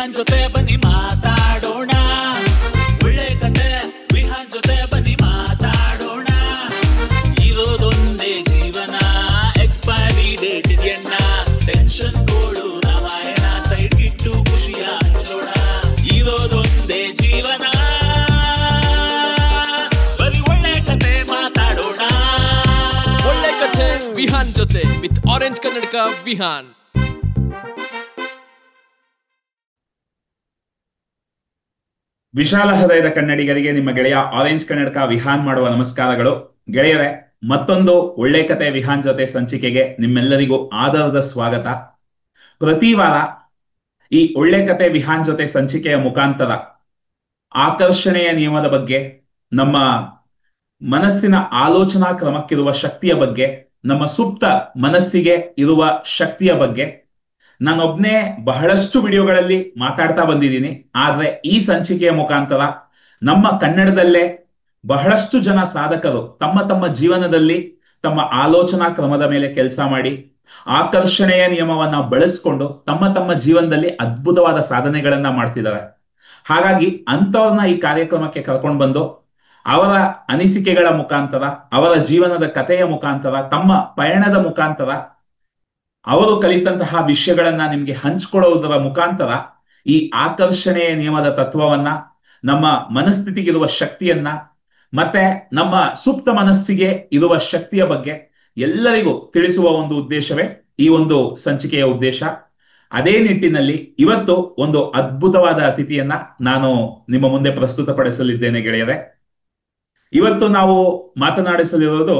ವಿಹಾನ್ ಜೊತೆ ಬನ್ನಿ ಮಾತಾಡೋಣ. ಒಳ್ಳೆ ಕತೆ ವಿಹಾನ್ ಜೊತೆ ಬನ್ನಿ ಮಾತಾಡೋಣ. ಇರೋದೊಂದೇ ಜೀವನ, ಎಕ್ಸ್ಪೈರಿ ಡೇಟ್ ಇದೆಯಣ್ಣ. ಟೆನ್ಷನ್ ಕೊಡು ರಾಮಾಯಣ, ಸೈಡ್ ಇಟ್ಟು ಖುಷಿಯ ಹಂಚೋಣ. ಇರೋದೊಂದೇ ಜೀವನ, ಬರೀ ಒಳ್ಳೆ ಕತೆ ಮಾತಾಡೋಣ. ಒಳ್ಳೆ ಕತೆ ವಿಹಾನ್ ಜೊತೆ ವಿತ್ ಆರೆಂಜ್ ಕನ್ನಡಕ ವಿಹಾನ್. ವಿಶಾಲ ಹೃದಯದ ಕನ್ನಡಿಗರಿಗೆ ನಿಮ್ಮ ಗೆಳೆಯ ಆರೆಂಜ್ ಕನ್ನಡಕ ವಿಹಾನ್ ಮಾಡುವ ನಮಸ್ಕಾರಗಳು. ಗೆಳೆಯರೆ, ಮತ್ತೊಂದು ಒಳ್ಳೆ ಕತೆ ವಿಹಾನ್ ಜೊತೆ ಸಂಚಿಕೆಗೆ ನಿಮ್ಮೆಲ್ಲರಿಗೂ ಆದರದ ಸ್ವಾಗತ. ಪ್ರತಿ ವಾರ ಈ ಒಳ್ಳೆ ಕತೆ ವಿಹಾನ್ ಜೊತೆ ಸಂಚಿಕೆಯ ಮುಖಾಂತರ ಆಕರ್ಷಣೆಯ ನಿಯಮದ ಬಗ್ಗೆ, ನಮ್ಮ ಮನಸ್ಸಿನ ಆಲೋಚನಾ ಕ್ರಮಕ್ಕಿರುವ ಶಕ್ತಿಯ ಬಗ್ಗೆ, ನಮ್ಮ ಸುಪ್ತ ಮನಸ್ಸಿಗೆ ಇರುವ ಶಕ್ತಿಯ ಬಗ್ಗೆ ನಾನೊಬ್ನೇ ಬಹಳಷ್ಟು ವಿಡಿಯೋಗಳಲ್ಲಿ ಮಾತಾಡ್ತಾ ಬಂದಿದ್ದೀನಿ. ಆದ್ರೆ ಈ ಸಂಚಿಕೆಯ ಮುಖಾಂತರ ನಮ್ಮ ಕನ್ನಡದಲ್ಲೇ ಬಹಳಷ್ಟು ಜನ ಸಾಧಕರು ತಮ್ಮ ತಮ್ಮ ಜೀವನದಲ್ಲಿ ತಮ್ಮ ಆಲೋಚನಾ ಕ್ರಮದ ಮೇಲೆ ಕೆಲಸ ಮಾಡಿ ಆಕರ್ಷಣೆಯ ನಿಯಮವನ್ನ ಬಳಸ್ಕೊಂಡು ತಮ್ಮ ತಮ್ಮ ಜೀವನದಲ್ಲಿ ಅದ್ಭುತವಾದ ಸಾಧನೆಗಳನ್ನ ಮಾಡ್ತಿದ್ದಾರೆ. ಹಾಗಾಗಿ ಅಂಥವ್ರನ್ನ ಈ ಕಾರ್ಯಕ್ರಮಕ್ಕೆ ಕರ್ಕೊಂಡು ಬಂದು ಅವರ ಅನಿಸಿಕೆಗಳ ಮುಖಾಂತರ, ಅವರ ಜೀವನದ ಕಥೆಯ ಮುಖಾಂತರ, ತಮ್ಮ ಪಯಣದ ಮುಖಾಂತರ ಅವರು ಕಲಿತಂತಹ ವಿಷಯಗಳನ್ನ ನಿಮ್ಗೆ ಹಂಚ್ಕೊಳ್ಳೋದರ ಮುಖಾಂತರ ಈ ಆಕರ್ಷಣೆಯ ನಿಯಮದ ತತ್ವವನ್ನ, ನಮ್ಮ ಮನಸ್ಥಿತಿಗಿರುವ ಶಕ್ತಿಯನ್ನ, ಮತ್ತೆ ನಮ್ಮ ಸುಪ್ತ ಮನಸ್ಸಿಗೆ ಇರುವ ಶಕ್ತಿಯ ಬಗ್ಗೆ ಎಲ್ಲರಿಗೂ ತಿಳಿಸುವ ಒಂದು ಉದ್ದೇಶವೇ ಈ ಒಂದು ಸಂಚಿಕೆಯ ಉದ್ದೇಶ. ಅದೇ ನಿಟ್ಟಿನಲ್ಲಿ ಇವತ್ತು ಒಂದು ಅದ್ಭುತವಾದ ಅತಿಥಿಯನ್ನ ನಾನು ನಿಮ್ಮ ಮುಂದೆ ಪ್ರಸ್ತುತಪಡಿಸಲಿದ್ದೇನೆ ಗೆಳೆಯರೆ. ಇವತ್ತು ನಾವು ಮಾತನಾಡಿಸಲಿರುವುದು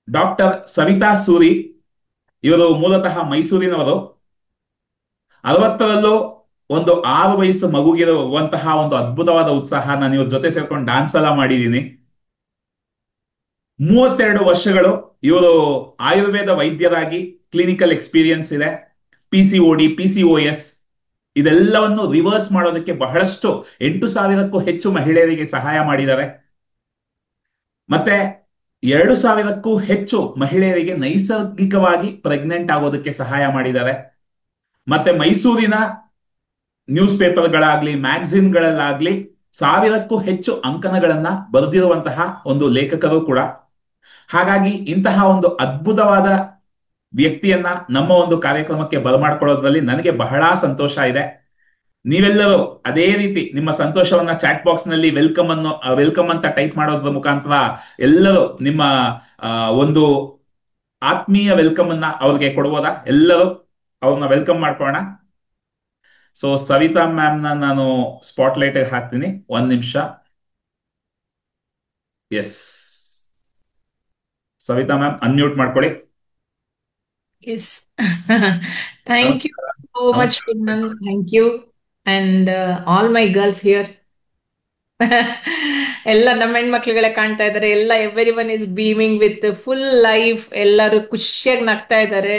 ಡಾಕ್ಟರ್ ಸವಿತಾ ಸೂರಿ. ಇವರು ಮೂಲತಃ ಮೈಸೂರಿನವರು. 60ರಲ್ಲೂ ಒಂದು 6 ವಯಸ್ಸು ಮಗುಗಿರುವಂತಹ ಒಂದು ಅದ್ಭುತವಾದ ಉತ್ಸಾಹ. ನಾನು ಇವ್ರ ಜೊತೆ ಸೇರ್ಕೊಂಡು ಡಾನ್ಸ್ ಎಲ್ಲ ಮಾಡಿದ್ದೀನಿ. 32 ವರ್ಷಗಳು ಇವರು ಆಯುರ್ವೇದ ವೈದ್ಯರಾಗಿ ಕ್ಲಿನಿಕಲ್ ಎಕ್ಸ್ಪೀರಿಯನ್ಸ್ ಇದೆ. PCOD, PCOS ಇದೆಲ್ಲವನ್ನು ರಿವರ್ಸ್ ಮಾಡೋದಕ್ಕೆ ಬಹಳಷ್ಟು 8,000ಕ್ಕೂ ಹೆಚ್ಚು ಮಹಿಳೆಯರಿಗೆ ಸಹಾಯ ಮಾಡಿದ್ದಾರೆ. ಮತ್ತೆ 2,000ಕ್ಕೂ ಹೆಚ್ಚು ಮಹಿಳೆಯರಿಗೆ ನೈಸರ್ಗಿಕವಾಗಿ ಪ್ರೆಗ್ನೆಂಟ್ ಆಗೋದಕ್ಕೆ ಸಹಾಯ ಮಾಡಿದ್ದಾರೆ. ಮತ್ತೆ ಮೈಸೂರಿನ ನ್ಯೂಸ್ ಪೇಪರ್ಗಳಾಗ್ಲಿ, ಮ್ಯಾಗಝಿನ್ಗಳಲ್ಲಾಗ್ಲಿ 1,000ಕ್ಕೂ ಹೆಚ್ಚು ಅಂಕಣಗಳನ್ನ ಬರೆದಿರುವಂತಹ ಒಂದು ಲೇಖಕರು ಕೂಡ. ಹಾಗಾಗಿ ಇಂತಹ ಒಂದು ಅದ್ಭುತವಾದ ವ್ಯಕ್ತಿಯನ್ನ ನಮ್ಮ ಒಂದು ಕಾರ್ಯಕ್ರಮಕ್ಕೆ ಬರಮಾಡ್ಕೊಳ್ಳೋದ್ರಲ್ಲಿ ನನಗೆ ಬಹಳ ಸಂತೋಷ ಇದೆ. ನೀವೆಲ್ಲರೂ ಅದೇ ರೀತಿ ನಿಮ್ಮ ಸಂತೋಷವನ್ನ ಚಾಟ್ ಬಾಕ್ಸ್ ನಲ್ಲಿ ವೆಲ್ಕಮ್ ಅಂತ ಟೈಪ್ ಮಾಡೋದ್ರ ಮುಖಾಂತರ ಎಲ್ಲರೂ ನಿಮ್ಮ ಒಂದು ಆತ್ಮೀಯ ವೆಲ್ಕಮ್ ಅನ್ನ ಅವ್ರಿಗೆ ಕೊಡ್ಬೋದಾ? ಎಲ್ಲರೂ ಅವ್ರನ್ನ ವೆಲ್ಕಮ್ ಮಾಡ್ಕೊಳ್ಳೋಣ. ಸೊ ಸವಿತಾ ಮ್ಯಾಮ್ ನಾನು ಸ್ಪಾಟ್ ಲೈಟ್ ಹಾಕ್ತೀನಿ, 1 ನಿಮಿಷ. ಎಸ್, ಸವಿತಾ ಮ್ಯಾಮ್ ಅನ್ಮ್ಯೂಟ್ ಮಾಡ್ಕೊಳ್ಳಿ. Yes. Thank you so much, Vimal. Thank you. And all my girls here. ಎಲ್ಲ ನಮ್ಮ ಹೆಣ್ಮಕ್ಳುಗಳೇ ಕಾಣ್ತಾ ಇದ್ದಾರೆ. ಎಲ್ಲ every one is beaming with full life. ಎಲ್ಲರೂ ಖುಷಿಯಾಗಿ ನಗ್ತಾ ಇದ್ದಾರೆ.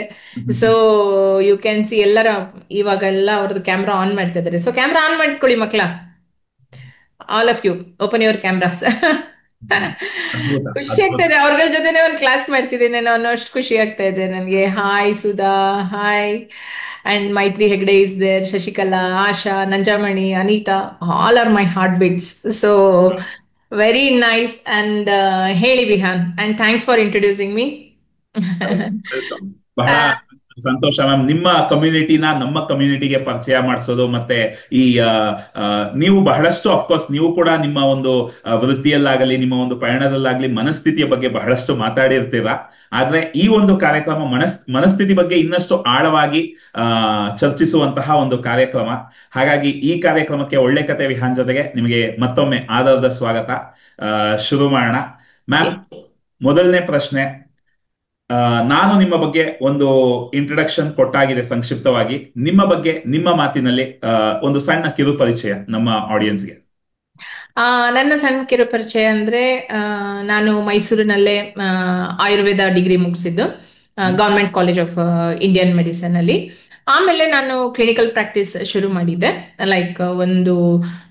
ಸೊ ಯು ಕ್ಯಾನ್ ಸಿ ಎಲ್ಲರ ಇವಾಗ ಎಲ್ಲ ಅವ್ರದ್ದು ಕ್ಯಾಮ್ರಾ ಆನ್ ಮಾಡ್ತಾ ಇದ್ದಾರೆ. ಸೊ ಕ್ಯಾಮ್ರಾ ಆನ್ ಮಾಡ್ಕೊಳ್ಳಿ ಮಕ್ಳ. All of you open your cameras. ಖುಷಿ ಆಗ್ತಾ ಇದೆ. ಅವ್ರಗಳ ಜೊತೆನೆ ಒಂದು ಕ್ಲಾಸ್ ಮಾಡ್ತಿದ್ದೇನೆ ನಾನು, ಅಷ್ಟು ಖುಷಿ ಆಗ್ತಾ ಇದೆ ನನಗೆ. Hi Sudha, hi. And Maitri Hegde is there, Shashikala, Asha, Nanjamani, Anita, all are my heartbeats. So very nice. And ಹೇಳಿ Vihaan, and thanks for introducing me. ಬಹಳ ಸಂತೋಷ ಮ್ಯಾಮ್. ನಿಮ್ಮ ಕಮ್ಯುನಿಟಿನ ನಮ್ಮ ಕಮ್ಯುನಿಟಿಗೆ ಪರಿಚಯ ಮಾಡಿಸೋದು, ಮತ್ತೆ ಈ ನೀವು ಬಹಳಷ್ಟು ಅಫ್ಕೋರ್ಸ್ ನೀವು ಕೂಡ ನಿಮ್ಮ ಒಂದು ವೃತ್ತಿಯಲ್ಲಾಗಲಿ, ನಿಮ್ಮ ಒಂದು ಪಯಣದಲ್ಲಾಗ್ಲಿ ಮನಸ್ಥಿತಿಯ ಬಗ್ಗೆ ಬಹಳಷ್ಟು ಮಾತಾಡಿರ್ತೀರಾ. ಆದ್ರೆ ಈ ಒಂದು ಕಾರ್ಯಕ್ರಮ ಮನಸ್ಥಿತಿ ಬಗ್ಗೆ ಇನ್ನಷ್ಟು ಆಳವಾಗಿ ಚರ್ಚಿಸುವಂತಹ ಒಂದು ಕಾರ್ಯಕ್ರಮ. ಹಾಗಾಗಿ ಈ ಕಾರ್ಯಕ್ರಮಕ್ಕೆ ಒಳ್ಳೆ ಕತೆ ವಿಹಾನ್ ಜೊತೆಗೆ ನಿಮಗೆ ಮತ್ತೊಮ್ಮೆ ಆದರದ ಸ್ವಾಗತ. ಶುರು ಮಾಡೋಣ ಮ್ಯಾಮ್. ಮೊದಲನೇ ಪ್ರಶ್ನೆ, ನಾನು ನಿಮ್ಮ ಬಗ್ಗೆ ಒಂದು ಇಂಟ್ರಡಕ್ಷನ್ ಕೊಟ್ಟಾಗಿದೆ ಸಂಕ್ಷಿಪ್ತವಾಗಿ. ನಿಮ್ಮ ಬಗ್ಗೆ ನಿಮ್ಮ ಮಾತಿನಲ್ಲಿ ಒಂದು ಸಣ್ಣ ಕಿರು ಪರಿಚಯ ನಮ್ಮ ಆಡಿಯನ್ಸ್ಗೆ. ನನ್ನ ಸಣ್ಣ ಕಿರು ಪರಿಚಯ ಅಂದ್ರೆ, ನಾನು ಮೈಸೂರಿನಲ್ಲೇ ಆಯುರ್ವೇದ ಡಿಗ್ರಿ ಮುಗಿಸಿದ್ದು government college of Indian medicine ಅಲ್ಲಿ. ಆಮೇಲೆ ನಾನು ಕ್ಲಿನಿಕಲ್ ಪ್ರಾಕ್ಟೀಸ್ ಶುರು ಮಾಡಿದ್ದೆ. ಲೈಕ್ ಒಂದು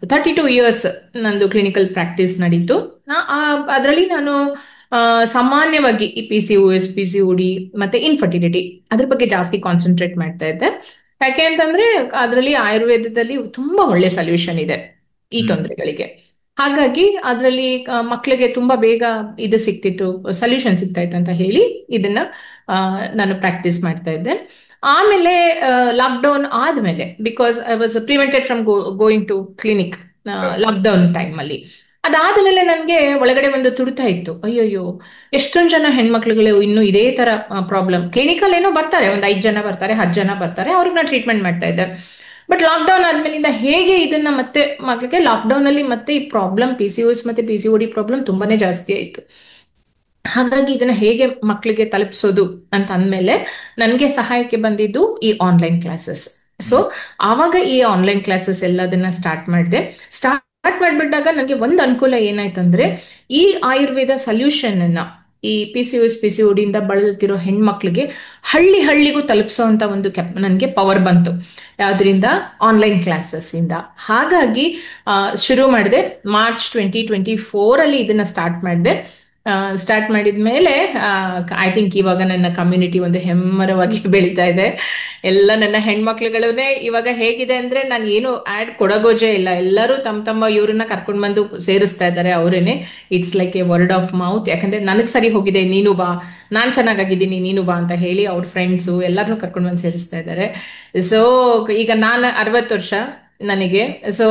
32 ಇಯರ್ಸ್ ನಂದು ಕ್ಲಿನಿಕಲ್ ಪ್ರಾಕ್ಟೀಸ್ ನಡೀತು. ಅದರಲ್ಲಿ ನಾನು ಸಾಮಾನ್ಯವಾಗಿ ಈ PCOS, PCOD ಮತ್ತೆ ಇನ್ಫರ್ಟಿಲಿಟಿ ಅದ್ರ ಬಗ್ಗೆ ಜಾಸ್ತಿ ಕಾನ್ಸಂಟ್ರೇಟ್ ಮಾಡ್ತಾ ಇದ್ದೆ. ಯಾಕೆ ಅಂತಂದ್ರೆ ಅದರಲ್ಲಿ ಆಯುರ್ವೇದದಲ್ಲಿ ತುಂಬಾ ಒಳ್ಳೆ ಸೊಲ್ಯೂಷನ್ ಇದೆ ಈ ತೊಂದರೆಗಳಿಗೆ. ಹಾಗಾಗಿ ಅದರಲ್ಲಿ ಮಕ್ಕಳಿಗೆ ತುಂಬಾ ಬೇಗ ಇದು ಸಿಕ್ತಿತ್ತು, ಸೊಲ್ಯೂಷನ್ ಸಿಗ್ತಾ ಇತ್ತು ಅಂತ ಹೇಳಿ ಇದನ್ನ ನಾನು ಪ್ರಾಕ್ಟೀಸ್ ಮಾಡ್ತಾ ಇದ್ದೆ. ಆಮೇಲೆ ಲಾಕ್ಡೌನ್ ಆದ್ಮೇಲೆ, because I was prevented from going to clinic lockdown time ಅಲ್ಲಿ, ಅದಾದ್ಮೇಲೆ ನನ್ಗೆ ಒಳಗಡೆ ಒಂದು ತುಡಿತಾ ಇತ್ತು, ಅಯ್ಯೋಯ್ಯೋ ಎಷ್ಟೊಂದ್ ಜನ ಹೆಣ್ಮಕ್ಳುಗಳು ಇನ್ನು ಇದೇ ತರ ಪ್ರಾಬ್ಲಮ್. ಕ್ಲಿನಿಕಲ್ ಏನೋ ಬರ್ತಾರೆ, ಒಂದ್ 5 ಜನ ಬರ್ತಾರೆ, 10 ಜನ ಬರ್ತಾರೆ, ಅವ್ರಿಗೆ ನಾನು ಟ್ರೀಟ್ಮೆಂಟ್ ಮಾಡ್ತಾ ಇದ್ದೆ. ಬಟ್ ಲಾಕ್ಡೌನ್ ಆದ್ಮೇಲಿಂದ ಹೇಗೆ ಇದನ್ನ ಮತ್ತೆ ಮಕ್ಕಳಿಗೆ ಲಾಕ್ಡೌನ್ ಅಲ್ಲಿ ಮತ್ತೆ ಈ ಪ್ರಾಬ್ಲಮ್ PCOS ಮತ್ತೆ PCOD ಪ್ರಾಬ್ಲಮ್ ತುಂಬಾನೇ ಜಾಸ್ತಿ ಆಯ್ತು. ಹಾಗಾಗಿ ಇದನ್ನ ಹೇಗೆ ಮಕ್ಕಳಿಗೆ ತಲುಪಿಸೋದು ಅಂತ ಅಂದ್ಮೇಲೆ ನನಗೆ ಸಹಾಯಕ್ಕೆ ಬಂದಿದ್ದು ಈ ಆನ್ಲೈನ್ ಕ್ಲಾಸಸ್. ಸೊ ಆವಾಗ ಈ ಆನ್ಲೈನ್ ಕ್ಲಾಸಸ್ ಎಲ್ಲದನ್ನ ಸ್ಟಾರ್ಟ್ ಮಾಡಿದೆ. ಸ್ಟಾರ್ಟ್ ಮಾಡ್ಬಿಟ್ಟಾಗ ನನಗೆ ಒಂದು ಅನುಕೂಲ ಏನಾಯ್ತಂದ್ರೆ, ಈ ಆಯುರ್ವೇದ ಸೊಲ್ಯೂಷನ್ ಅನ್ನ ಈ PCOS PCOD ಇಂದ ಬಳಲ್ತಿರೋ ಹೆಣ್ಮಕ್ಳಿಗೆ ಹಳ್ಳಿಗೂ ತಲುಪಿಸೋ ಅಂತ ಒಂದು ನನಗೆ ಪವರ್ ಬಂತು ಯಾವ್ದ್ರಿಂದ, ಆನ್ಲೈನ್ ಕ್ಲಾಸಸ್ ಇಂದ. ಹಾಗಾಗಿ ಶುರು ಮಾಡಿದೆ ಮಾರ್ಚ್ 2024 ಅಲ್ಲಿ ಇದನ್ನ ಸ್ಟಾರ್ಟ್ ಮಾಡಿದೆ. ಸ್ಟಾರ್ಟ್ ಮಾಡಿದ್ಮೇಲೆ ಐ ಥಿಂಕ್ ಇವಾಗ ನನ್ನ ಕಮ್ಯುನಿಟಿ ಒಂದು ಹೆಮ್ಮರವಾಗಿ ಬೆಳೀತಾ ಇದೆ. ಎಲ್ಲ ನನ್ನ ಹೆಣ್ಮಕ್ಳುಗಳೇ ಇವಾಗ ಹೇಗಿದೆ ಅಂದ್ರೆ, ನಾನು ಏನು ಆಡ್ ಕೊಡಗೋಜೆ ಇಲ್ಲ, ಎಲ್ಲರೂ ತಮ್ಮ ಇವ್ರನ್ನ ಕರ್ಕೊಂಡ್ ಬಂದು ಸೇರಿಸ್ತಾ ಇದ್ದಾರೆ ಅವರೇನೆ. It's like a word of mouth. ಯಾಕಂದ್ರೆ ನನಗ್ ಸರಿ ಹೋಗಿದೆ, ನೀನು ಬಾ, ನಾನ್ ಚೆನ್ನಾಗಿದ್ದೀನಿ, ನೀನು ಬಾ ಅಂತ ಹೇಳಿ ಅವ್ರ ಫ್ರೆಂಡ್ಸು ಎಲ್ಲರನ್ನೂ ಕರ್ಕೊಂಡ್ ಬಂದು ಸೇರಿಸ್ತಾ ಇದ್ದಾರೆ. ಸೊ ಈಗ ನಾನು 60 ವರ್ಷ ನನಗೆ. ಸೊ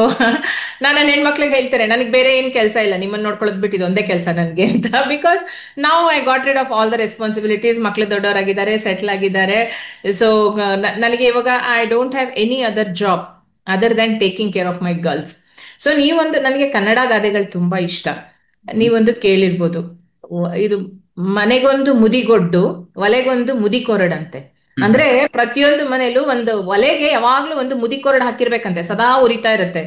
ನಾನು ನನ್ನ ಹೆಣ್ಮಕ್ಳಿಗೆ ಹೇಳ್ತಾರೆ, ನನಗೆ ಬೇರೆ ಏನ್ ಕೆಲಸ ಇಲ್ಲ, ನಿಮ್ಮನ್ನ ನೋಡ್ಕೊಳ್ಳೋದು ಬಿಟ್ಟಿದ್ದು ಒಂದೇ ಕೆಲಸ ನನಗೆ ಅಂತ. ಬಿಕಾಸ್ ನಾವು I got rid of all the responsibilities. ಮಕ್ಳು ದೊಡ್ಡವರಾಗಿದ್ದಾರೆ, ಸೆಟ್ಲ್ ಆಗಿದ್ದಾರೆ. ಸೊ ನನಗೆ ಇವಾಗ I don't have any other job other than taking care of my girls. So ನೀವೊಂದು, ನನಗೆ ಕನ್ನಡ ಗಾದೆಗಳು ತುಂಬಾ ಇಷ್ಟ, ನೀವೊಂದು ಕೇಳಿರ್ಬೋದು, ಇದು ಮನೆಗೊಂದು ಮುದಿಗೊಡ್ಡು ಒಲೆಗೊಂದು ಮುದಿಕೊರಡಂತೆ. ಅಂದ್ರೆ ಪ್ರತಿಯೊಂದು ಮನೇಲೂ ಒಂದು ಒಲೆಗೆ ಯಾವಾಗ್ಲೂ ಒಂದು ಮುದಿಕೊರಡು ಹಾಕಿರ್ಬೇಕಂತೆ, ಸದಾ ಉರಿತಾ ಇರುತ್ತೆ.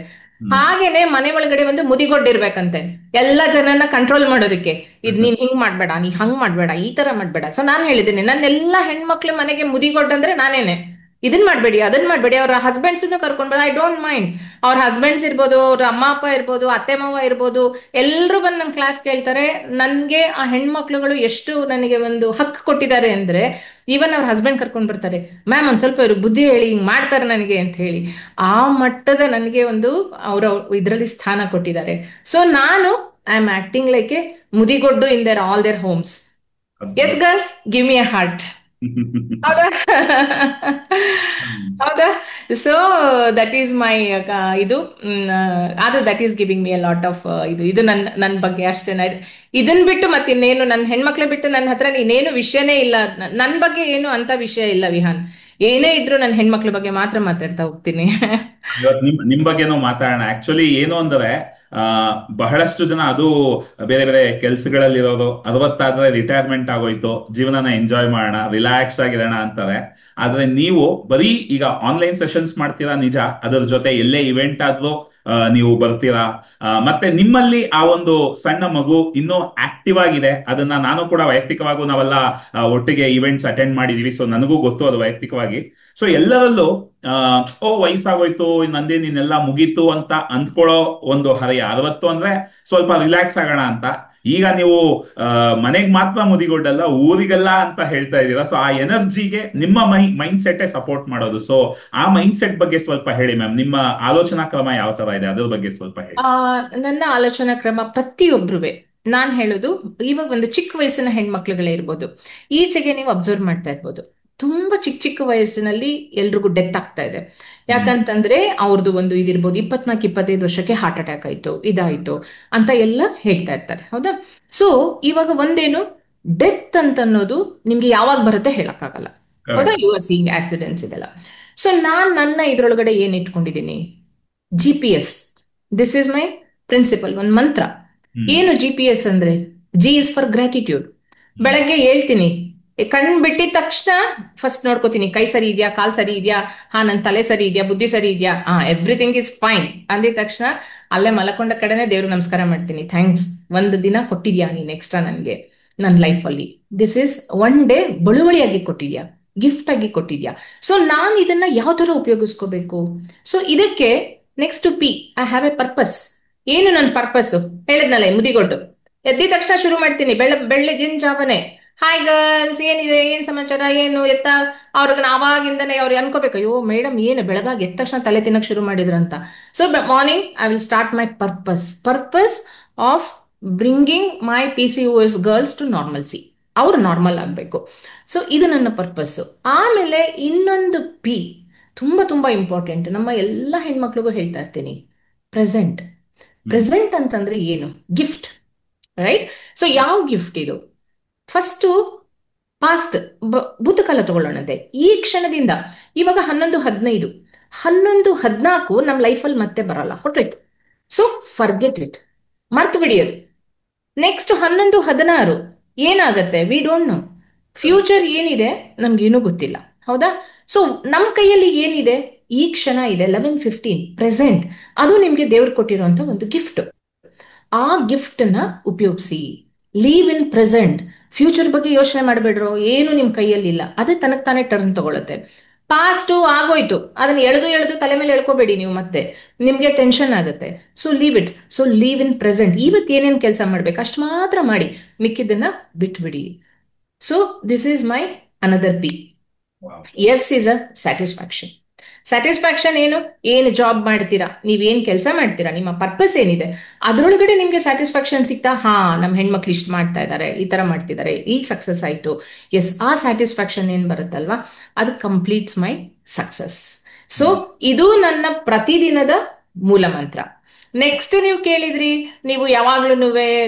ಹಾಗೇನೆ ಮನೆ ಒಳಗಡೆ ಒಂದು ಮುದಿಗೊಡ್ಡಿರ್ಬೇಕಂತೆ, ಎಲ್ಲ ಜನನ ಕಂಟ್ರೋಲ್ ಮಾಡೋದಕ್ಕೆ. ಇದ್ ನೀನ್ ಹಿಂಗ್ ಮಾಡ್ಬೇಡ, ನೀ ಹಂಗ್ ಮಾಡ್ಬೇಡ, ಈ ತರ ಮಾಡ್ಬೇಡ. ಸೊ ನಾನ್ ಹೇಳಿದ್ದೀನಿ, ನನ್ನೆಲ್ಲಾ ಹೆಣ್ಮಕ್ಳು ಮನೆಗೆ ಮುದಿಗೊಡ್ಡಂದ್ರೆ ನಾನೇನೆ. ಇದನ್ ಮಾಡ್ಬೇಡಿ, ಅದನ್ ಮಾಡ್ಬೇಡಿ. ಅವ್ರ ಹಸ್ಬೆಂಡ್ಸ್ ಕರ್ಕೊಂಡ್ಬೇಡ, ಐ ಡೋಂಟ್ ಮೈಂಡ್. ಅವ್ರ ಹಸ್ಬೆಂಡ್ಸ್ ಇರ್ಬೋದು, ಅವ್ರ ಅಮ್ಮ ಅಪ್ಪ ಇರ್ಬೋದು, ಅತ್ತೆ ಮಾವ ಇರ್ಬೋದು, ಎಲ್ರು ಬಂದ್ ನನ್ ಕ್ಲಾಸ್ ಕೇಳ್ತಾರೆ. ನನ್ಗೆ ಆ ಹೆಣ್ಮಕ್ಳುಗಳು ಎಷ್ಟು ನನಗೆ ಒಂದು ಹಕ್ಕು ಕೊಟ್ಟಿದ್ದಾರೆ ಅಂದ್ರೆ, ಈವನ್ ಅವ್ರ ಹಸ್ಬೆಂಡ್ ಕರ್ಕೊಂಡ್ ಬರ್ತಾರೆ, ಮ್ಯಾಮ್ ಒಂದ್ ಸ್ವಲ್ಪ ಇವ್ರಿಗೆ ಬುದ್ಧಿ ಹೇಳಿ, ಹಿಂಗ್ ಮಾಡ್ತಾರೆ ನನಗೆ ಅಂತ ಹೇಳಿ. ಆ ಮಟ್ಟದ ನನಗೆ ಒಂದು ಅವ್ರ ಇದ್ರಲ್ಲಿ ಸ್ಥಾನ ಕೊಟ್ಟಿದ್ದಾರೆ. ಸೊ ನಾನು I am acting like a ಮುದಿಗೊಡ್ಡು in their all their homes. Yes girls, give me a heart. ಹೌದಾ? ಹೌದಾ? ಸೊ ದಟ್ ಈಸ್ ಮೈ ಇದು. ಆದ್ರೆ that is giving me a lot of ಇದು ನನ್ನ ಬಗ್ಗೆ ಅಷ್ಟೇ. ಇದನ್ ಬಿಟ್ಟು ಮತ್ತಿನ್ನೇನು, ನನ್ನ ಹೆಣ್ಮಕ್ಳ ಬಿಟ್ಟು ನನ್ನ ಹತ್ರ ಇನ್ನೇನು ವಿಷಯನೇ ಇಲ್ಲ. ನನ್ನ ಬಗ್ಗೆ ಏನು ಅಂತ ವಿಷಯ ಇಲ್ಲ ವಿಹಾನ್. ಏನೇ ಇದ್ರು ನನ್ನ ಹೆಣ್ಮಕ್ಳ ಬಗ್ಗೆ ಮಾತ್ರ ಮಾತಾಡ್ತಾ ಹೋಗ್ತೀನಿ. ಇವತ್ತು ನಿಮ್ ಬಗ್ಗೆನೂ ಮಾತಾಡೋಣ. ಆಕ್ಚುಲಿ ಏನು ಅಂದ್ರೆ, ಬಹಳಷ್ಟು ಜನ ಅದು ಬೇರೆ ಬೇರೆ ಕೆಲ್ಸಗಳಲ್ಲಿರೋದು, 60 ರಿಟೈರ್ಮೆಂಟ್ ಆಗೋಯ್ತು, ಜೀವನನ ಎಂಜಾಯ್ ಮಾಡೋಣ, ರಿಲ್ಯಾಕ್ಸ್ ಆಗಿರೋಣ ಅಂತಾರೆ. ಆದ್ರೆ ನೀವು ಬರೀ ಈಗ ಆನ್ಲೈನ್ ಸೆಷನ್ಸ್ ಮಾಡ್ತೀರಾ ನಿಜ, ಅದರ ಜೊತೆ ಎಲ್ಲೇ ಇವೆಂಟ್ ಆದ್ರೂ ನೀವು ಬರ್ತೀರಾ. ಮತ್ತೆ ನಿಮ್ಮಲ್ಲಿ ಆ ಒಂದು ಸಣ್ಣ ಮಗು ಇನ್ನೂ ಆಕ್ಟಿವ್ ಆಗಿದೆ. ಅದನ್ನ ನಾನು ಕೂಡ ವೈಯಕ್ತಿಕವಾಗೂ ನಾವೆಲ್ಲ ಒಟ್ಟಿಗೆ ಇವೆಂಟ್ಸ್ ಅಟೆಂಡ್ ಮಾಡಿದೀವಿ. ಸೊ ನನಗೂ ಗೊತ್ತು ಅದು ವೈಯಕ್ತಿಕವಾಗಿ. ಸೊ ಎಲ್ಲರಲ್ಲೂ ವಯಸ್ಸಾಗೋಯ್ತು, ನಂದೇನ್ ಇನ್ನೆಲ್ಲ ಮುಗೀತು ಅಂತ ಅಂದ್ಕೊಳ್ಳೋ ಒಂದು ಹರೆಯ. 60 ಅಂದ್ರೆ ಸ್ವಲ್ಪ ರಿಲ್ಯಾಕ್ಸ್ ಆಗೋಣ ಅಂತ. ಈಗ ನೀವು ಮನೆಗ್ ಮಾತ್ರ ಮುದಿಗೊಡ್ಡಲ್ಲ, ಊರಿಗೆಲ್ಲ ಅಂತ ಹೇಳ್ತಾ ಇದ್ದೀರಾ. ಸೊ ಆ ಎನರ್ಜಿಗೆ ನಿಮ್ಮ ಮೈಂಡ್ ಸೆಟ್ ಸಪೋರ್ಟ್ ಮಾಡೋದು. ಸೊ ಆ ಮೈಂಡ್ ಸೆಟ್ ಬಗ್ಗೆ ಸ್ವಲ್ಪ ಹೇಳಿ ಮ್ಯಾಮ್. ನಿಮ್ಮ ಆಲೋಚನಾ ಕ್ರಮ ಯಾವ ತರ ಇದೆ, ಅದ್ರ ಬಗ್ಗೆ ಸ್ವಲ್ಪ ಹೇಳಿ. ನನ್ನ ಆಲೋಚನಾ ಕ್ರಮ ಪ್ರತಿಯೊಬ್ರುವೆ ನಾನ್ ಹೇಳೋದು, ಇವಾಗ ಒಂದು ಚಿಕ್ಕ ವಯಸ್ಸಿನ ಹೆಣ್ಮಕ್ಳುಗಳೇ ಇರ್ಬೋದು, ಈಚೆಗೆ ನೀವು ಅಬ್ಸರ್ವ್ ಮಾಡ್ತಾ ಇರ್ಬೋದು, ತುಂಬಾ ಚಿಕ್ಕ ವಯಸ್ಸಿನಲ್ಲಿ ಎಲ್ರಿಗೂ ಡೆತ್ ಆಗ್ತಾ ಇದೆ. ಯಾಕಂತಂದ್ರೆ ಅವ್ರದ್ದು ಒಂದು ಇದಿರ್ಬೋದು, 24-25 ವರ್ಷಕ್ಕೆ ಹಾರ್ಟ್ ಅಟ್ಯಾಕ್ ಆಯ್ತು, ಇದಾಯ್ತು ಅಂತ ಎಲ್ಲ ಹೇಳ್ತಾ ಇರ್ತಾರೆ. ಹೌದಾ? ಸೊ ಇವಾಗ ಒಂದೇನು, ಡೆತ್ ಅಂತ ಅನ್ನೋದು ನಿಮ್ಗೆ ಯಾವಾಗ ಬರುತ್ತೆ ಹೇಳಕ್ಕಾಗಲ್ಲ. ಹೌದಾ? ಯು ಆರ್ ಸೀಯಿಂಗ್ ಆಕ್ಸಿಡೆಂಟ್ಸ್ ಇದೆಲ್ಲ. ಸೊ ನನ್ನ ಇದ್ರೊಳಗಡೆ ಏನ್ ಇಟ್ಕೊಂಡಿದ್ದೀನಿ, GPS. This is my principle, ಒಂದ್ ಮಂತ್ರ. ಏನು GPS ಅಂದ್ರೆ, G ಇಸ್ ಫಾರ್ ಗ್ರಾಟಿಟ್ಯೂಡ್. ಬೆಳಗ್ಗೆ ಹೇಳ್ತೀನಿ, ಕಣ್ ಬಿಟ್ಟಿದ ತಕ್ಷಣ ಫಸ್ಟ್ ನೋಡ್ಕೋತೀನಿ, ಕೈ ಸರಿ ಇದೆಯಾ, ಕಾಲ್ ಸರಿ ಇದೆಯಾ, ನನ್ ತಲೆ ಸರಿ ಇದೆಯಾ, ಬುದ್ಧಿ ಸರಿ ಇದೆಯಾ, ಎವ್ರಿಥಿಂಗ್ ಇಸ್ ಫೈನ್ ಅಂದಿದ ತಕ್ಷಣ ಅಲ್ಲೇ ಮಲಕೊಂಡ ಕಡೆನೆ ದೇವ್ರಿಗೆ ನಮಸ್ಕಾರ ಮಾಡ್ತೀನಿ. ಥ್ಯಾಂಕ್ಸ್, ಒಂದು ದಿನ ಕೊಟ್ಟಿದ್ಯಾ ನೀನ್ ಎಕ್ಸ್ಟ್ರಾ ನನ್ಗೆ ನನ್ನ ಲೈಫ್ ಅಲ್ಲಿ. ದಿಸ್ ಇಸ್ ಒನ್ ಡೇ ಬಳುವಳಿಯಾಗಿ ಕೊಟ್ಟಿದ್ಯಾ, ಗಿಫ್ಟ್ ಆಗಿ ಕೊಟ್ಟಿದ್ಯಾ. ಸೊ ನಾನು ಇದನ್ನ ಯಾವ ತರ ಉಪಯೋಗಿಸ್ಕೋಬೇಕು. ಸೊ ಇದಕ್ಕೆ next P, I have a purpose. ಏನು ನನ್ನ ಪರ್ಪಸ್ ಹೇಳಿದ್ನಲ್ಲ, ಮುದಿಗೊಟ್ಟು ಎದ್ದಿದ ತಕ್ಷಣ ಶುರು ಮಾಡ್ತೀನಿ, ಬೆಳಗಿನ ಜಾವನೆ ಹಾಯ್ ಗರ್ಲ್ಸ್, ಏನಿದೆ, ಏನ್ ಸಮಾಚಾರ, ಏನು ಎತ್ತ. ಅವ್ರಿಗೆ ಆವಾಗಿಂದನೇ ಅವ್ರು ಅನ್ಕೋಬೇಕು, ಅಯ್ಯೋ ಮೇಡಮ್ ಏನು ಬೆಳಗಾಗಿ ಎದ್ದ ತಕ್ಷಣ ತಲೆ ತಿನ್ನಕ್ ಶುರು ಮಾಡಿದ್ರಂತ. So morning I will start my purpose of bringing my PCOS girls to normalcy. ಅವ್ರು ನಾರ್ಮಲ್ ಆಗಬೇಕು. ಸೊ ಇದು ನನ್ನ ಪರ್ಪಸ್. ಆಮೇಲೆ ಇನ್ನೊಂದು ಪಿ ತುಂಬಾ ತುಂಬಾ ಇಂಪಾರ್ಟೆಂಟ್, ನಮ್ಮ ಎಲ್ಲ ಹೆಣ್ಮಕ್ಳಿಗೂ ಹೇಳ್ತಾ ಇರ್ತೀನಿ, ಪ್ರೆಸೆಂಟ್. ಪ್ರೆಸೆಂಟ್ ಅಂತಂದ್ರೆ ಏನು? Gift, right? ಸೊ ಯಾವ ಗಿಫ್ಟ್ ಇದು? ಫಸ್ಟು ಪಾಸ್ಟ್, ಭೂತಕಾಲ ತಗೊಳ್ಳೋಣಂತೆ. ಈ ಕ್ಷಣದಿಂದ ಇವಾಗ 11:15, 11:14 ನಮ್ಮ ಲೈಫಲ್ಲಿ ಮತ್ತೆ ಬರಲ್ಲ, ಹೊಟ್ಟೋಯ್ತು. ಸೊ ಫರ್ಗೆಟ್ ಇಟ್, ಮರ್ತು ಬಿಡಿ ಅದು. ನೆಕ್ಸ್ಟ್ 11:16 ಏನಾಗತ್ತೆ? We don't know. ಫ್ಯೂಚರ್ ಏನಿದೆ ನಮ್ಗೇನೂ ಗೊತ್ತಿಲ್ಲ, ಹೌದಾ? ಸೊ ನಮ್ಮ ಕೈಯಲ್ಲಿ ಏನಿದೆ? ಈ ಕ್ಷಣ ಇದೆ, 11:15 ಪ್ರೆಸೆಂಟ್. ಅದು ನಿಮ್ಗೆ ದೇವ್ರು ಕೊಟ್ಟಿರುವಂತ ಒಂದು ಗಿಫ್ಟ್. ಆ ಗಿಫ್ಟ್ ನ ಉಪಯೋಗಿಸಿ. Leave in present. ಫ್ಯೂಚರ್ ಬಗ್ಗೆ ಯೋಚನೆ ಮಾಡಬೇಡ್ರು, ಏನು ನಿಮ್ ಕೈಯಲ್ಲಿ ಇಲ್ಲ, ಅದೇ ತನಕ್ ತಾನೇ ಟರ್ನ್ ತಗೊಳುತ್ತೆ. ಪಾಸ್ಟ್ ಆಗೋಯ್ತು, ಅದನ್ನ ಎಳೆದು ಎಳೆದು ತಲೆ ಮೇಲೆ ಎಳ್ಕೋಬೇಡಿ ನೀವು, ಮತ್ತೆ ನಿಮ್ಗೆ ಟೆನ್ಷನ್ ಆಗುತ್ತೆ. So leave it. So leave in present. ಇವತ್ತು ಏನೇನ್ ಕೆಲಸ ಮಾಡ್ಬೇಕು ಅಷ್ಟು ಮಾತ್ರ ಮಾಡಿ, ಮಿಕ್ಕಿದ್ದನ್ನ ಬಿಟ್ಬಿಡಿ. So this is my another P. S is a satisfaction. Satisfaction ಏನು ಜಾಬ್ ಮಾಡ್ತೀರಾ, ನೀವೇನ್ ಕೆಲಸ ಮಾಡ್ತೀರಾ, ನಿಮ್ಮ ಪರ್ಪಸ್ ಏನಿದೆ, ಅದ್ರೊಳಗಡೆ ನಿಮ್ಗೆ ಸ್ಯಾಟಿಸ್ಫ್ಯಾಕ್ಷನ್ ಸಿಗ್ತಾ, ಹಾ ನಮ್ಮ ಹೆಣ್ಮಕ್ಳು ಇಷ್ಟು ಮಾಡ್ತಾ ಇದ್ದಾರೆ, ಈ ತರ ಮಾಡ್ತಿದ್ದಾರೆ, ಇಲ್ಲಿ ಸಕ್ಸಸ್ ಆಯ್ತು, ಎಸ್, ಆ ಸ್ಯಾಟಿಸ್ಫ್ಯಾಕ್ಷನ್ ಏನ್ ಬರುತ್ತಲ್ವಾ, ಅದು ಕಂಪ್ಲೀಟ್ಸ್ ಮೈ ಸಕ್ಸಸ್. ಸೊ ಇದು ನನ್ನ ಪ್ರತಿದಿನದ ಮೂಲ ಮಂತ್ರ. ನೆಕ್ಸ್ಟ್ ನೀವು ಕೇಳಿದ್ರಿ, ನೀವು ಯಾವಾಗ್ಲೂ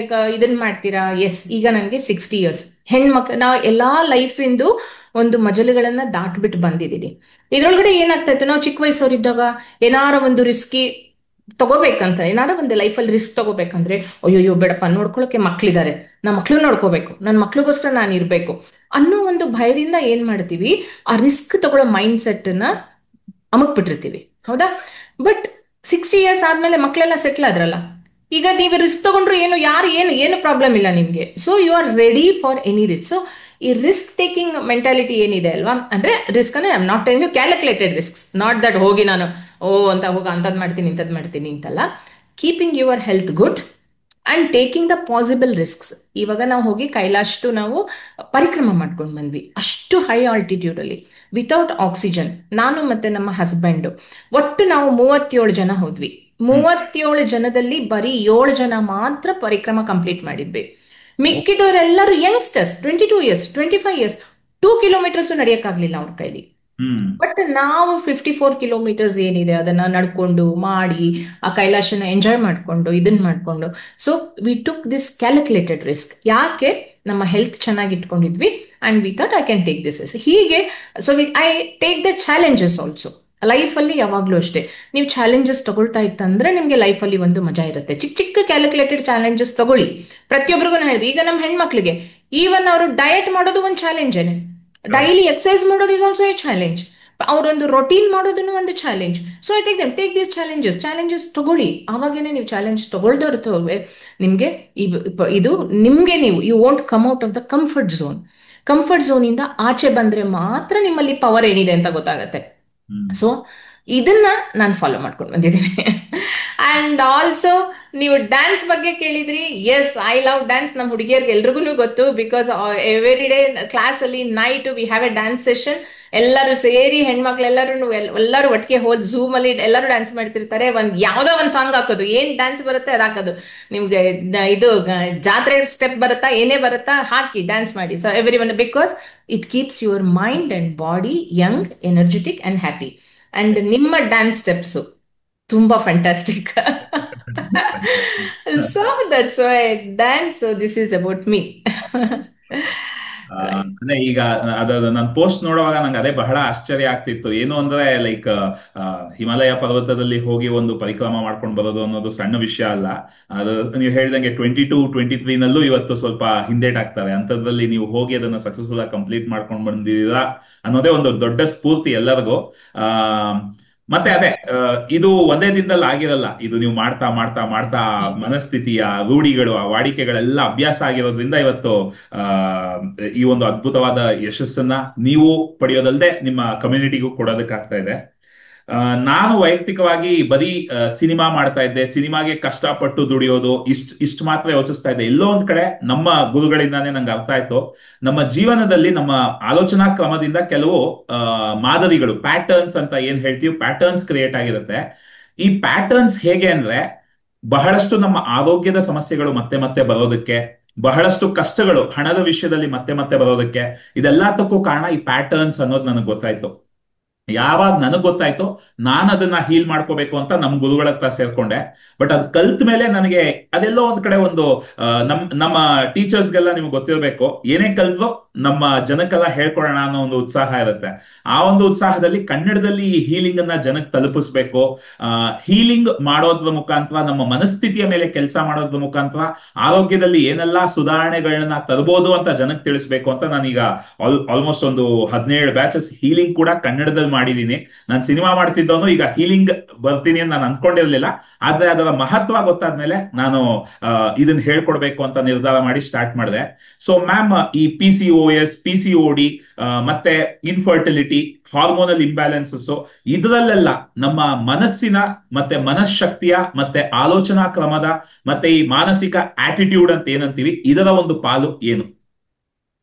ಇದನ್ ಮಾಡ್ತೀರಾ? ಎಸ್, ಈಗ ನನಗೆ 60 years. ಹೆಣ್ಮಕ್ಳು ನಾ ಎಲ್ಲಾ ಲೈಫಿಂದು ಒಂದು ಮಜಲುಗಳನ್ನ ದಾಟ್ಬಿಟ್ಟು ಬಂದಿದ್ದೀನಿ. ಇದ್ರೊಳಗಡೆ ಏನಾಗ್ತಾ ಇತ್ತು, ನಾವು ಚಿಕ್ಕ ವಯಸ್ಸವರಿದ್ದಾಗ ಏನಾರ ಒಂದು ರಿಸ್ಕಿ ತಗೋಬೇಕಂತ, ಏನಾರ ಒಂದು ಲೈಫಲ್ಲಿ ರಿಸ್ಕ್ ತಗೋಬೇಕಂದ್ರೆ, ಅಯ್ಯೋಯ್ಯೋ ಬೇಡಪ್ಪ, ನೋಡ್ಕೊಳಕ್ಕೆ ಮಕ್ಳಿದ್ದಾರೆ, ನಮ್ಮ ಮಕ್ಳು ನೋಡ್ಕೋಬೇಕು, ನನ್ನ ಮಕ್ಳಿಗೋಸ್ಕರ ನಾನು ಇರ್ಬೇಕು ಅನ್ನೋ ಒಂದು ಭಯದಿಂದ ಏನ್ ಮಾಡ್ತೀವಿ, ಆ ರಿಸ್ಕ್ ತಗೊಳ್ಳೋ ಮೈಂಡ್ ಸೆಟ್ ನ ಅಮಕ್ಬಿಟ್ಟಿರ್ತೀವಿ, ಹೌದಾ? ಬಟ್ 60 years ಆದ್ಮೇಲೆ ಮಕ್ಳೆಲ್ಲ ಸೆಟ್ಲ್ ಆದ್ರಲ್ಲ, ಈಗ ನೀವು ರಿಸ್ಕ್ ತಗೊಂಡ್ರು ಏನು ಪ್ರಾಬ್ಲಮ್ ಇಲ್ಲ ನಿಮ್ಗೆ. So you are ready for any risk. So ಈ ರಿಸ್ಕ್ ಟೇಕಿಂಗ್ ಮೆಂಟಾಲಿಟಿ ಏನಿದೆ ಅಲ್ವಾ, ಅಂದ್ರೆ ರಿಸ್ಕ್ ಅಂದ್ರೆ I am not telling you calculated risks, not that ಹೋಗಿ ನಾನು ಅಂತ ಹೋಗ ಅಂತದ್ ಮಾಡ್ತೀನಿ ಇಂಥದ್ ಮಾಡ್ತೀನಿ ಅಂತಲ್ಲ. Keeping your health good and taking the possible risks. ಇವಾಗ ನಾವು ಹೋಗಿ ಕೈಲಾಷ್ಟು ನಾವು ಪರಿಕ್ರಮ ಮಾಡ್ಕೊಂಡು ಬಂದ್ವಿ, ಅಷ್ಟು ಹೈ ಆಲ್ಟಿಟ್ಯೂಡ್ ಅಲ್ಲಿ ವಿತೌಟ್ ಆಕ್ಸಿಜನ್. ನಾನು ಮತ್ತೆ ನಮ್ಮ ಹಸ್ಬೆಂಡ್ ಒಟ್ಟು ನಾವು 37 ಜನ ಹೋದ್ವಿ. 37 ಜನದಲ್ಲಿ ಬರೀ 7 ಜನ ಮಾತ್ರ ಪರಿಕ್ರಮ ಕಂಪ್ಲೀಟ್ ಮಾಡಿದ್ವಿ. ಮಿಕ್ಕಿದವರೆಲ್ಲರೂ ಯಂಗ್ಸ್ಟರ್ಸ್, 22 years, 25 years, 2 kilometers ನಡೆಯಕ್ಕಾಗ್ಲಿಲ್ಲ ಅವ್ರ ಕೈಲಿ. ಬಟ್ ನಾವು 54 kilometers ಏನಿದೆ ಅದನ್ನ ನಡ್ಕೊಂಡು ಮಾಡಿ ಆ ಕೈಲಾಶನ ಎಂಜಾಯ್ ಮಾಡ್ಕೊಂಡು ಇದನ್ ಮಾಡ್ಕೊಂಡು. So we took this calculated risk. ಯಾಕೆ? ನಮ್ಮ ಹೆಲ್ತ್ ಚೆನ್ನಾಗಿ ಇಟ್ಕೊಂಡಿದ್ವಿ and we thought I can take this is ಹೀಗೆ. So I take the challenges also. ಲೈಫಲ್ಲಿ ಯಾವಾಗ್ಲೂ ಅಷ್ಟೇ, ನೀವು ಚಾಲೆಂಜಸ್ ತಗೊಳ್ತಾ ಇತ್ತಂದ್ರೆ ನಿಮ್ಗೆ ಲೈಫಲ್ಲಿ ಒಂದು ಮಜಾ ಇರುತ್ತೆ. ಚಿಕ್ಕ ಚಿಕ್ಕ ಕ್ಯಾಲ್ಕುಲೇಟೆಡ್ ಚಾಲೆಂಜಸ್ ತಗೊಳ್ಳಿ. ಪ್ರತಿಯೊಬ್ಬರಿಗೂ ನಾನು ಹೇಳಿದೆ, ಈಗ ನಮ್ಮ ಹೆಣ್ಮಕ್ಳಿಗೆ ಈವನ್ ಅವರು ಡಯಟ್ ಮಾಡೋದು ಒಂದು ಚಾಲೆಂಜ್ ಏನೆ, ಡೈಲಿ ಎಕ್ಸರ್ಸೈಸ್ ಮಾಡೋದು ಇಸ್ ಆಲ್ಸೋ ಎ ಚಾಲೆಂಜ್, ಅವರೊಂದು ರೊಟೀನ್ ಮಾಡೋದನ್ನು ಒಂದು challenge. So I take these challenges ತಗೊಳ್ಳಿ. ಆವಾಗೇನೆ ನೀವು ಚಾಲೆಂಜ್ ತಗೊಳ್ದವ್ರು ನಿಮ್ಗೆ ಇದು ನಿಮ್ಗೆ ನೀವು you want come out of the comfort zone. Comfort zone ಇಂದ ಆಚೆ ಬಂದ್ರೆ ಮಾತ್ರ ನಿಮ್ಮಲ್ಲಿ ಪವರ್ ಏನಿದೆ ಅಂತ ಗೊತ್ತಾಗತ್ತೆ. ಸೊ ಇದನ್ನ ನಾನು ಫಾಲೋ ಮಾಡ್ಕೊಂಡು ಬಂದಿದ್ದೀನಿ. ಅಂಡ್ ಆಲ್ಸೋ ನೀವು ಡ್ಯಾನ್ಸ್ ಬಗ್ಗೆ ಕೇಳಿದ್ರಿ. Yes, I love dance. ನಮ್ಮ ಹುಡುಗಿಯರ್ಗೆ ಎಲ್ರಿಗೂ ಗೊತ್ತು, ಬಿಕಾಸ್ ಎವ್ರಿ ಡೇ ಕ್ಲಾಸ್ ಅಲ್ಲಿ night we have a dance session. ಎಲ್ಲರೂ ಸೇರಿ ಎಲ್ಲರೂ ಒಟ್ಟಿಗೆ ಹೋದ್ ಝೂಮ್ ಅಲ್ಲಿ ಎಲ್ಲರೂ ಡ್ಯಾನ್ಸ್ ಮಾಡ್ತಿರ್ತಾರೆ. ಯಾವ್ದೋ ಒಂದ್ ಸಾಂಗ್ ಹಾಕೋದು, ಏನ್ ಡ್ಯಾನ್ಸ್ ಬರುತ್ತೆ ಅದ್ ಹಾಕೋದು. ನಿಮ್ಗೆ ಇದು ಜಾತ್ರೆ ಸ್ಟೆಪ್ ಬರುತ್ತಾ, ಏನೇ ಬರುತ್ತಾ ಹಾಕಿ ಡ್ಯಾನ್ಸ್ ಮಾಡಿ. So every one, because it keeps your mind and body Young, energetic and happy. And ನಿಮ್ಮ ಡ್ಯಾನ್ಸ್ ಸ್ಟೆಪ್ಸ್ ತುಂಬಾ fantastic. So that's why dance. So this is about me. ಅಂದ್ರೆ ಈಗ ನಾನು ಪೋಸ್ಟ್ ನೋಡುವಾಗ ನಂಗೆ ಅದೇ ಬಹಳ ಆಶ್ಚರ್ಯ ಆಗ್ತಿತ್ತು. ಏನು ಅಂದ್ರೆ ಲೈಕ್ ಹಿಮಾಲಯ ಪರ್ವತದಲ್ಲಿ ಹೋಗಿ ಒಂದು ಪರಿಕ್ರಮ ಮಾಡ್ಕೊಂಡು ಬರೋದು ಅನ್ನೋದು ಸಣ್ಣ ವಿಷಯ ಅಲ್ಲ. ಅದು ನೀವು ಹೇಳಿದಂಗೆ 22, 23 ನಲ್ಲೂ ಇವತ್ತು ಸ್ವಲ್ಪ ಹಿಂದೇಟ್ ಆಗ್ತಾರೆ. ಅಂತದ್ರಲ್ಲಿ ನೀವು ಹೋಗಿ ಅದನ್ನ ಸಕ್ಸಸ್ಫುಲ್ ಆಗಿ ಕಂಪ್ಲೀಟ್ ಮಾಡ್ಕೊಂಡು ಬಂದಿದ್ದೀರಾ ಅನ್ನೋದೇ ಒಂದು ದೊಡ್ಡ ಸ್ಫೂರ್ತಿ ಎಲ್ಲರಿಗೂ. ಮತ್ತೆ ಅದೇ ಇದು ಒಂದೇ ದಿನದಲ್ಲಿ ಆಗಿರಲ್ಲ. ಇದು ನೀವು ಮಾಡ್ತಾ ಮಾಡ್ತಾ ಮಾಡ್ತಾ ಮನಸ್ಥಿತಿಯ ರೂಢಿಗಳು, ಆ ವಾಡಿಕೆಗಳೆಲ್ಲ ಅಭ್ಯಾಸ ಆಗಿರೋದ್ರಿಂದ ಇವತ್ತು ಈ ಒಂದು ಅದ್ಭುತವಾದ ಯಶಸ್ಸನ್ನ ನೀವು ಪಡೆಯೋದಲ್ಲದೆ ನಿಮ್ಮ ಕಮ್ಯುನಿಟಿಗೂ ಕೊಡೋದಕ್ಕಾಗ್ತಾ ಇದೆ. ನಾನು ವೈಯಕ್ತಿಕವಾಗಿ ಬರೀ ಸಿನಿಮಾ ಮಾಡ್ತಾ ಇದ್ದೆ, ಸಿನಿಮಾಗೆ ಕಷ್ಟಪಟ್ಟು ದುಡಿಯೋದು ಇಷ್ಟು ಮಾತ್ರ ಯೋಚಿಸ್ತಾ ಇದ್ದೆ. ಎಲ್ಲೋ ಒಂದ್ ಕಡೆ ನಮ್ಮ ಗುರುಗಳಿಂದಾನೇ ನಂಗೆ ಅರ್ಥ ಆಯ್ತು, ನಮ್ಮ ಜೀವನದಲ್ಲಿ ನಮ್ಮ ಆಲೋಚನಾ ಕ್ರಮದಿಂದ ಕೆಲವು ಮಾದರಿಗಳು, ಪ್ಯಾಟರ್ನ್ಸ್ ಅಂತ ಏನ್ ಹೇಳ್ತೀವಿ, ಪ್ಯಾಟರ್ನ್ಸ್ ಕ್ರಿಯೇಟ್ ಆಗಿರುತ್ತೆ. ಈ ಪ್ಯಾಟರ್ನ್ಸ್ ಹೇಗೆ ಅಂದ್ರೆ, ಬಹಳಷ್ಟು ನಮ್ಮ ಆರೋಗ್ಯದ ಸಮಸ್ಯೆಗಳು ಮತ್ತೆ ಮತ್ತೆ ಬರೋದಕ್ಕೆ, ಬಹಳಷ್ಟು ಕಷ್ಟಗಳು ಹಣದ ವಿಷಯದಲ್ಲಿ ಮತ್ತೆ ಮತ್ತೆ ಬರೋದಕ್ಕೆ, ಇದೆಲ್ಲದಕ್ಕೂ ಕಾರಣ ಈ ಪ್ಯಾಟರ್ನ್ಸ್ ಅನ್ನೋದು ನನಗೆ ಗೊತ್ತಾಯ್ತು. ಯಾವಾಗ ನನಗ್ ಗೊತ್ತಾಯ್ತು, ನಾನು ಅದನ್ನ ಹೀಲ್ ಮಾಡ್ಕೋಬೇಕು ಅಂತ ನಮ್ ಗುರುಗಳ ಹತ್ರ ಸೇರ್ಕೊಂಡೆ. ಬಟ್ ಅದ್ ಕಲ್ತ್ ಮೇಲೆ ನನಗೆ ಅದೆಲ್ಲೋ ಒಂದ್ ಕಡೆ ಒಂದು ನಮ್ಮ ಟೀಚರ್ಸ್ಗೆಲ್ಲ ನಿಮ್ಗೆ ಗೊತ್ತಿರ್ಬೇಕು, ಏನೇ ಕಲ್ತ್ರು ನಮ್ಮ ಜನಕ್ಕೆಲ್ಲ ಹೇಳ್ಕೊಡೋಣ ಅನ್ನೋ ಒಂದು ಉತ್ಸಾಹ ಇರುತ್ತೆ. ಆ ಒಂದು ಉತ್ಸಾಹದಲ್ಲಿ ಕನ್ನಡದಲ್ಲಿ ಈ ಹೀಲಿಂಗ್ ಅನ್ನ ಜನಕ್ಕೆ ತಲುಪಿಸ್ಬೇಕು. ಹೀಲಿಂಗ್ ಮಾಡೋದ್ರ ಮುಖಾಂತರ, ನಮ್ಮ ಮನಸ್ಥಿತಿಯ ಮೇಲೆ ಕೆಲಸ ಮಾಡೋದ್ರ ಮುಖಾಂತರ ಆರೋಗ್ಯದಲ್ಲಿ ಏನೆಲ್ಲಾ ಸುಧಾರಣೆಗಳನ್ನ ತರಬಹುದು ಅಂತ ಜನಕ್ಕೆ ತಿಳಿಸ್ಬೇಕು ಅಂತ ನಾನೀಗ ಆಲ್ಮೋಸ್ಟ್ ಒಂದು 17 ಬ್ಯಾಚಸ್ ಹೀಲಿಂಗ್ ಕೂಡ ಕನ್ನಡದಲ್ಲಿ ಮಾಡಿದೀನಿ. ನಾನು ಸಿನಿಮಾ ಮಾಡ್ತಿದ್ದವನು ಈಗ ಹೀಲಿಂಗ್ ಬರ್ತೀನಿ ಅಂತ ನಾನು ಅಂದ್ಕೊಂಡಿರ್ಲಿಲ್ಲ. ಆದ್ರೆ ಅದರ ಮಹತ್ವ ಗೊತ್ತಾದ್ಮೇಲೆ ನಾನು ಇದನ್ನ ಹೇಳ್ಕೊಡ್ಬೇಕು ಅಂತ ನಿರ್ಧಾರ ಮಾಡಿ ಸ್ಟಾರ್ಟ್ ಮಾಡಿದೆ. ಸೊ ಮ್ಯಾಮ್, ಈ PCOS, PCOD ಮತ್ತೆ ಇನ್ಫರ್ಟಿಲಿಟಿ, ಹಾರ್ಮೋನಲ್ ಇಂಬ್ಯಾಲೆನ್ಸಸ್, ಇದರಲ್ಲೆಲ್ಲ ನಮ್ಮ ಮನಸ್ಸಿನ ಮತ್ತೆ ಮನಃಶಕ್ತಿಯ ಮತ್ತೆ ಆಲೋಚನಾ ಕ್ರಮದ ಮತ್ತೆ ಈ ಮಾನಸಿಕ ಆಟಿಟ್ಯೂಡ್ ಅಂತ ಏನಂತೀವಿ, ಇದರ ಒಂದು ಪಾಲು ಏನು?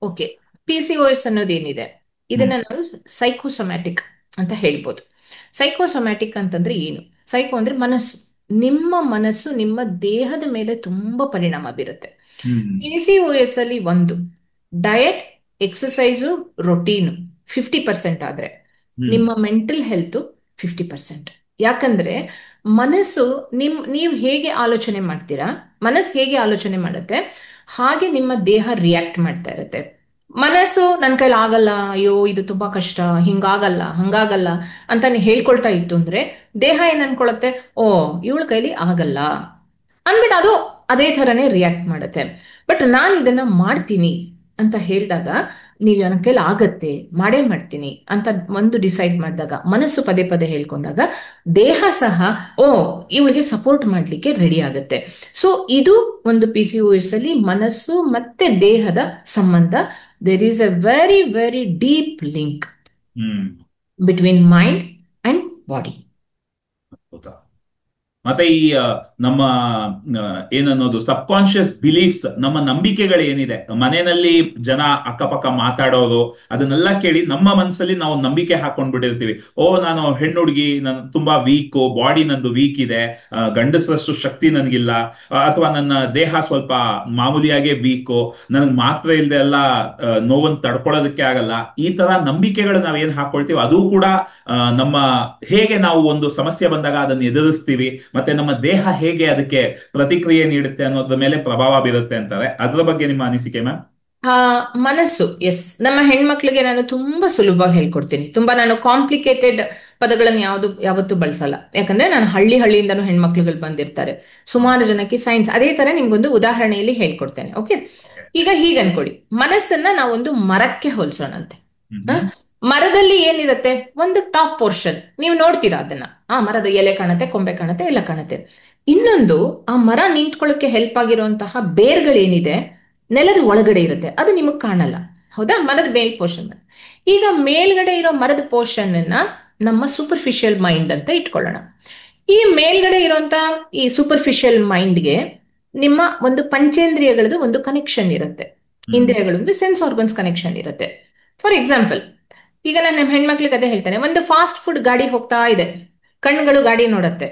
ಓಕೆ, PCOS ಅನ್ನೋದೇನಿದೆ, ಇದನ್ನ ನಾವು ಸೈಕೋಸೊಮ್ಯಾಟಿಕ್ ಅಂತ ಹೇಳ್ಬೋದು. ಸೈಕೋಸೊಮ್ಯಾಟಿಕ್ ಅಂತಂದ್ರೆ ಏನು? ಸೈಕೋ ಅಂದ್ರೆ ಮನಸ್ಸು. ನಿಮ್ಮ ಮನಸ್ಸು ನಿಮ್ಮ ದೇಹದ ಮೇಲೆ ತುಂಬಾ ಪರಿಣಾಮ ಬೀರುತ್ತೆ. PCOS ಅಲ್ಲಿ ಒಂದು ಡಯಟ್, ಎಕ್ಸಸೈಸು, ರೊಟೀನು 50% ಆದ್ರೆ ನಿಮ್ಮ ಮೆಂಟಲ್ ಹೆಲ್ತ್ 50%. ಯಾಕಂದ್ರೆ ಮನಸ್ಸು ನೀವು ಹೇಗೆ ಆಲೋಚನೆ ಮಾಡ್ತೀರಾ, ಮನಸ್ಸು ಹೇಗೆ ಆಲೋಚನೆ ಮಾಡುತ್ತೆ ಹಾಗೆ ನಿಮ್ಮ ದೇಹ ರಿಯಾಕ್ಟ್ ಮಾಡ್ತಾ ಇರುತ್ತೆ. ಮನಸ್ಸು ನನ್ನ ಕೈಲಿ ಆಗಲ್ಲ, ಅಯ್ಯೋ ಇದು ತುಂಬಾ ಕಷ್ಟ, ಹಿಂಗಾಗಲ್ಲ ಹಂಗಾಗಲ್ಲ ಅಂತ ಹೇಳ್ಕೊಳ್ತಾ ಇತ್ತು ಅಂದ್ರೆ ದೇಹ ಏನ್ ಅನ್ಕೊಳತ್ತೆ, ಓ ಇವಳ ಕೈಲಿ ಆಗಲ್ಲ ಅಂದ್ಬಿಟ್ಟು ಅದು ಅದೇ ಥರನೇ ರಿಯಾಕ್ಟ್ ಮಾಡುತ್ತೆ. ಬಟ್ ನಾನು ಇದನ್ನ ಮಾಡ್ತೀನಿ ಅಂತ ಹೇಳಿದಾಗ, ನೀವು ನನ್ನ ಕೈಲಿ ಆಗತ್ತೆ, ಮಾಡೇ ಮಾಡ್ತೀನಿ ಅಂತ ಒಂದು ಡಿಸೈಡ್ ಮಾಡಿದಾಗ, ಮನಸ್ಸು ಪದೇ ಪದೇ ಹೇಳ್ಕೊಂಡಾಗ ದೇಹ ಸಹ ಓ ಇವಳಿಗೆ ಸಪೋರ್ಟ್ ಮಾಡ್ಲಿಕ್ಕೆ ರೆಡಿ ಆಗುತ್ತೆ. ಸೊ ಇದು ಒಂದು PCOS ಅಲ್ಲಿ ಮನಸ್ಸು ಮತ್ತೆ ದೇಹದ ಸಂಬಂಧ. There is a very very deep link between mind and body. ಮತ್ತೆ ಈ ನಮ್ಮ ಏನನ್ನೋದು ಸಬ್ ಕಾನ್ಶಿಯಸ್ ಬಿಲೀಫ್ಸ್, ನಮ್ಮ ನಂಬಿಕೆಗಳು ಏನಿದೆ, ಮನೆಯಲ್ಲಿ ಜನ ಅಕ್ಕಪಕ್ಕ ಮಾತಾಡೋದು ಅದನ್ನೆಲ್ಲ ಕೇಳಿ ನಮ್ಮ ಮನಸ್ಸಲ್ಲಿ ನಾವು ನಂಬಿಕೆ ಹಾಕೊಂಡ್ಬಿಟ್ಟಿರ್ತೀವಿ. ಓ ನಾನು ಹೆಣ್ಣು ಹುಡುಗಿ, ನನ್ ತುಂಬಾ ವೀಕು, ಬಾಡಿ ನಂದು ವೀಕ್ ಇದೆ, ಗಂಡಸರಷ್ಟು ಶಕ್ತಿ ನನ್ಗಿಲ್ಲ, ಅಥವಾ ನನ್ನ ದೇಹ ಸ್ವಲ್ಪ ಮಾಮೂಲಿಯಾಗೆ ವೀಕು, ನನ್ಗೆ ಮಾತ್ರ ಇಲ್ಲದೆ ಎಲ್ಲ ನೋವನ್ನು ತಡ್ಕೊಳ್ಳೋದಕ್ಕೆ ಆಗಲ್ಲ. ಈ ತರ ನಂಬಿಕೆಗಳು ನಾವೇನ್ ಹಾಕೊಳ್ತೀವಿ ಅದು ಕೂಡ ನಮ್ಮ ಹೇಗೆ ನಾವು ಒಂದು ಸಮಸ್ಯೆ ಬಂದಾಗ ಅದನ್ನು ಎದುರಿಸ್ತೀವಿ ಮತ್ತೆ ನಮ್ಮ ದೇಹ ಹೇಗೆ ಅದಕ್ಕೆ ಪ್ರತಿಕ್ರಿಯೆ ನೀಡುತ್ತೆ ಅನ್ನೋದ್ರ ಮೇಲೆ ಪ್ರಭಾವ ಬೀರುತ್ತೆ ಅಂತಾರೆ. ಅದ್ರ ಬಗ್ಗೆ ನಿಮ್ಮ ಅನಿಸಿಕೆ ಮ್ಯಾಮ್? ಮನಸ್ಸು, ಎಸ್, ನಮ್ಮ ಹೆಣ್ಮಕ್ಳಿಗೆ ನಾನು ತುಂಬಾ ಸುಲಭವಾಗಿ ಹೇಳ್ಕೊಡ್ತೀನಿ. ತುಂಬಾ ನಾನು ಕಾಂಪ್ಲಿಕೇಟೆಡ್ ಪದಗಳನ್ನು ಯಾವತ್ತೂ ಬಳಸಲ್ಲ. ಯಾಕಂದ್ರೆ ನಾನು ಹಳ್ಳಿಯಿಂದನೂ ಹೆಣ್ಮಕ್ಳುಗಳು ಬಂದಿರ್ತಾರೆ. ಸುಮಾರು ಜನಕ್ಕೆ ಸೈನ್ಸ್ ಅದೇ ತರ ನಿಮ್ಗೊಂದು ಉದಾಹರಣೆಯಲ್ಲಿ ಹೇಳ್ಕೊಡ್ತೇನೆ. ಓಕೆ, ಈಗ ಹೀಗೆ ಅನ್ಕೊಳ್ಳಿ, ಮನಸ್ಸನ್ನ ನಾವೊಂದು ಮರಕ್ಕೆ ಹೋಲಿಸೋಣಂತೆ. ಮರದಲ್ಲಿ ಏನಿರುತ್ತೆ, ಒಂದು ಟಾಪ್ ಪೋರ್ಷನ್ ನೀವು ನೋಡ್ತೀರಾ, ಅದನ್ನ ಆ ಮರದ ಎಲೆ ಕಾಣುತ್ತೆ, ಕೊಂಬೆ ಕಾಣುತ್ತೆ, ಎಲ್ಲ ಕಾಣುತ್ತೆ. ಇನ್ನೊಂದು ಆ ಮರ ನಿಂತ್ಕೊಳ್ಳೋಕೆ ಹೆಲ್ಪ್ ಆಗಿರುವಂತಹ ಬೇರ್ಗಳೇನಿದೆ ನೆಲದ ಒಳಗಡೆ ಇರುತ್ತೆ, ಅದು ನಿಮಗ್ ಕಾಣಲ್ಲ. ಹೌದಾ? ಮರದ ಮೇಲ್ ಪೋರ್ಷನ್. ಈಗ ಮೇಲ್ಗಡೆ ಇರೋ ಮರದ ಪೋರ್ಷನ್ ಅನ್ನ ನಮ್ಮ ಸೂಪರ್ಫಿಷಿಯಲ್ ಮೈಂಡ್ ಅಂತ ಇಟ್ಕೊಳ್ಳೋಣ. ಈ ಮೇಲ್ಗಡೆ ಇರುವಂತಹ ಈ ಸೂಪರ್ಫಿಷಿಯಲ್ ಮೈಂಡ್ಗೆ ನಿಮ್ಮ ಒಂದು ಪಂಚೇಂದ್ರಿಯಗಳದ್ದು ಒಂದು ಕನೆಕ್ಷನ್ ಇರುತ್ತೆ. ಇಂದ್ರಿಯಗಳು ಅಂದ್ರೆ ಸೆನ್ಸ್ ಆರ್ಗನ್ಸ್ ಕನೆಕ್ಷನ್ ಇರುತ್ತೆ. ಫಾರ್ ಎಕ್ಸಾಂಪಲ್, ಈಗ ನಾನು ನಮ್ಮ ಹೆಣ್ಮಕ್ಳಿಗೆ ಅದೇ ಹೇಳ್ತೇನೆ, ಒಂದು ಫಾಸ್ಟ್ ಫುಡ್ ಗಾಡಿ ಹೋಗ್ತಾ ಇದೆ, ಕಣ್ಗಳು ಗಾಡಿ ನೋಡತ್ತೆ,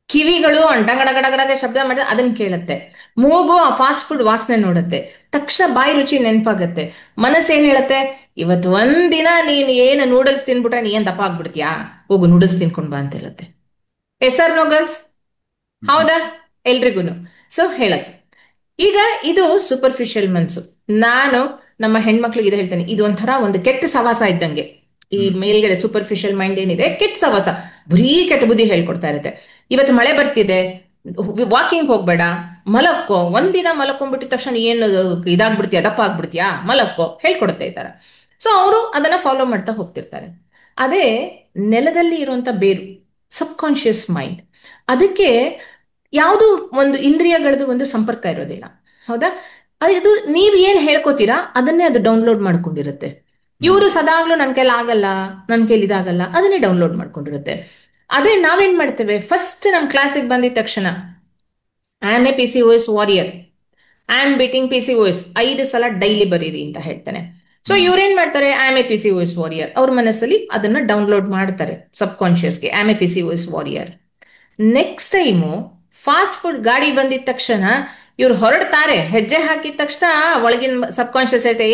ಕಿವಿಗಳು ಅಂಟಗಡಗಡಗಡ ಶಬ್ದ ಮಾಡಿದ್ರೆ ಅದನ್ನ ಕೇಳುತ್ತೆ, ಮೂಗು ಆ ಫಾಸ್ಟ್ ಫುಡ್ ವಾಸನೆ ನೋಡುತ್ತೆ, ತಕ್ಷಣ ಬಾಯಿ ರುಚಿ ನೆನಪಾಗತ್ತೆ. ಮನಸ್ಸೇನ್ ಹೇಳತ್ತೆ, ಇವತ್ತು ಒಂದಿನ ನೀನ್ ಏನು ನೂಡಲ್ಸ್ ತಿನ್ಬಿಟ್ರೆ ನೀ ಏನ್ ದಪ್ಪ ಆಗ್ಬಿಡ್ತೀಯಾ, ಹೋಗು ನೂಡಲ್ಸ್ ತಿನ್ಕೊಂಡ್ ಬಾ ಅಂತ ಹೇಳುತ್ತೆ. ಎಸರ್ ನೂಗಲ್ಸ್? ಹೌದಾ? ಎಲ್ರಿಗೂನು. ಸೊ ಹೇಳತ್ತೆ. ಈಗ ಇದು ಸೂಪರ್ಫಿಷಿಯಲ್ ಮನ್ಸು. ನಾನು ನಮ್ಮ ಹೆಣ್ಮಕ್ಳಿಗೆ ಇದು ಹೇಳ್ತೇನೆ, ಇದು ಒಂಥರ ಒಂದು ಕೆಟ್ಟ ಸವಾಸ ಇದ್ದಂಗೆ. ಈ ಮೇಲ್ಗಡೆ ಸೂಪರ್ಫಿಷಿಯಲ್ ಮೈಂಡ್ ಏನಿದೆ, ಕೆಟ್ಟ ಸವಾಸ, ಬರೀ ಕೆಟ್ಟ ಬುದ್ಧಿ ಹೇಳ್ಕೊಡ್ತಾ ಇರುತ್ತೆ. ಇವತ್ತು ಮಳೆ ಬರ್ತಿದೆ, ವಾಕಿಂಗ್ ಹೋಗ್ಬೇಡ, ಮಲಕ್ಕೋ, ಒಂದಿನ ಮಲಕೊಂಡ್ಬಿಟ್ಟಿದ ತಕ್ಷಣ ಏನು ಇದಾಗ್ಬಿಡ್ತೀಯ, ದಪ್ಪ ಆಗ್ಬಿಡ್ತೀಯಾ, ಮಲಕ್ಕೋ, ಹೇಳ್ಕೊಡುತ್ತೆ ಈ ತರ. ಸೊ ಅವರು ಅದನ್ನ ಫಾಲೋ ಮಾಡ್ತಾ ಹೋಗ್ತಿರ್ತಾರೆ. ಅದೇ ನೆಲದಲ್ಲಿ ಇರುವಂತ ಬೇರು ಸಬ್ ಕಾನ್ಶಿಯಸ್ ಮೈಂಡ್, ಅದಕ್ಕೆ ಯಾವುದು ಒಂದು ಇಂದ್ರಿಯಗಳದ್ದು ಒಂದು ಸಂಪರ್ಕ ಇರೋದಿಲ್ಲ. ಹೌದಾ? ಅದು ನೀವ್ ಏನ್ ಹೇಳ್ಕೊತೀರಾ ಅದನ್ನೇ ಅದು ಡೌನ್ಲೋಡ್ ಮಾಡ್ಕೊಂಡಿರುತ್ತೆ. ಇವರು ಸದಾಗ್ಲೂ ನನ್ ಕೈಲಿ ಆಗಲ್ಲ, ನನ್ ಕೈಲಿ ಇದಾಗಲ್ಲ, ಅದನ್ನೇ ಡೌನ್ಲೋಡ್ ಮಾಡ್ಕೊಂಡಿರುತ್ತೆ. ಅದೇ ನಾವೇನ್ ಮಾಡ್ತೇವೆ, ಫಸ್ಟ್ ನಮ್ ಕ್ಲಾಸಿಗೆ ಬಂದಿದ ತಕ್ಷಣ I am a P C O S warrior, I am beating P C O S 5 ಸಲ ಡೈಲಿ ಬರೀರಿ ಅಂತ ಹೇಳ್ತಾನೆ. ಸೊ ಇವ್ರೇನ್ ಮಾಡ್ತಾರೆ, I am a P C O S warrior, ಅವ್ರ ಮನಸ್ಸಲ್ಲಿ ಅದನ್ನ ಡೌನ್ಲೋಡ್ ಮಾಡ್ತಾರೆ ಸಬ್ ಕಾನ್ಶಿಯಸ್ಗೆ, I am a P C O S warrior. Next time fast food ಗಾಡಿ ಬಂದಿದ ತಕ್ಷಣ ಇವ್ರು ಹೊರಡ್ತಾರೆ, ಹೆಜ್ಜೆ ಹಾಕಿದ ತಕ್ಷಣ ಒಳಗಿನ ಸಬ್ ಕಾನ್ಶಿಯಸ್ ಐತೆ,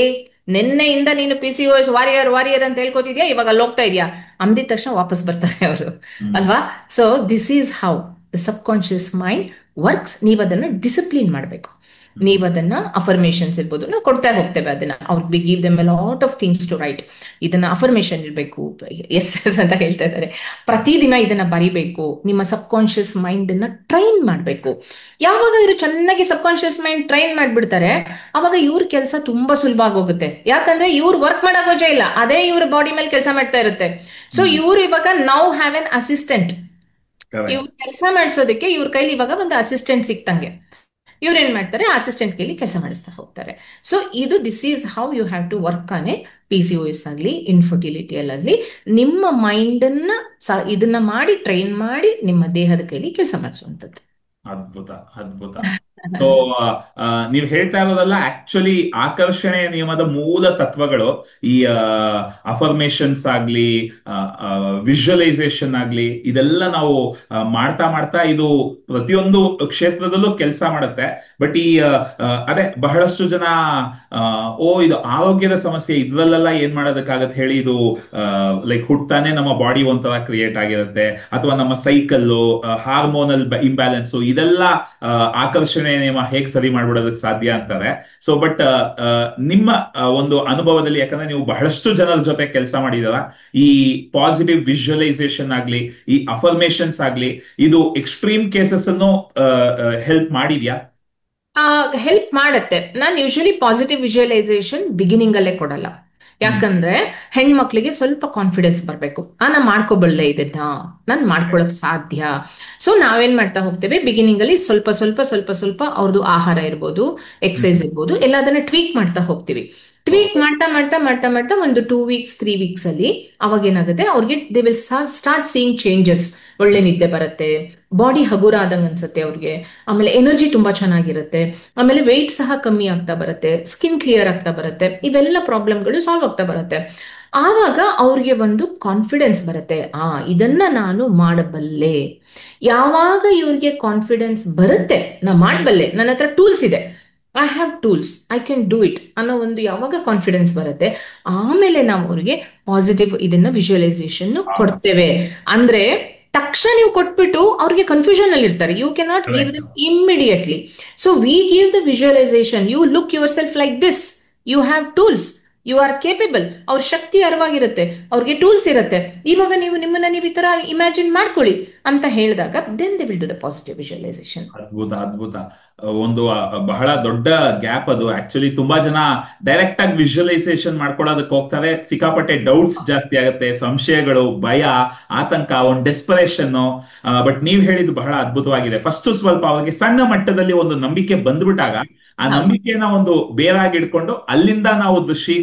ನಿನ್ನೆಯಿಂದ ನೀನು P C O S warrior warrior ಅಂತ ಹೇಳ್ಕೊತಿದ್ಯಾ, ಇವಾಗ ಅಲ್ಲಿ ಹೋಗ್ತಾ ಇದೆಯಾ ಅಂದಿದ ತಕ್ಷಣ ವಾಪಸ್ ಬರ್ತಾರೆ ಅವರು, ಅಲ್ವಾ? So this is how the sub conscious mind works. ನೀವು ಅದನ್ನ ಡಿಸಿಪ್ಲಿನ್ ಮಾಡಬೇಕು. ನೀವು ಅದನ್ನ ಅಫರ್ಮೇಶನ್ಸ್ ಇರ್ಬೋದು, ನಾವು ಕೊಡ್ತಾ ಹೋಗ್ತೇವೆ ಅದನ್ನ, ಅವ್ರಿಗೆ give them a lot of things to write. ಇದನ್ನ ಅಫರ್ಮೇಶನ್ ಇರಬೇಕು, ಎಸ್ ಎಸ್ ಅಂತ ಹೇಳ್ತಾ ಇದ್ದಾರೆ, ಪ್ರತಿದಿನ ಇದನ್ನ ಬರಿಬೇಕು. ನಿಮ್ಮ ಸಬ್ ಕಾನ್ಶಿಯಸ್ ಮೈಂಡ್ ಅನ್ನ ಟ್ರೈನ್ ಮಾಡಬೇಕು. ಯಾವಾಗ ಇವರು ಚೆನ್ನಾಗಿ ಸಬ್ ಕಾನ್ಶಿಯಸ್ ಮೈಂಡ್ ಟ್ರೈನ್ ಮಾಡ್ಬಿಡ್ತಾರೆ, ಅವಾಗ ಇವ್ರ ಕೆಲಸ ತುಂಬಾ ಸುಲಭ ಆಗೋಗುತ್ತೆ. ಯಾಕಂದ್ರೆ ಇವ್ರು ವರ್ಕ್ ಮಾಡೋ ವಜೆ ಇಲ್ಲ, ಅದೇ ಇವ್ರ ಬಾಡಿ ಮೇಲೆ ಕೆಲಸ ಮಾಡ್ತಾ ಇರುತ್ತೆ. ಸೊ ಇವ್ರು ಇವಾಗ ನೌ ಹ್ಯಾವ್ ಎನ್ ಅಸಿಸ್ಟೆಂಟ್. ಇವ್ರ ಕೆಲಸ ಮಾಡಿಸೋದಕ್ಕೆ ಇವ್ರ ಕೈಲಿ ಇವಾಗ ಒಂದು ಅಸಿಸ್ಟೆಂಟ್ ಸಿಕ್ತಂಗೆ. ಇವ್ರೇನ್ ಮಾಡ್ತಾರೆ, ಅಸಿಸ್ಟೆಂಟ್ ಕೈಲಿ ಕೆಲಸ ಮಾಡಿಸ್ತಾ ಹೋಗ್ತಾರೆ. ಸೊ ಇದು this is how you have to work on a P C O S ಆಗಲಿ, ಇನ್ಫರ್ಟಿಲಿಟಿಯಲ್ಲಾಗಲಿ. ನಿಮ್ಮ ಮೈಂಡ್ ಅನ್ನ ಇದನ್ನ ಮಾಡಿ ಟ್ರೈನ್ ಮಾಡಿ ನಿಮ್ಮ ದೇಹದ ಕೈಲಿ ಕೆಲಸ ಮಾಡಿಸುವಂಥದ್ದು. ಅದ್ಭುತ, ಅದ್ಭುತ. ಸೊ ನೀವ್ ಹೇಳ್ತಾ ಇರೋದಲ್ಲ, ಆಕ್ಚುಲಿ ಆಕರ್ಷಣೆಯ ನಿಯಮದ ಮೂಲ ತತ್ವಗಳು ಈ ಅಫರ್ಮೇಶನ್ಸ್ ಆಗ್ಲಿ, ವಿಜುವಲೈಸೇಷನ್ ಆಗ್ಲಿ, ಇದೆಲ್ಲ ನಾವು ಮಾಡ್ತಾ ಮಾಡ್ತಾ ಇದು ಪ್ರತಿಯೊಂದು ಕ್ಷೇತ್ರದಲ್ಲೂ ಕೆಲಸ ಮಾಡುತ್ತೆ. ಬಟ್ ಈ ಅದೇ ಬಹಳಷ್ಟು ಜನ ಇದು ಆರೋಗ್ಯದ ಸಮಸ್ಯೆ, ಇದ್ರಲ್ಲೆಲ್ಲ ಏನ್ ಮಾಡೋದಕ್ಕಾಗತ್ತೆ ಹೇಳಿ, ಇದು ಲೈಕ್ ಹುಟ್ಟಾನೆ ನಮ್ಮ ಬಾಡಿ ಒಂಥರ ಕ್ರಿಯೇಟ್ ಆಗಿರುತ್ತೆ, ಅಥವಾ ನಮ್ಮ ಸೈಕಲ್ಲು, ಹಾರ್ಮೋನಲ್ ಇಂಬ್ಯಾಲೆನ್ಸ್, ಇದೆಲ್ಲ ಆಕರ್ಷಣೆ ನಿಯಮ ಹೇಗ್ ಸರಿ ಮಾಡ್ಬಿಡೋದಕ್ಕೆ ಸಾಧ್ಯ ಅಂತಾರೆ. ಸೊ ಬಟ್ ನಿಮ್ಮ ಒಂದು ಅನುಭವದಲ್ಲಿ, ಯಾಕಂದ್ರೆ ನೀವು ಬಹಳಷ್ಟು ಜನರ ಜೊತೆ ಕೆಲಸ ಮಾಡಿದಾರ, ಈ ಪಾಸಿಟಿವ್ ವಿಜುವಲೈಸೇಷನ್ ಆಗ್ಲಿ, ಈ ಅಫರ್ಮೇಶನ್ಸ್ ಆಗ್ಲಿ, ಇದು ಎಕ್ಸ್ಟ್ರೀಮ್ ಕೇಸಸ್ ಅನ್ನು ಹೆಲ್ಪ್ ಮಾಡಿದ್ಯಾ? ಹೆಲ್ಪ್ ಮಾಡತ್ತೆ. ನಾನು ಯೂಶಲಿ ಪಾಸಿಟಿವ್ ವಿಜುವಲೈಸೇಷನ್ ಬಿಗಿನಿಂಗ್ ಅಲ್ಲೇ ಕೊಡಲ್ಲ. ಯಾಕಂದ್ರೆ ಹೆಣ್ಮಕ್ಳಿಗೆ ಸ್ವಲ್ಪ ಕಾನ್ಫಿಡೆನ್ಸ್ ಬರ್ಬೇಕು, ನಾ ಮಾಡ್ಕೋಬಲ್ಲೆ ಇದನ್ನ, ನಾನ್ ಮಾಡ್ಕೊಳಕ್ ಸಾಧ್ಯ. ಸೊ ನಾವೇನ್ ಮಾಡ್ತಾ ಹೋಗ್ತೇವೆ, ಬಿಗಿನಿಂಗ್ ಅಲ್ಲಿ ಸ್ವಲ್ಪ ಸ್ವಲ್ಪ ಸ್ವಲ್ಪ ಸ್ವಲ್ಪ ಅವ್ರದ್ದು ಆಹಾರ ಇರ್ಬೋದು, ಎಕ್ಸಸೈಸ್ ಇರ್ಬೋದು, ಎಲ್ಲ ಅದನ್ನ ಟ್ವೀಕ್ ಮಾಡ್ತಾ ಹೋಗ್ತೀವಿ. ಟ್ವೀಕ್ ಮಾಡ್ತಾ ಮಾಡ್ತಾ ಮಾಡ್ತಾ ಮಾಡ್ತಾ ಒಂದು 2 weeks 3 weeks ಅಲ್ಲಿ ಅವಾಗ ಏನಾಗುತ್ತೆ, ಅವ್ರಿಗೆ they will start seeing changes. ಒಳ್ಳೆ ನಿದ್ದೆ ಬರುತ್ತೆ, ಬಾಡಿ ಹಗುರ ಆದಂಗೆ ಅನ್ಸುತ್ತೆ ಅವ್ರಿಗೆ, ಆಮೇಲೆ ಎನರ್ಜಿ ತುಂಬಾ ಚೆನ್ನಾಗಿರುತ್ತೆ, ಆಮೇಲೆ ವೆಯ್ಟ್ ಸಹ ಕಮ್ಮಿ ಆಗ್ತಾ ಬರುತ್ತೆ, ಸ್ಕಿನ್ ಕ್ಲಿಯರ್ ಆಗ್ತಾ ಬರುತ್ತೆ, ಇವೆಲ್ಲ ಪ್ರಾಬ್ಲಮ್ಗಳು ಸಾಲ್ವ್ ಆಗ್ತಾ ಬರುತ್ತೆ. ಆವಾಗ ಅವ್ರಿಗೆ ಒಂದು ಕಾನ್ಫಿಡೆನ್ಸ್ ಬರುತ್ತೆ, ಇದನ್ನ ನಾನು ಮಾಡಬಲ್ಲೆ. ಯಾವಾಗ ಇವ್ರಿಗೆ ಕಾನ್ಫಿಡೆನ್ಸ್ ಬರುತ್ತೆ, ನಾ ಮಾಡಬಲ್ಲೆ, ನನ್ನ ಹತ್ರ ಟೂಲ್ಸ್ ಇದೆ, I have tools, I can do it ಅನ್ನೋ ಒಂದು ಯಾವಾಗ ಕಾನ್ಫಿಡೆನ್ಸ್ ಬರುತ್ತೆ, ಆಮೇಲೆ ನಾವು ಅವ್ರಿಗೆ ಪಾಸಿಟಿವ್ ಇದನ್ನ ವಿಜುವಲೈಸೇಷನ್ ಕೊಡ್ತೇವೆ. ಅಂದ್ರೆ ತಕ್ಷಣ ನೀವು ಕೊಟ್ಬಿಟ್ಟು ಅವ್ರಿಗೆ ಕನ್ಫ್ಯೂಷನ್ ಅಲ್ಲಿ ಇರ್ತಾರೆ, you can not give them immediately. So we give the visualisation, you look yourself like this, you have tools, you are capable. ಅವ್ರ ಶಕ್ತಿ ಅರಿವಾಗಿರುತ್ತೆ, ಅವ್ರಿಗೆ ಟೂಲ್ಸ್ ಇರುತ್ತೆ, ಇವಾಗ ನೀವು ನಿಮ್ಮನ್ನ ನೀವು ಈ ತರ ಇಮ್ಯಾಜಿನ್ ಮಾಡ್ಕೊಳ್ಳಿ ಅಂತ ಹೇಳಿದಾಗ then they will do the positive visualisation. ಅದ್ಭುತ, ಅದ್ಭುತ. ಒಂದು ಬಹಳ ದೊಡ್ಡ ಗ್ಯಾಪ್ ಅದು. ಆಕ್ಚುಲಿ ತುಂಬಾ ಜನ ಡೈರೆಕ್ಟ್ ಆಗಿ ವಿಜುವಲೈಸೇಷನ್ ಮಾಡ್ಕೊಳ್ಳೋದಕ್ಕೆ ಹೋಗ್ತಾರೆ, ಸಿಕ್ಕಾಪಟ್ಟೆ ಡೌಟ್ಸ್ ಜಾಸ್ತಿ ಆಗುತ್ತೆ, ಸಂಶಯಗಳು, ಭಯ, ಆತಂಕ, ಒಂದು ಡೆಸ್ಪರೇಷನ್. ಬಟ್ ನೀವ್ ಹೇಳಿದ್ದು ಬಹಳ ಅದ್ಭುತವಾಗಿದೆ. ಫಸ್ಟ್ ಸ್ವಲ್ಪ ಅವ್ರಿಗೆ ಸಣ್ಣ ಮಟ್ಟದಲ್ಲಿ ಒಂದು ನಂಬಿಕೆ ಬಂದ್ಬಿಟ್ಟಾಗ, ಆ ನಂಬಿಕೆನ ಒಂದು ಬೇರಾಗಿ ಇಟ್ಕೊಂಡು ಅಲ್ಲಿಂದ ನಾವು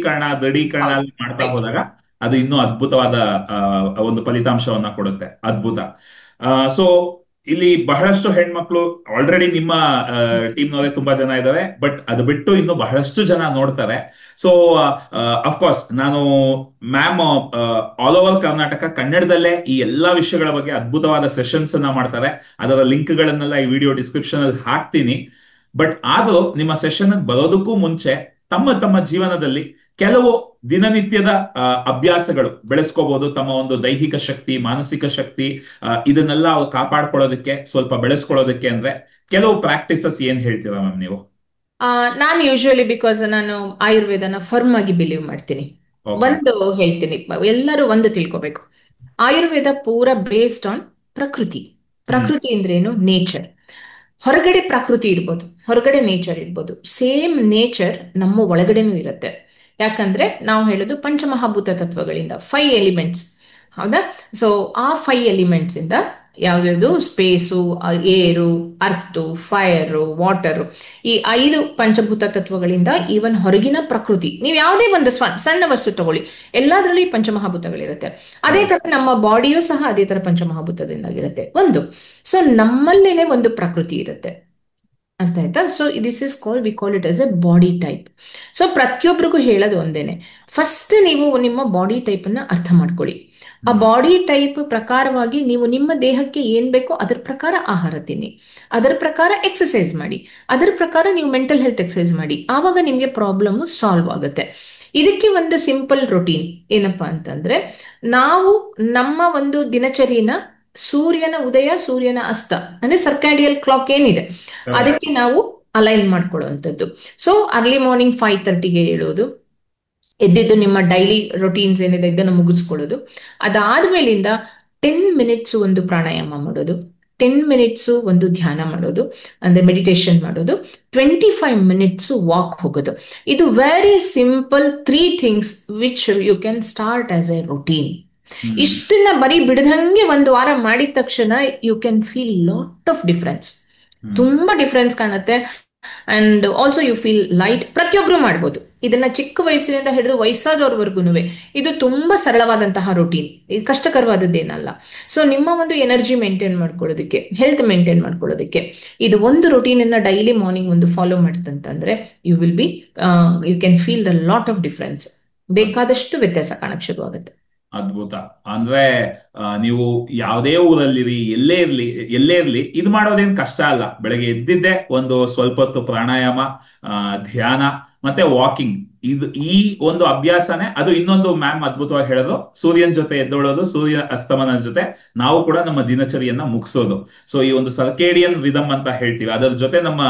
ದೃಢೀಕರಣ ಮಾಡ್ತಾ ಹೋದಾಗ ಅದು ಇನ್ನೂ ಅದ್ಭುತವಾದ ಒಂದು ಫಲಿತಾಂಶವನ್ನ ಕೊಡುತ್ತೆ. ಅದ್ಭುತ. ಸೊ ಇಲ್ಲಿ ಬಹಳಷ್ಟು ಹೆಣ್ಮಕ್ಳು ಆಲ್ರೆಡಿ ನಿಮ್ಮ ಟೀಮ್ನವರೇ ತುಂಬಾ ಜನ ಇದ್ದಾರೆ, ಬಟ್ ಅದು ಬಿಟ್ಟು ಇನ್ನು ಬಹಳಷ್ಟು ಜನ ನೋಡ್ತಾರೆ. ಸೊ ಅಫ್ಕೋರ್ಸ್ ನಾನು ಮ್ಯಾಮ್ ಆಲ್ ಓವರ್ ಕರ್ನಾಟಕ ಕನ್ನಡದಲ್ಲೇ ಈ ಎಲ್ಲಾ ವಿಷಯಗಳ ಬಗ್ಗೆ ಅದ್ಭುತವಾದ ಸೆಷನ್ಸ್ ಅನ್ನ ಮಾಡ್ತಾರೆ. ಅದರ ಲಿಂಕ್ ಗಳನ್ನೆಲ್ಲ ಈ ವಿಡಿಯೋ ಡಿಸ್ಕ್ರಿಪ್ಷನ್ ಅಲ್ಲಿ ಹಾಕ್ತೀನಿ. ಬಟ್ ಆದ್ರೂ ನಿಮ್ಮ ಸೆಷನ್ ಬರೋದಕ್ಕೂ ಮುಂಚೆ ತಮ್ಮ ತಮ್ಮ ಜೀವನದಲ್ಲಿ ಕೆಲವು ದಿನನಿತ್ಯದ ಅಭ್ಯಾಸಗಳು ಬೆಳೆಸ್ಕೋಬಹುದು, ತಮ್ಮ ಒಂದು ದೈಹಿಕ ಶಕ್ತಿ, ಮಾನಸಿಕ ಶಕ್ತಿ, ಇದನ್ನೆಲ್ಲ ಅವ್ರು ಕಾಪಾಡ್ಕೊಳ್ಳೋದಕ್ಕೆ, ಸ್ವಲ್ಪ ಬೆಳೆಸ್ಕೊಳ್ಳೋದಕ್ಕೆ ಅಂದ್ರೆ ಕೆಲವು ಪ್ರಾಕ್ಟೀಸಸ್ ಏನ್ ಹೇಳ್ತೀರಾ ಮ್ಯಾಮ್ ನೀವು? ನಾನು ಯೂಶುವಲಿ, ಬಿಕಾಸ್ ನಾನು ಆಯುರ್ವೇದನ ಫರ್ಮ್ ಆಗಿ ಬಿಲೀವ್ ಮಾಡ್ತೀನಿ, ಒಂದು ಹೇಳ್ತೀನಿ, ಎಲ್ಲರೂ ಒಂದು ತಿಳ್ಕೊಬೇಕು, ಆಯುರ್ವೇದ ಪೂರ ಬೇಸ್ಡ್ ಆನ್ ಪ್ರಕೃತಿ. ಪ್ರಕೃತಿ ಅಂದ್ರೇನು? ನೇಚರ್. ಹೊರಗಡೆ ಪ್ರಕೃತಿ ಇರ್ಬೋದು, ಹೊರಗಡೆ ನೇಚರ್ ಇರ್ಬೋದು, ಸೇಮ್ ನೇಚರ್ ನಮ್ಮ ಒಳಗಡೆನೂ ಇರುತ್ತೆ. ಯಾಕಂದ್ರೆ ನಾವು ಹೇಳೋದು ಪಂಚಮಹಾಭೂತ ತತ್ವಗಳಿಂದ 5 ಎಲಿಮೆಂಟ್ಸ್, ಹೌದಾ? ಸೊ ಆ 5 ಎಲಿಮೆಂಟ್ಸ್ ಇಂದ ಯಾವ್ಯಾವುದು ಸ್ಪೇಸು, ಏರು, ಅರ್ಥು, ಫೈರು, ವಾಟರು, ಈ 5 ಪಂಚಭೂತ ತತ್ವಗಳಿಂದ ಈವನ್ ಹೊರಗಿನ ಪ್ರಕೃತಿ, ನೀವು ಯಾವುದೇ ಒಂದು ಸಣ್ಣ ವಸ್ತು ತಗೊಳ್ಳಿ, ಎಲ್ಲದರಲ್ಲಿ ಪಂಚಮಹಾಭೂತಗಳಿರುತ್ತೆ. ಅದೇ ತರ ನಮ್ಮ ಬಾಡಿಯೂ ಸಹ ಅದೇ ತರ ಪಂಚಮಹಾಭೂತದಿಂದಾಗಿರುತ್ತೆ ಒಂದು. ಸೊ ನಮ್ಮಲ್ಲೇನೆ ಒಂದು ಪ್ರಕೃತಿ ಇರುತ್ತೆ, ಅರ್ಥ ಆಯ್ತಾ? So this is we call it as A body type. So ಪ್ರತಿಯೊಬ್ಬರಿಗೂ ಹೇಳೋದು ಒಂದೇನೆ, ಫಸ್ಟ್ ನೀವು ನಿಮ್ಮ ಬಾಡಿ ಟೈಪ್ ಅನ್ನ ಅರ್ಥ ಮಾಡ್ಕೊಳ್ಳಿ. ಆ ಬಾಡಿ ಟೈಪ್ ಪ್ರಕಾರವಾಗಿ ನೀವು ನಿಮ್ಮ ದೇಹಕ್ಕೆ ಏನ್ ಬೇಕೋ ಅದರ ಪ್ರಕಾರ ಆಹಾರ ತಿನ್ನಿ, ಅದರ ಪ್ರಕಾರ ಎಕ್ಸಸೈಸ್ ಮಾಡಿ, ಅದರ ಪ್ರಕಾರ ನೀವು ಮೆಂಟಲ್ ಹೆಲ್ತ್ ಎಕ್ಸಸೈಸ್ ಮಾಡಿ. ಆವಾಗ ನಿಮ್ಗೆ ಪ್ರಾಬ್ಲಮ್ ಸಾಲ್ವ್ ಆಗುತ್ತೆ. ಇದಕ್ಕೆ ಒಂದು ಸಿಂಪಲ್ ರೊಟೀನ್ ಏನಪ್ಪಾ ಅಂತಂದ್ರೆ, ನಾವು ನಮ್ಮ ಒಂದು ದಿನಚರಿನ ಸೂರ್ಯನ ಉದಯ ಸೂರ್ಯನ ಅಸ್ತ ಅಂದ್ರೆ ಸರ್ಕ್ಯಾಡಿಯಲ್ ಕ್ಲಾಕ್ ಏನಿದೆ ಅದಕ್ಕೆ ನಾವು ಅಲೈನ್ ಮಾಡ್ಕೊಳ್ಳುವಂಥದ್ದು. ಸೊ ಅರ್ಲಿ ಮಾರ್ನಿಂಗ್ 5:30ಗೆ ಹೇಳೋದು, ಎದ್ದಿದ್ದು ನಿಮ್ಮ ಡೈಲಿ ರೊಟೀನ್ಸ್ ಏನಿದೆ ಇದನ್ನು ಮುಗಿಸ್ಕೊಳ್ಳೋದು. ಅದಾದ್ಮೇಲಿಂದ 10 ಮಿನಿಟ್ಸ್ ಒಂದು ಪ್ರಾಣಾಯಾಮ ಮಾಡೋದು, 10 ಮಿನಿಟ್ಸ್ ಒಂದು ಧ್ಯಾನ ಮಾಡೋದು ಅಂದ್ರೆ ಮೆಡಿಟೇಷನ್ ಮಾಡೋದು, 25 ಮಿನಿಟ್ಸ್ ವಾಕ್ ಹೋಗೋದು. ಇದು very simple 3 things which you can start as a routine. ಇಷ್ಟನ್ನ ಬರೀ ಬಿಡದಂಗೆ ಒಂದು ವಾರ ಮಾಡಿದ ತಕ್ಷಣ you can feel lot of difference, ತುಂಬಾ ಡಿಫ್ರೆನ್ಸ್ ಕಾಣುತ್ತೆ. And also you feel light. ಪ್ರತಿಯೊಬ್ರು ಮಾಡ್ಬೋದು ಇದನ್ನ, ಚಿಕ್ಕ ವಯಸ್ಸಿನಿಂದ ಹಿಡಿದು ವಯಸ್ಸಾದವ್ರವರೆಗೂ. ಇದು ತುಂಬಾ ಸರಳವಾದಂತಹ ರೊಟೀನ್, ಇದು ಕಷ್ಟಕರವಾದದ್ದೇನಲ್ಲ. ಸೊ ನಿಮ್ಮ ಒಂದು ಎನರ್ಜಿ ಮೇಂಟೈನ್ ಮಾಡ್ಕೊಳ್ಳೋದಕ್ಕೆ, ಹೆಲ್ತ್ ಮೇಂಟೈನ್ ಮಾಡ್ಕೊಳ್ಳೋದಕ್ಕೆ ಇದು ಒಂದು ರೊಟೀನ್ ಅನ್ನ ಡೈಲಿ ಮಾರ್ನಿಂಗ್ ಒಂದು ಫಾಲೋ ಮಾಡ್ತಂತಂದ್ರೆ you will be you can feel the lot of difference. ಬೇಕಾದಷ್ಟು ವ್ಯತ್ಯಾಸ ಕಾಣಕ್ ಶುರು ಆಗುತ್ತೆ. ಅದ್ಭುತ. ಅಂದ್ರೆ ನೀವು ಯಾವುದೇ ಊರಲ್ಲಿರಿ, ಎಲ್ಲೇ ಇರ್ಲಿ ಇದು ಮಾಡೋದೇನ್ ಕಷ್ಟ ಅಲ್ಲ. ಬೆಳಗ್ಗೆ ಎದ್ದಿದ್ದೆ ಒಂದು ಸ್ವಲ್ಪ ಹೊತ್ತು ಪ್ರಾಣಾಯಾಮ, ಧ್ಯಾನ ಮತ್ತೆ ವಾಕಿಂಗ್, ಈ ಒಂದು ಅಭ್ಯಾಸನೇ ಅದು. ಇನ್ನೊಂದು ಮ್ಯಾಮ್ ಅದ್ಭುತವಾಗಿ ಹೇಳೋದು, ಸೂರ್ಯನ ಜೊತೆ ಎದ್ದೊಳೋದು, ಸೂರ್ಯ ಅಸ್ತಮನ ಜೊತೆ ನಾವು ಕೂಡ ನಮ್ಮ ದಿನಚರಿಯನ್ನ ಮುಗಿಸೋದು. ಸೊ ಈ ಒಂದು ಸರ್ಕೇಡಿಯನ್ ರಿದಮ್ ಅಂತ ಹೇಳ್ತೀವಿ, ಅದರ ಜೊತೆ ನಮ್ಮ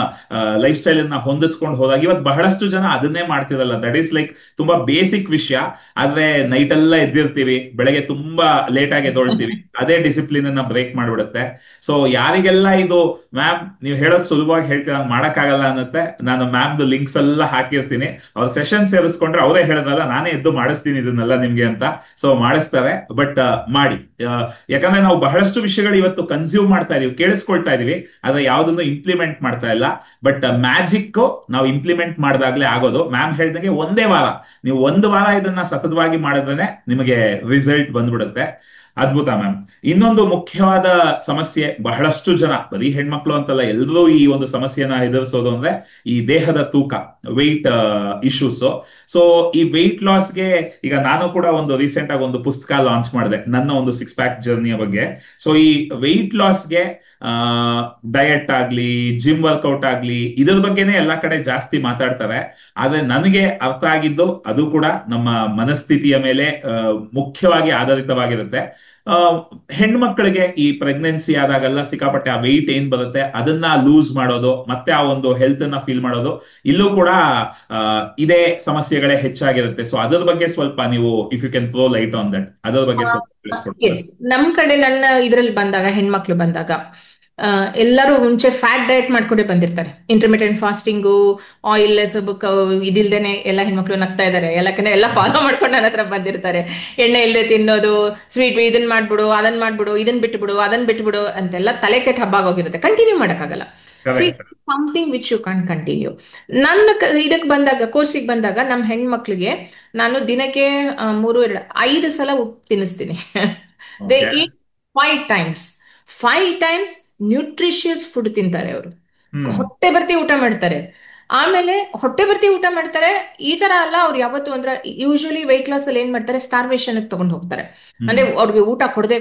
ಲೈಫ್ ಸ್ಟೈಲ್ ಅನ್ನ ಹೊಂದಿಸ್ಕೊಂಡು ಹೋದಾಗ ಇವತ್ತು ಬಹಳಷ್ಟು ಜನ ಅದನ್ನೇ ಮಾಡ್ತಿರಲ್ಲ. ದಟ್ ಈಸ್ ಲೈಕ್ ತುಂಬಾ ಬೇಸಿಕ್ ವಿಷಯ. ಆದ್ರೆ ನೈಟ್ ಎಲ್ಲ ಎದ್ದಿರ್ತೀವಿ, ಬೆಳಗ್ಗೆ ತುಂಬಾ ಲೇಟ್ ಆಗಿ ಎದ್ದೊಳ್ತೀವಿ, ಅದೇ ಡಿಸಿಪ್ಲಿನ್ ಅನ್ನ ಬ್ರೇಕ್ ಮಾಡ್ಬಿಡುತ್ತೆ. ಸೊ ಯಾರಿಗೆಲ್ಲ ಇದು ಮ್ಯಾಮ್ ನೀವು ಹೇಳೋದು ಸುಲಭವಾಗಿ ಹೇಳ್ತೀರ, ಮಾಡಕ್ಕಾಗಲ್ಲ ಅನ್ನತ್ತೆ, ನಾನು ಮ್ಯಾಮ್ದು ಲಿಂಕ್ಸ್ ಎಲ್ಲ ಹಾಕಿರ್ತೀನಿ. ಅವ್ರ ಸೆಷನ್ ಸೇರಿಸ್ಕೊಂಡ್ರೆ ಅವರೇ ಹೇಳೋದಲ್ಲ, ನಾನೇ ಎದ್ದು ಮಾಡಿಸ್ತೀನಿ ಇದನ್ನೆಲ್ಲ ನಿಮ್ಗೆ ಅಂತ. ಸೊ ಮಾಡಿಸ್ತಾರೆ, ಬಟ್ ಮಾಡಿ. ಯಾಕಂದ್ರೆ ನಾವು ಬಹಳಷ್ಟು ವಿಷಯಗಳು ಇವತ್ತು ಕನ್ಸ್ಯೂಮ್ ಮಾಡ್ತಾ ಇದೀವಿ, ಕೇಳಿಸ್ಕೊಳ್ತಾ ಇದೀವಿ, ಆದ್ರೆ ಯಾವ್ದನ್ನು ಇಂಪ್ಲಿಮೆಂಟ್ ಮಾಡ್ತಾ ಇಲ್ಲ. ಬಟ್ ಮ್ಯಾಜಿಕ್ ನಾವು ಇಂಪ್ಲಿಮೆಂಟ್ ಮಾಡಿದಾಗ್ಲೇ ಆಗೋದು. ಮ್ಯಾಮ್ ಹೇಳ್ದಂಗೆ ಒಂದೇ ವಾರ, ನೀವು ಒಂದು ವಾರ ಇದನ್ನ ಸತತವಾಗಿ ಮಾಡಿದ್ರೆ ನಿಮಗೆ ರಿಸಲ್ಟ್ ಬಂದ್ಬಿಡುತ್ತೆ. ಅದ್ಭುತ ಮ್ಯಾಮ್. ಇನ್ನೊಂದು ಮುಖ್ಯವಾದ ಸಮಸ್ಯೆ, ಬಹಳಷ್ಟು ಜನ, ಬರೀ ಹೆಣ್ಮಕ್ಳು ಅಂತಲ್ಲ, ಎಲ್ಲರೂ ಈ ಒಂದು ಸಮಸ್ಯೆನ ಎದುರಿಸೋದು ಅಂದ್ರೆ ಈ ದೇಹದ ತೂಕ, ವೆಯ್ಟ್ ಇಶ್ಯೂಸ್. ಸೊ ಈ ವೆಯ್ಟ್ ಲಾಸ್ಗೆ ಈಗ ನಾನು ಕೂಡ ಒಂದು ರೀಸೆಂಟ್ ಆಗಿ ಒಂದು ಪುಸ್ತಕ ಲಾಂಚ್ ಮಾಡಿದೆ, ನನ್ನ ಒಂದು 6 ಪ್ಯಾಕ್ ಜರ್ನಿಯ ಬಗ್ಗೆ. ಸೊ ಈ ವೆಯ್ಟ್ ಲಾಸ್ಗೆ ಡಯಟ್ ಆಗ್ಲಿ, ಜಿಮ್ ವರ್ಕೌಟ್ ಆಗ್ಲಿ, ಇದ್ರ ಬಗ್ಗೆನೆ ಎಲ್ಲಾ ಕಡೆ ಜಾಸ್ತಿ ಮಾತಾಡ್ತಾರೆ. ಆದ್ರೆ ನನಗೆ ಅರ್ಥ ಆಗಿದ್ದು ಅದು ಕೂಡ ನಮ್ಮ ಮನಸ್ಥಿತಿಯ ಮೇಲೆ ಮುಖ್ಯವಾಗಿ ಆಧಾರಿತವಾಗಿರುತ್ತೆ. ಹೆಣ್ಮಕ್ಳಿಗೆ ಈ ಪ್ರೆಗ್ನೆನ್ಸಿ ಆದಾಗೆಲ್ಲ ಸಿಕ್ಕಾಪಟ್ಟೆ ಆ ವೆಯ್ಟ್ ಏನ್ ಬರುತ್ತೆ ಅದನ್ನ ಲೂಸ್ ಮಾಡೋದು, ಮತ್ತೆ ಆ ಒಂದು ಹೆಲ್ತ್ ಅನ್ನ ಫೀಲ್ ಮಾಡೋದು, ಇಲ್ಲೂ ಕೂಡ ಇದೇ ಸಮಸ್ಯೆಗಳೇ ಹೆಚ್ಚಾಗಿರುತ್ತೆ. ಸೊ ಅದ್ರ ಬಗ್ಗೆ ಸ್ವಲ್ಪ ನೀವು if you can throw light on that, ಅದರ ಬಗ್ಗೆ ಸ್ವಲ್ಪ ತಿಳಿಸ್ಕೊಡ್ತೀರಾ? ಎಸ್, ನಮ್ ಕಡೆ ನನ್ನ ಇದ್ರಲ್ಲಿ ಬಂದಾಗ, ಹೆಣ್ಮಕ್ಳು ಬಂದಾಗ ಎಲ್ಲರೂ ಮುಂಚೆ ಫ್ಯಾಟ್ ಡಯಟ್ ಮಾಡ್ಕೊಂಡೇ ಬಂದಿರ್ತಾರೆ. ಇಂಟರ್ಮಿಟೆಂಟ್ ಫಾಸ್ಟಿಂಗು, ಆಯಿಲ್ ಲೆಸ್, ಇದಿಲ್ದೇನೆ ಎಲ್ಲ ಹೆಣ್ಮಕ್ಳು ನಗ್ತಾ ಇದಾರೆ, ಎಲ್ಲಕಂದ್ರೆ ಎಲ್ಲ ಫಾಲೋ ಮಾಡ್ಕೊಂಡು ನನ್ನ ಹತ್ರ ಬಂದಿರ್ತಾರೆ. ಎಣ್ಣೆ ಇಲ್ಲದೆ ತಿನ್ನೋದು, ಸ್ವೀಟ್ ಇದನ್ ಮಾಡ್ಬಿಡು, ಅದನ್ ಮಾಡ್ಬಿಡು, ಇದನ್ ಬಿಟ್ಬಿಡು, ಅದನ್ ಬಿಟ್ಬಿಡು ಅಂತೆಲ್ಲ ತಲೆ ಕೆಟ್ಟ ಹಬ್ಬ ಆಗೋಗಿರುತ್ತೆ. ಕಂಟಿನ್ಯೂ ಮಾಡಕ್ಕಾಗಲ್ಲ. Something which you can't continue. ನನ್ನ ಇದಕ್ಕೆ ಬಂದಾಗ, ಕೋರ್ಸಿಗೆ ಬಂದಾಗ, ನಮ್ಮ ಹೆಣ್ಮಕ್ಳಿಗೆ ನಾನು ದಿನಕ್ಕೆ 5 ಸಲ ತಿನ್ನಿಸ್ತೀನಿ. They eat 5 times nutritious food ತಿಂತಾರೆ ಅವರು. ಹೊಟ್ಟೆ ಬರ್ತಿ ಊಟ ಮಾಡ್ತಾರೆ. ಆಮೇಲೆ ಹೊಟ್ಟೆ ಬರ್ತಿ ಊಟ ಮಾಡ್ತಾರೆ. ಈ ತರ ಅಲ್ಲ, ಅವ್ರು ಯಾವತ್ತು ಅಂದ್ರೆ ಯೂಶಲಿ ವೆಯ್ಟ್ ಲಾಸ್ ಅಲ್ಲಿ ಏನ್ ಮಾಡ್ತಾರೆ, ಸ್ಟಾರ್ವೇಷನ್ ತಗೊಂಡ್ ಹೋಗ್ತಾರೆ. ಅಂದ್ರೆ ಅವ್ರಿಗೆ ಊಟ ಕೊಡದೆ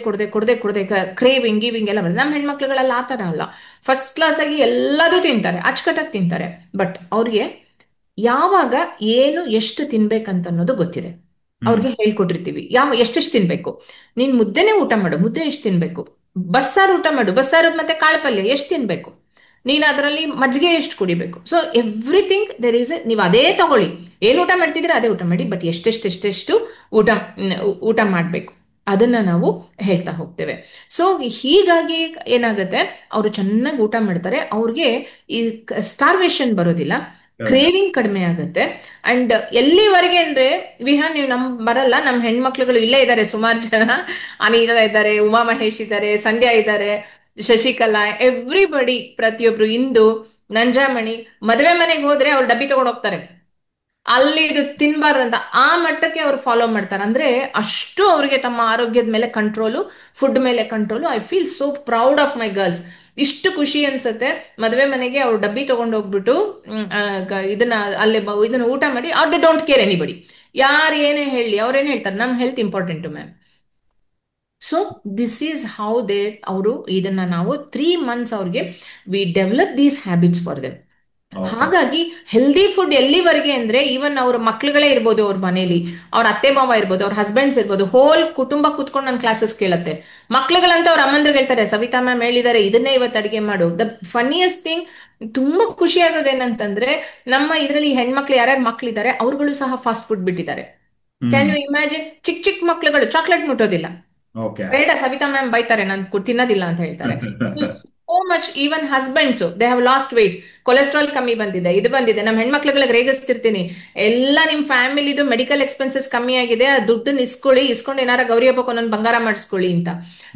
ಕ್ರೇವಿಂಗ್ ಗೀವಿಂಗ್ ಎಲ್ಲ ಬರ್ತದೆ. ನಮ್ಮ ಹೆಣ್ಮಕ್ಳುಗಳೆಲ್ಲ ಆತರ ಅಲ್ಲ, ಫಸ್ಟ್ ಕ್ಲಾಸ್ ಆಗಿ ಎಲ್ಲದೂ ತಿಂತಾರೆ, ಅಚ್ಚುಕಟ್ಟಾಗಿ ತಿಂತಾರೆ. ಬಟ್ ಅವ್ರಿಗೆ ಯಾವಾಗ ಏನು ಎಷ್ಟು ತಿನ್ಬೇಕಂತ ಅನ್ನೋದು ಗೊತ್ತಿದೆ. ಅವ್ರಿಗೆ ಹೇಳ್ಕೊಟ್ಟಿರ್ತೀವಿ ಎಷ್ಟೆಷ್ಟು ತಿನ್ಬೇಕು. ನೀನ್ ಮುದ್ದೆನೆ ಊಟ ಮಾಡು, ಮುದ್ದೆ ಎಷ್ಟು ತಿನ್ಬೇಕು. ಬಸ್ಸಾರು ಊಟ ಮಾಡು, ಬಸ್ಸಾರು ಮತ್ತೆ ಕಾಳು ಪಲ್ಯ ಎಷ್ಟು ತಿನ್ಬೇಕು. ನೀನ್ ಅದರಲ್ಲಿ ಮಜ್ಜಿಗೆ ಎಷ್ಟು ಕುಡಿಬೇಕು. ಸೊ ಎವ್ರಿಥಿಂಗ್ ದೇರ್ ಇಸ್ ನೀವು ಅದೇ ತಗೊಳ್ಳಿ, ಏನ್ ಊಟ ಮಾಡ್ತಿದ್ರೆ ಅದೇ ಊಟ ಮಾಡಿ, ಬಟ್ ಎಷ್ಟೆಷ್ಟು ಊಟ ಮಾಡ್ಬೇಕು ಅದನ್ನ ನಾವು ಹೇಳ್ತಾ ಹೋಗ್ತೇವೆ. ಸೊ ಹೀಗಾಗಿ ಏನಾಗುತ್ತೆ, ಅವರು ಚೆನ್ನಾಗಿ ಊಟ ಮಾಡ್ತಾರೆ, ಅವ್ರಿಗೆ ಈ ಸ್ಟಾರ್ವೇಷನ್ ಬರೋದಿಲ್ಲ. ಕ್ರೇವಿಂಗ್ ಕಡಿಮೆ ಆಗುತ್ತೆ. ಅಂಡ್ ಎಲ್ಲಿವರೆಗೆ ಅಂದ್ರೆ ವಿಹಾನ್, ನೀವು ಬರಲ್ಲ, ನಮ್ ಹೆಣ್ಮಕ್ಳುಗಳು ಇಲ್ಲೇ ಇದ್ದಾರೆ ಸುಮಾರು ಜನ. ಅನಿತಾ ಇದ್ದಾರೆ, ಉಮಾ ಮಹೇಶ್ ಇದ್ದಾರೆ, ಸಂಧ್ಯಾ ಇದ್ದಾರೆ, ಶಶಿಕಲಾ, ಎವ್ರಿಬಡಿ, ಪ್ರತಿಯೊಬ್ರು, ಇಂದು, ನಂಜಾಮಣಿ, ಮದುವೆ ಮನೆಗೆ ಹೋದ್ರೆ ಅವ್ರು ಡಬ್ಬಿ ತಗೊಂಡ್ ಹೋಗ್ತಾರೆ. ಅಲ್ಲಿ ಇದು ತಿನ್ಬಾರ್ದಂತ ಆ ಮಟ್ಟಕ್ಕೆ ಅವ್ರು ಫಾಲೋ ಮಾಡ್ತಾರೆ. ಅಂದ್ರೆ ಅಷ್ಟು ಅವರಿಗೆ ತಮ್ಮ ಆರೋಗ್ಯದ ಮೇಲೆ ಕಂಟ್ರೋಲು, ಫುಡ್ ಮೇಲೆ control. I feel so proud of my girls. ಇಷ್ಟು ಖುಷಿ ಅನ್ಸುತ್ತೆ. ಮದುವೆ ಮನೆಗೆ ಅವ್ರು ಡಬ್ಬಿ ತಗೊಂಡು ಹೋಗ್ಬಿಟ್ಟು ಇದನ್ನ ಅಲ್ಲೇ ಇದನ್ನ ಊಟ ಮಾಡಿ, ಅವ್ರು ದೇ ಡೋಂಟ್ ಕೇರ್ ಎನಿಬಡಿ, ಯಾರು ಏನೇ ಹೇಳಿ, ಅವ್ರೇನ್ ಹೇಳ್ತಾರೆ, ನಮ್ health important ma'am. So this is how they ಅವರು ಇದನ್ನ ನಾವು 3 months ಅವ್ರಿಗೆ we develop these habits for them. ಹಾಗಾಗಿ ಹೆಲ್ದಿ ಫುಡ್ ಎಲ್ಲಿವರೆಗೆ ಅಂದ್ರೆ, ಈವನ್ ಅವ್ರ ಮಕ್ಳುಗಳೇ ಇರ್ಬೋದು, ಅವ್ರ ಮನೇಲಿ ಅವ್ರ ಅತ್ತೆ ಮಾವ ಇರ್ಬೋದು, ಅವ್ರ ಹಸ್ಬೆಂಡ್ಸ್ ಇರ್ಬೋದು, ಹೋಲ್ ಕುಟುಂಬ ಕೂತ್ಕೊಂಡು ನನ್ನ ಕ್ಲಾಸಸ್ ಕೇಳತ್ತೆ. ಮಕ್ಳುಗಳಂತ ಅವ್ರ ಅಮ್ಮಂದ್ರಿಗೆ ಹೇಳ್ತಾರೆ, ಸವಿತಾ ಮ್ಯಾಮ್ ಹೇಳಿದ್ದಾರೆ ಇದನ್ನೇ ಇವತ್ತು ಅಡಿಗೆ ಮಾಡು. ದ ಫನಿಯಸ್ಟ್ ಥಿಂಗ್, ತುಂಬಾ ಖುಷಿ ಆಗೋದೇನಂತಂದ್ರೆ, ನಮ್ಮ ಇದರಲ್ಲಿ ಹೆಣ್ಮಕ್ಳು ಯಾರ್ಯಾರು ಮಕ್ಳಿದ್ದಾರೆ ಅವ್ರುಗಳು ಸಹ ಫಾಸ್ಟ್ ಫುಡ್ ಬಿಟ್ಟಿದ್ದಾರೆ. Can you imagine? ಚಿಕ್ಕ ಚಿಕ್ಕ ಮಕ್ಳುಗಳು ಚಾಕ್ಲೇಟ್ ಮುಟ್ಟೋದಿಲ್ಲ. ಬೇಡ, ಸವಿತಾ ಮ್ಯಾಮ್ ಬೈತಾರೆ, ನಾನು ತಿನ್ನೋದಿಲ್ಲ ಅಂತ ಹೇಳ್ತಾರೆ. So much. Even husbands, they have lost weight, cholesterol ಕಮ್ಮಿ ಬಂದಿದೆ, ಇದು ಬಂದಿದೆ. ನಮ್ಮ ಹೆಣ್ಮಕ್ಳುಗಳಿಗೆ ರೇಗಿಸ್ತಿರ್ತೀನಿ, ಎಲ್ಲ ನಿಮ್ ಫ್ಯಾಮಿಲಿದು ಮೆಡಿಕಲ್ ಎಕ್ಸ್ಪೆನ್ಸಸ್ ಕಮ್ಮಿ ಆಗಿದೆ, ಆ ದುಡ್ಡನ್ನ ಇಸ್ಕೊಂಡು ಏನಾರ ಗೌರಿ ಹಬ್ಬಕ್ಕೆ ಒಂದೊಂದು ಬಂಗಾರ ಮಾಡಿಸ್ಕೊಳ್ಳಿ ಅಂತ.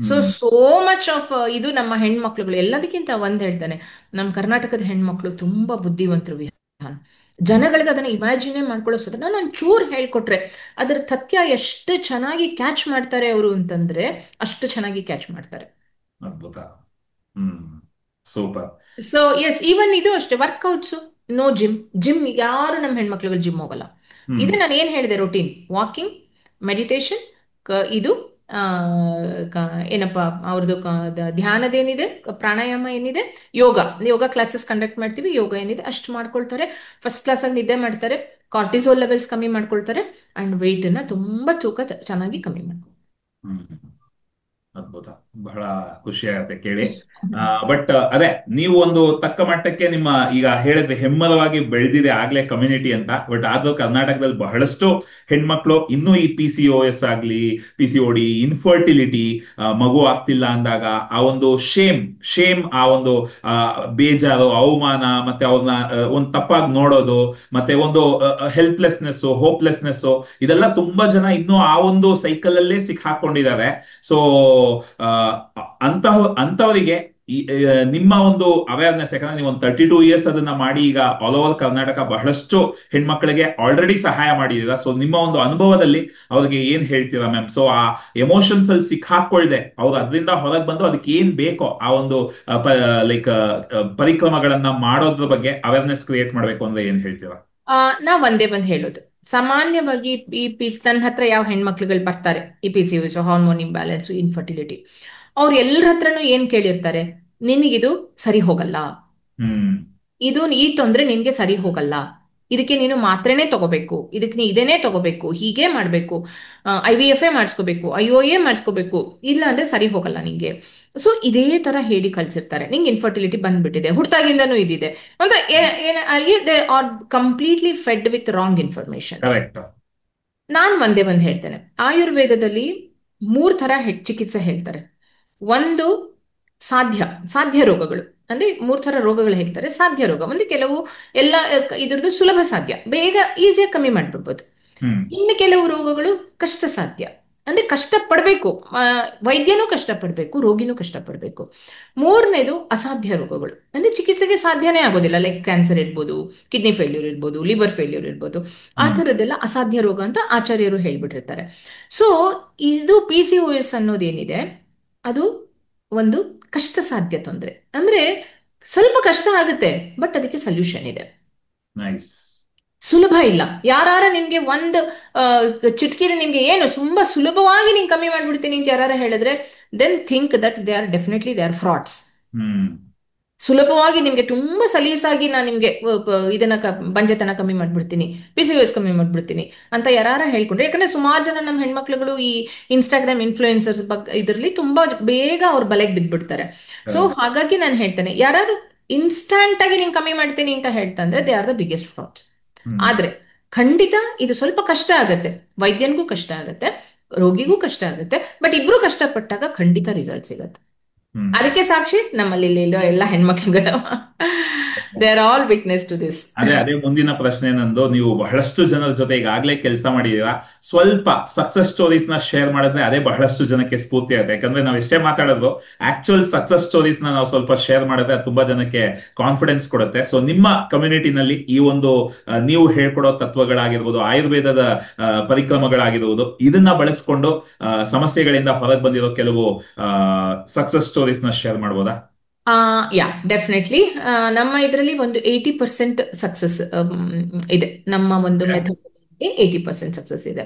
ಸೋ ಮಚ್ ಆಫ್ ಇದು ನಮ್ಮ ಹೆಣ್ಮಕ್ಳುಗಳು. ಎಲ್ಲದಕ್ಕಿಂತ ಒಂದ್ ಹೇಳ್ತಾನೆ, ನಮ್ಮ ಕರ್ನಾಟಕದ ಹೆಣ್ಮಕ್ಳು ತುಂಬಾ ಬುದ್ಧಿವಂತರು ವಿಹಾನ್. ಜನಗಳಿಗೆ ಅದನ್ನ ಇಮ್ಯಾಜಿನೇ ಮಾಡ್ಕೊಳ್ಳೋ ಸಾಧ್ಯ. ನಾನು ಚೂರ್ ಹೇಳ್ಕೊಟ್ರೆ ಅದ್ರ ತಥ್ಯ ಎಷ್ಟು ಚೆನ್ನಾಗಿ ಕ್ಯಾಚ್ ಮಾಡ್ತಾರೆ ಅವರು ಅಂತಂದ್ರೆ, ಅಷ್ಟು ಚೆನ್ನಾಗಿ ಕ್ಯಾಚ್ ಮಾಡ್ತಾರೆ. ಅದ್ಭುತ. ಸೂಪರ್. ಸೊ ಎಸ್, ಈವನ್ ಇದು ಅಷ್ಟೇ, ವರ್ಕೌಟ್ಸ್, ನೋ ಜಿಮ್ ಯಾರು ನಮ್ಮ ಹೆಣ್ಮಕ್ಳುಗಳು ಜಿಮ್ ಹೋಗಲ್ಲ. ಇದು ನಾನು ಏನ್ ಹೇಳಿದೆ, ರೊಟೀನ್ ವಾಕಿಂಗ್, ಮೆಡಿಟೇಷನ್, ಇದು ಏನಪ್ಪಾ ಅವ್ರದ್ದು ಧ್ಯಾನದೇನಿದೆ, ಪ್ರಾಣಾಯಾಮ ಏನಿದೆ, ಯೋಗ ಕ್ಲಾಸಸ್ ಕಂಡಕ್ಟ್ ಮಾಡ್ತೀವಿ. ಯೋಗ ಏನಿದೆ ಅಷ್ಟು ಮಾಡ್ಕೊಳ್ತಾರೆ. ಫಸ್ಟ್ ಕ್ಲಾಸ್ ಆಗಿ ನಿದ್ದೆ ಮಾಡ್ತಾರೆ, ಕಾರ್ಟಿಸೋಲ್ ಲೆವೆಲ್ಸ್ ಕಮ್ಮಿ ಮಾಡ್ಕೊಳ್ತಾರೆ, ಅಂಡ್ ವೆಯ್ಟ್ ಅನ್ನ ತುಂಬಾ ತೂಕ ಚೆನ್ನಾಗಿ ಕಮ್ಮಿ ಮಾಡ್ಕೊಳ್ತಾರೆ. ಅದ್ಭುತ. ಬಹಳ ಖುಷಿ ಆಗತ್ತೆ ಕೇಳಿ. ಬಟ್ ಅದೇ, ನೀವು ಒಂದು ತಕ್ಕ ಮಟ್ಟಕ್ಕೆ ನಿಮ್ಮ ಈಗ ಹೇಳಿದ್ರೆ ಹೆಮ್ಮರವಾಗಿ ಬೆಳೆದಿದೆ ಆಗ್ಲೇ ಕಮ್ಯುನಿಟಿ ಅಂತ. ಬಟ್ ಆದ್ರೂ ಕರ್ನಾಟಕದಲ್ಲಿ ಬಹಳಷ್ಟು ಹೆಣ್ಮಕ್ಳು ಇನ್ನೂ ಈ PCOS ಆಗ್ಲಿ, PCOD, ಇನ್ಫರ್ಟಿಲಿಟಿ, ಮಗು ಆಗ್ತಿಲ್ಲ ಅಂದಾಗ ಆ ಒಂದು ಶೇಮ್, ಆ ಒಂದು ಬೇಜಾರು, ಅವಮಾನ, ಮತ್ತೆ ಅವ್ರನ್ನ ಒಂದು ತಪ್ಪಾಗಿ ನೋಡೋದು, ಮತ್ತೆ ಒಂದು ಹೆಲ್ಪ್ಲೆಸ್ನೆಸ್, ಹೋಪ್ಲೆಸ್ನೆಸ್, ಇದೆಲ್ಲ ತುಂಬಾ ಜನ ಇನ್ನೂ ಆ ಒಂದು ಸೈಕಲ್ ಅಲ್ಲೇ ಸಿಕ್ಕಾಕೊಂಡಿದ್ದಾರೆ. ಸೊ ಅಂತವರಿಗೆ ನಿಮ್ಮ ಒಂದು ಅವೇರ್ನೆಸ್, ಯಾಕಂದ್ರೆ ನೀವು ಒಂದು 32 years ಅದನ್ನ ಮಾಡಿ ಈಗ ಆಲ್ ಓವರ್ ಕರ್ನಾಟಕ ಬಹಳಷ್ಟು ಹೆಣ್ಮಕ್ಳಿಗೆ ಆಲ್ರೆಡಿ ಸಹಾಯ ಮಾಡಿದೀರಾ. ಸೊ ನಿಮ್ಮ ಒಂದು ಅನುಭವದಲ್ಲಿ ಅವ್ರಿಗೆ ಏನ್ ಹೇಳ್ತೀರಾ ಮ್ಯಾಮ್? ಸೊ ಆ ಎಮೋಷನ್ಸ್ ಅಲ್ಲಿ ಸಿಕ್ಕಾಕೊಳ್ದೆ ಅವ್ರು ಅದರಿಂದ ಹೊರಗೆ ಬಂದು ಅದಕ್ಕೆ ಏನ್ ಬೇಕೋ ಆ ಒಂದು ಪರಿಕ್ರಮಗಳನ್ನ ಮಾಡೋದ್ರ ಬಗ್ಗೆ ಅವೇರ್ನೆಸ್ ಕ್ರಿಯೇಟ್ ಮಾಡ್ಬೇಕು ಅಂದ್ರೆ ಏನ್ ಹೇಳ್ತೀರಾ? ನಾವ್ ಒಂದೇ ಹೇಳೋದು, ಸಾಮಾನ್ಯವಾಗಿ ನನ್ನ ಹತ್ರ ಯಾವ ಹೆಣ್ಮಕ್ಳುಗಳು ಬರ್ತಾರೆ, ಈ PCOS, ಹಾರ್ಮೋನ್ ಇಂಬ್ಯಾಲೆನ್ಸ್, ಇನ್ಫರ್ಟಿಲಿಟಿ, ಅವ್ರ ಎಲ್ಲರ ಹತ್ರನು ಏನ್ ಕೇಳಿರ್ತಾರೆ, ನಿನಗಿದು ಸರಿ ಹೋಗಲ್ಲ, ಈ ತೊಂದ್ರೆ ನಿನ್ಗೆ ಸರಿ ಹೋಗಲ್ಲ, ಇದಕ್ಕೆ ನೀನು ಮಾತ್ರೆನೇ ತಗೋಬೇಕು, ಇದಕ್ಕೆ ನೀ ಇದೇನೇ ತಗೋಬೇಕು, ಹೀಗೆ ಮಾಡ್ಬೇಕು, IVF ಮಾಡಿಸ್ಕೋಬೇಕು, IOA ಮಾಡಿಸ್ಕೋಬೇಕು, ಇಲ್ಲ ಅಂದ್ರೆ ಸರಿ ಹೋಗಲ್ಲ ನಿಂಗೆ. ಸೊ ಇದೇ ತರ ಹೇಳಿ ಕಳ್ಸಿರ್ತಾರೆ. ನಿಂಗೆ ಇನ್ಫರ್ಟಿಲಿಟಿ ಬಂದ್ಬಿಟ್ಟಿದೆ, ಹುಟ್ಟಾಗಿಂದನೂ ಇದಿದೆ ಅಂದ್ರೆ they are completely fed with wrong information. ನಾನ್ ಒಂದೇ ಹೇಳ್ತೇನೆ, ಆಯುರ್ವೇದದಲ್ಲಿ 3 ತರ ಚಿಕಿತ್ಸೆ ಹೇಳ್ತಾರೆ. ಒಂದು ಸಾಧ್ಯ ರೋಗಗಳು, ಅಂದ್ರೆ 3 ತರ ರೋಗಗಳು ಹೇಳ್ತಾರೆ. ಸಾಧ್ಯ ರೋಗ ಅಂದ್ರೆ ಕೆಲವು ಎಲ್ಲ ಇದ್ರದ್ದು ಸುಲಭ ಸಾಧ್ಯ, ಬೇಗ ಈಸಿಯಾಗಿ ಕಮ್ಮಿ ಮಾಡ್ಬಿಡ್ಬೋದು. ಇನ್ನು ಕೆಲವು ರೋಗಗಳು ಕಷ್ಟ ಸಾಧ್ಯ, ಅಂದ್ರೆ ಕಷ್ಟ ಪಡ್ಬೇಕು, ವೈದ್ಯನೂ ಕಷ್ಟಪಡ್ಬೇಕು, ರೋಗಿನೂ ಕಷ್ಟಪಡ್ಬೇಕು. 3ನೇದು ಅಸಾಧ್ಯ ರೋಗಗಳು, ಅಂದ್ರೆ ಚಿಕಿತ್ಸೆಗೆ ಸಾಧ್ಯನೇ ಆಗೋದಿಲ್ಲ, ಲೈಕ್ ಕ್ಯಾನ್ಸರ್ ಇರ್ಬೋದು, ಕಿಡ್ನಿ ಫೇಲ್ಯೂರ್ ಇರ್ಬೋದು, ಲಿವರ್ ಫೇಲ್ಯೂರ್ ಇರ್ಬೋದು. ಆ ಥರದ್ದೆಲ್ಲ ಅಸಾಧ್ಯ ರೋಗ ಅಂತ ಆಚಾರ್ಯರು ಹೇಳ್ಬಿಟ್ಟಿರ್ತಾರೆ. ಸೊ ಇದು PCOS ಅನ್ನೋದೇನಿದೆ, ಅದು ಒಂದು ಕಷ್ಟ ಸಾಧ್ಯ ತೊಂದರೆ. ಅಂದ್ರೆ ಸ್ವಲ್ಪ ಕಷ್ಟ ಆಗುತ್ತೆ, ಬಟ್ ಅದಕ್ಕೆ ಸೊಲ್ಯೂಷನ್ ಇದೆ. ಸುಲಭ ಇಲ್ಲ. ಯಾರ ನಿಮ್ಗೆ ಒಂದು ಚಿಟ್ಕಿರಿ ನಿಮ್ಗೆ ಏನು ತುಂಬಾ ಸುಲಭವಾಗಿ ನಿಂಗೆ ಕಮ್ಮಿ ಮಾಡ್ಬಿಡ್ತೀನಿ ಅಂತ ಯಾರು ಹೇಳಿದ್ರೆ, then think that they are definitely they are frauds. ಸುಲಭವಾಗಿ ನಿಮ್ಗೆ ತುಂಬಾ ಸಲೀಸಾಗಿ ನಾನು ನಿಮ್ಗೆ ಇದನ್ನ ಬಂಜೆತನ ಕಮ್ಮಿ ಮಾಡ್ಬಿಡ್ತೀನಿ, PCOS ಕಮ್ಮಿ ಮಾಡ್ಬಿಡ್ತೀನಿ ಅಂತ ಯಾರ ಹೇಳ್ಕೊಂಡ್ರೆ, ಯಾಕಂದ್ರೆ ಸುಮಾರು ಜನ ನಮ್ಮ ಹೆಣ್ಮಕ್ಳುಗಳು ಈ ಇನ್ಸ್ಟಾಗ್ರಾಮ್ ಇನ್ಫ್ಲೂಯೆನ್ಸರ್ಸ್ ಇದರಲ್ಲಿ ತುಂಬಾ ಬೇಗ ಅವ್ರ ಬಲೆಗೆ ಬಿದ್ದ್ಬಿಡ್ತಾರೆ. ಸೊ ಹಾಗಾಗಿ ನಾನು ಹೇಳ್ತೇನೆ, ಯಾರು ಇನ್ಸ್ಟಾಂಟ್ ಆಗಿ ನಿಂಗೆ ಕಮ್ಮಿ ಮಾಡ್ತೀನಿ ಅಂತ ಹೇಳ್ತಂದ್ರೆ they are the biggest frauds. ಆದ್ರೆ ಖಂಡಿತ ಇದು ಸ್ವಲ್ಪ ಕಷ್ಟ ಆಗತ್ತೆ, ವೈದ್ಯನ್ಗೂ ಕಷ್ಟ ಆಗತ್ತೆ, ರೋಗಿಗೂ ಕಷ್ಟ ಆಗತ್ತೆ, ಬಟ್ ಇಬ್ರು ಕಷ್ಟಪಟ್ಟಾಗ ಖಂಡಿತ ರಿಸಲ್ಟ್ ಸಿಗತ್ತೆ. ಹ್ಮ್. ಅದಕ್ಕೆ ಸಾಕ್ಷಿ ನಮ್ಮಲ್ಲಿ ಇಲ್ಲಿರೋ ಎಲ್ಲ ಹೆಣ್ಮಕ್ಳುಗಳು. They are all witness to this. ಅದೇ ಮುಂದಿನ ಪ್ರಶ್ನೆ ನಂದು. ನೀವು ಬಹಳಷ್ಟು ಜನರ ಜೊತೆ ಈಗಾಗಲೇ ಕೆಲಸ ಮಾಡಿದೀರಾ, ಸ್ವಲ್ಪ ಸಕ್ಸಸ್ ಸ್ಟೋರೀಸ್ ನ ಶೇರ್ ಮಾಡಿದ್ರೆ ಅದೇ ಬಹಳಷ್ಟು ಜನಕ್ಕೆ ಸ್ಫೂರ್ತಿ ಆಗುತ್ತೆ. ಯಾಕಂದ್ರೆ ನಾವು ಎಷ್ಟೇ ಮಾತಾಡೋದು ಆಕ್ಚುಯಲ್ ಸಕ್ಸಸ್ ಸ್ಟೋರೀಸ್ ನ ನಾವು ಸ್ವಲ್ಪ ಶೇರ್ ಮಾಡಿದ್ರೆ ಅದು ತುಂಬಾ ಜನಕ್ಕೆ ಕಾನ್ಫಿಡೆನ್ಸ್ ಕೊಡುತ್ತೆ. ಸೊ ನಿಮ್ಮ ಕಮ್ಯುನಿಟಿನಲ್ಲಿ ಈ ಒಂದು ನೀವು ಹೇಳ್ಕೊಡೋ ತತ್ವಗಳಾಗಿರ್ಬೋದು, ಆಯುರ್ವೇದದ ಪರಿಕ್ರಮಗಳಾಗಿರ್ಬೋದು, ಇದನ್ನ ಬಳಸ್ಕೊಂಡು ಸಮಸ್ಯೆಗಳಿಂದ ಹೊರಗೆ ಬಂದಿರೋ ಕೆಲವು ಸಕ್ಸಸ್ ಸ್ಟೋರೀಸ್ ನ ಶೇರ್ ಮಾಡ್ಬೋದಾ? ಯಾ, ಡೆಫಿನೆಟ್ಲಿ. ನಮ್ಮ ಇದರಲ್ಲಿ ಒಂದು 80% ಸಕ್ಸಸ್ ಇದೆ. ನಮ್ಮ ಒಂದು ಮೆಥಡ್ 80% ಸಕ್ಸಸ್ ಇದೆ.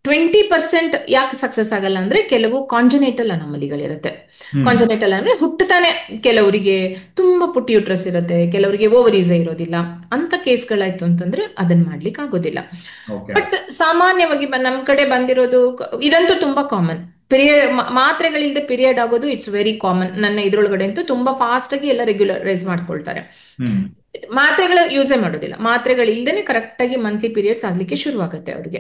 20% ಯಾಕೆ ಸಕ್ಸಸ್ ಆಗಲ್ಲ ಅಂದ್ರೆ ಕೆಲವು ಕಾಂಜನೆಟಲ್ ಅನಾಮಲಿಗಳಿರುತ್ತೆ. ಕಾಂಜನೆಟಲ್ ಅಂದ್ರೆ ಹುಟ್ಟುತ್ತಾನೆ ಕೆಲವರಿಗೆ ತುಂಬಾ ಪುಟ್ಟಿ ಯೂಟ್ರಸ್ ಇರುತ್ತೆ, ಕೆಲವರಿಗೆ ಓವರೀಸೇ ಇರೋದಿಲ್ಲ. ಅಂತ ಕೇಸ್ಗಳಾಯ್ತು ಅಂತಂದ್ರೆ ಅದನ್ನ ಮಾಡ್ಲಿಕ್ಕೆ ಆಗೋದಿಲ್ಲ. ಬಟ್ ಸಾಮಾನ್ಯವಾಗಿ ನಮ್ ಕಡೆ ಬಂದಿರೋದು ಇದಂತೂ ತುಂಬಾ ಕಾಮನ್. ಮಾತ್ರೆಗಳಿಲ್ಲದೆ ಪೀರಿಯಡ್ ಆಗೋದು ಇಟ್ಸ್ ವೆರಿ ಕಾಮನ್. ನನ್ನ ಇದ್ರೊಳಗಡೆ ಅಂತೂ ತುಂಬಾ ಫಾಸ್ಟ್ ಆಗಿ ಎಲ್ಲ ರೆಗ್ಯುಲರೈಸ್ ಮಾಡ್ಕೊಳ್ತಾರೆ. ಮಾತ್ರೆಗಳ ಯೂಸೇ ಮಾಡೋದಿಲ್ಲ, ಮಾತ್ರೆಗಳು ಇಲ್ದೇನೆ ಕರೆಕ್ಟ್ ಆಗಿ ಮಂತ್ಲಿ ಪೀರಿಯಡ್ಸ್ ಆಗ್ಲಿಕ್ಕೆ ಶುರುವಾಗುತ್ತೆ ಅವ್ರಿಗೆ.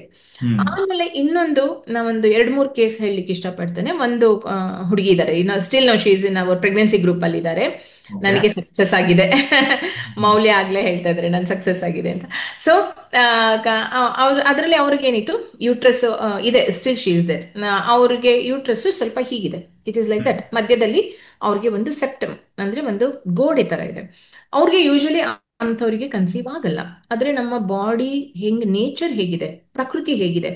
ಆಮೇಲೆ ಇನ್ನೊಂದು ನಾವೊಂದು 2-3 ಕೇಸ್ ಹೇಳಲಿಕ್ಕೆ ಇಷ್ಟಪಡ್ತೇನೆ. ಒಂದು ಹುಡುಗಿ ಇದ್ದಾರೆ, ಇನ್ನು still no she is in our pregnancy group ಅಲ್ಲಿ ಇದ್ದಾರೆ. ನನಗೆ ಸಕ್ಸಸ್ ಆಗಿದೆ. ಮೌಲ್ಯ ಆಗ್ಲೇ ಹೇಳ್ತಾ ಇದ್ರೆ ನನ್ ಸಕ್ಸಸ್ ಆಗಿದೆ ಅಂತ. ಸೊ ಅದರಲ್ಲಿ ಅವ್ರಿಗೆ ಏನಿತ್ತು, ಯೂಟ್ರಸ್ ಇದೆ, ಸ್ಟಿಲ್ ಶಿ ಇಸ್ ದೇರ್. ಅವ್ರಿಗೆ ಯೂಟ್ರಸ್ ಸ್ವಲ್ಪ ಹೀಗಿದೆ, ಇಟ್ ಇಸ್ ಲೈಕ್ ದಟ್. ಮಧ್ಯದಲ್ಲಿ ಅವ್ರಿಗೆ ಒಂದು ಸೆಪ್ಟಮ್ ಅಂದ್ರೆ ಒಂದು ಗೋಡೆ ತರ ಇದೆ. ಅವ್ರಿಗೆ ಯೂಶಲಿ ಅಂಥವ್ರಿಗೆ ಕನ್ಸೀವ್ ಆಗಲ್ಲ. ಆದ್ರೆ ನಮ್ಮ ಬಾಡಿ ಹೆಂಗ್, ನೇಚರ್ ಹೇಗಿದೆ, ಪ್ರಕೃತಿ ಹೇಗಿದೆ,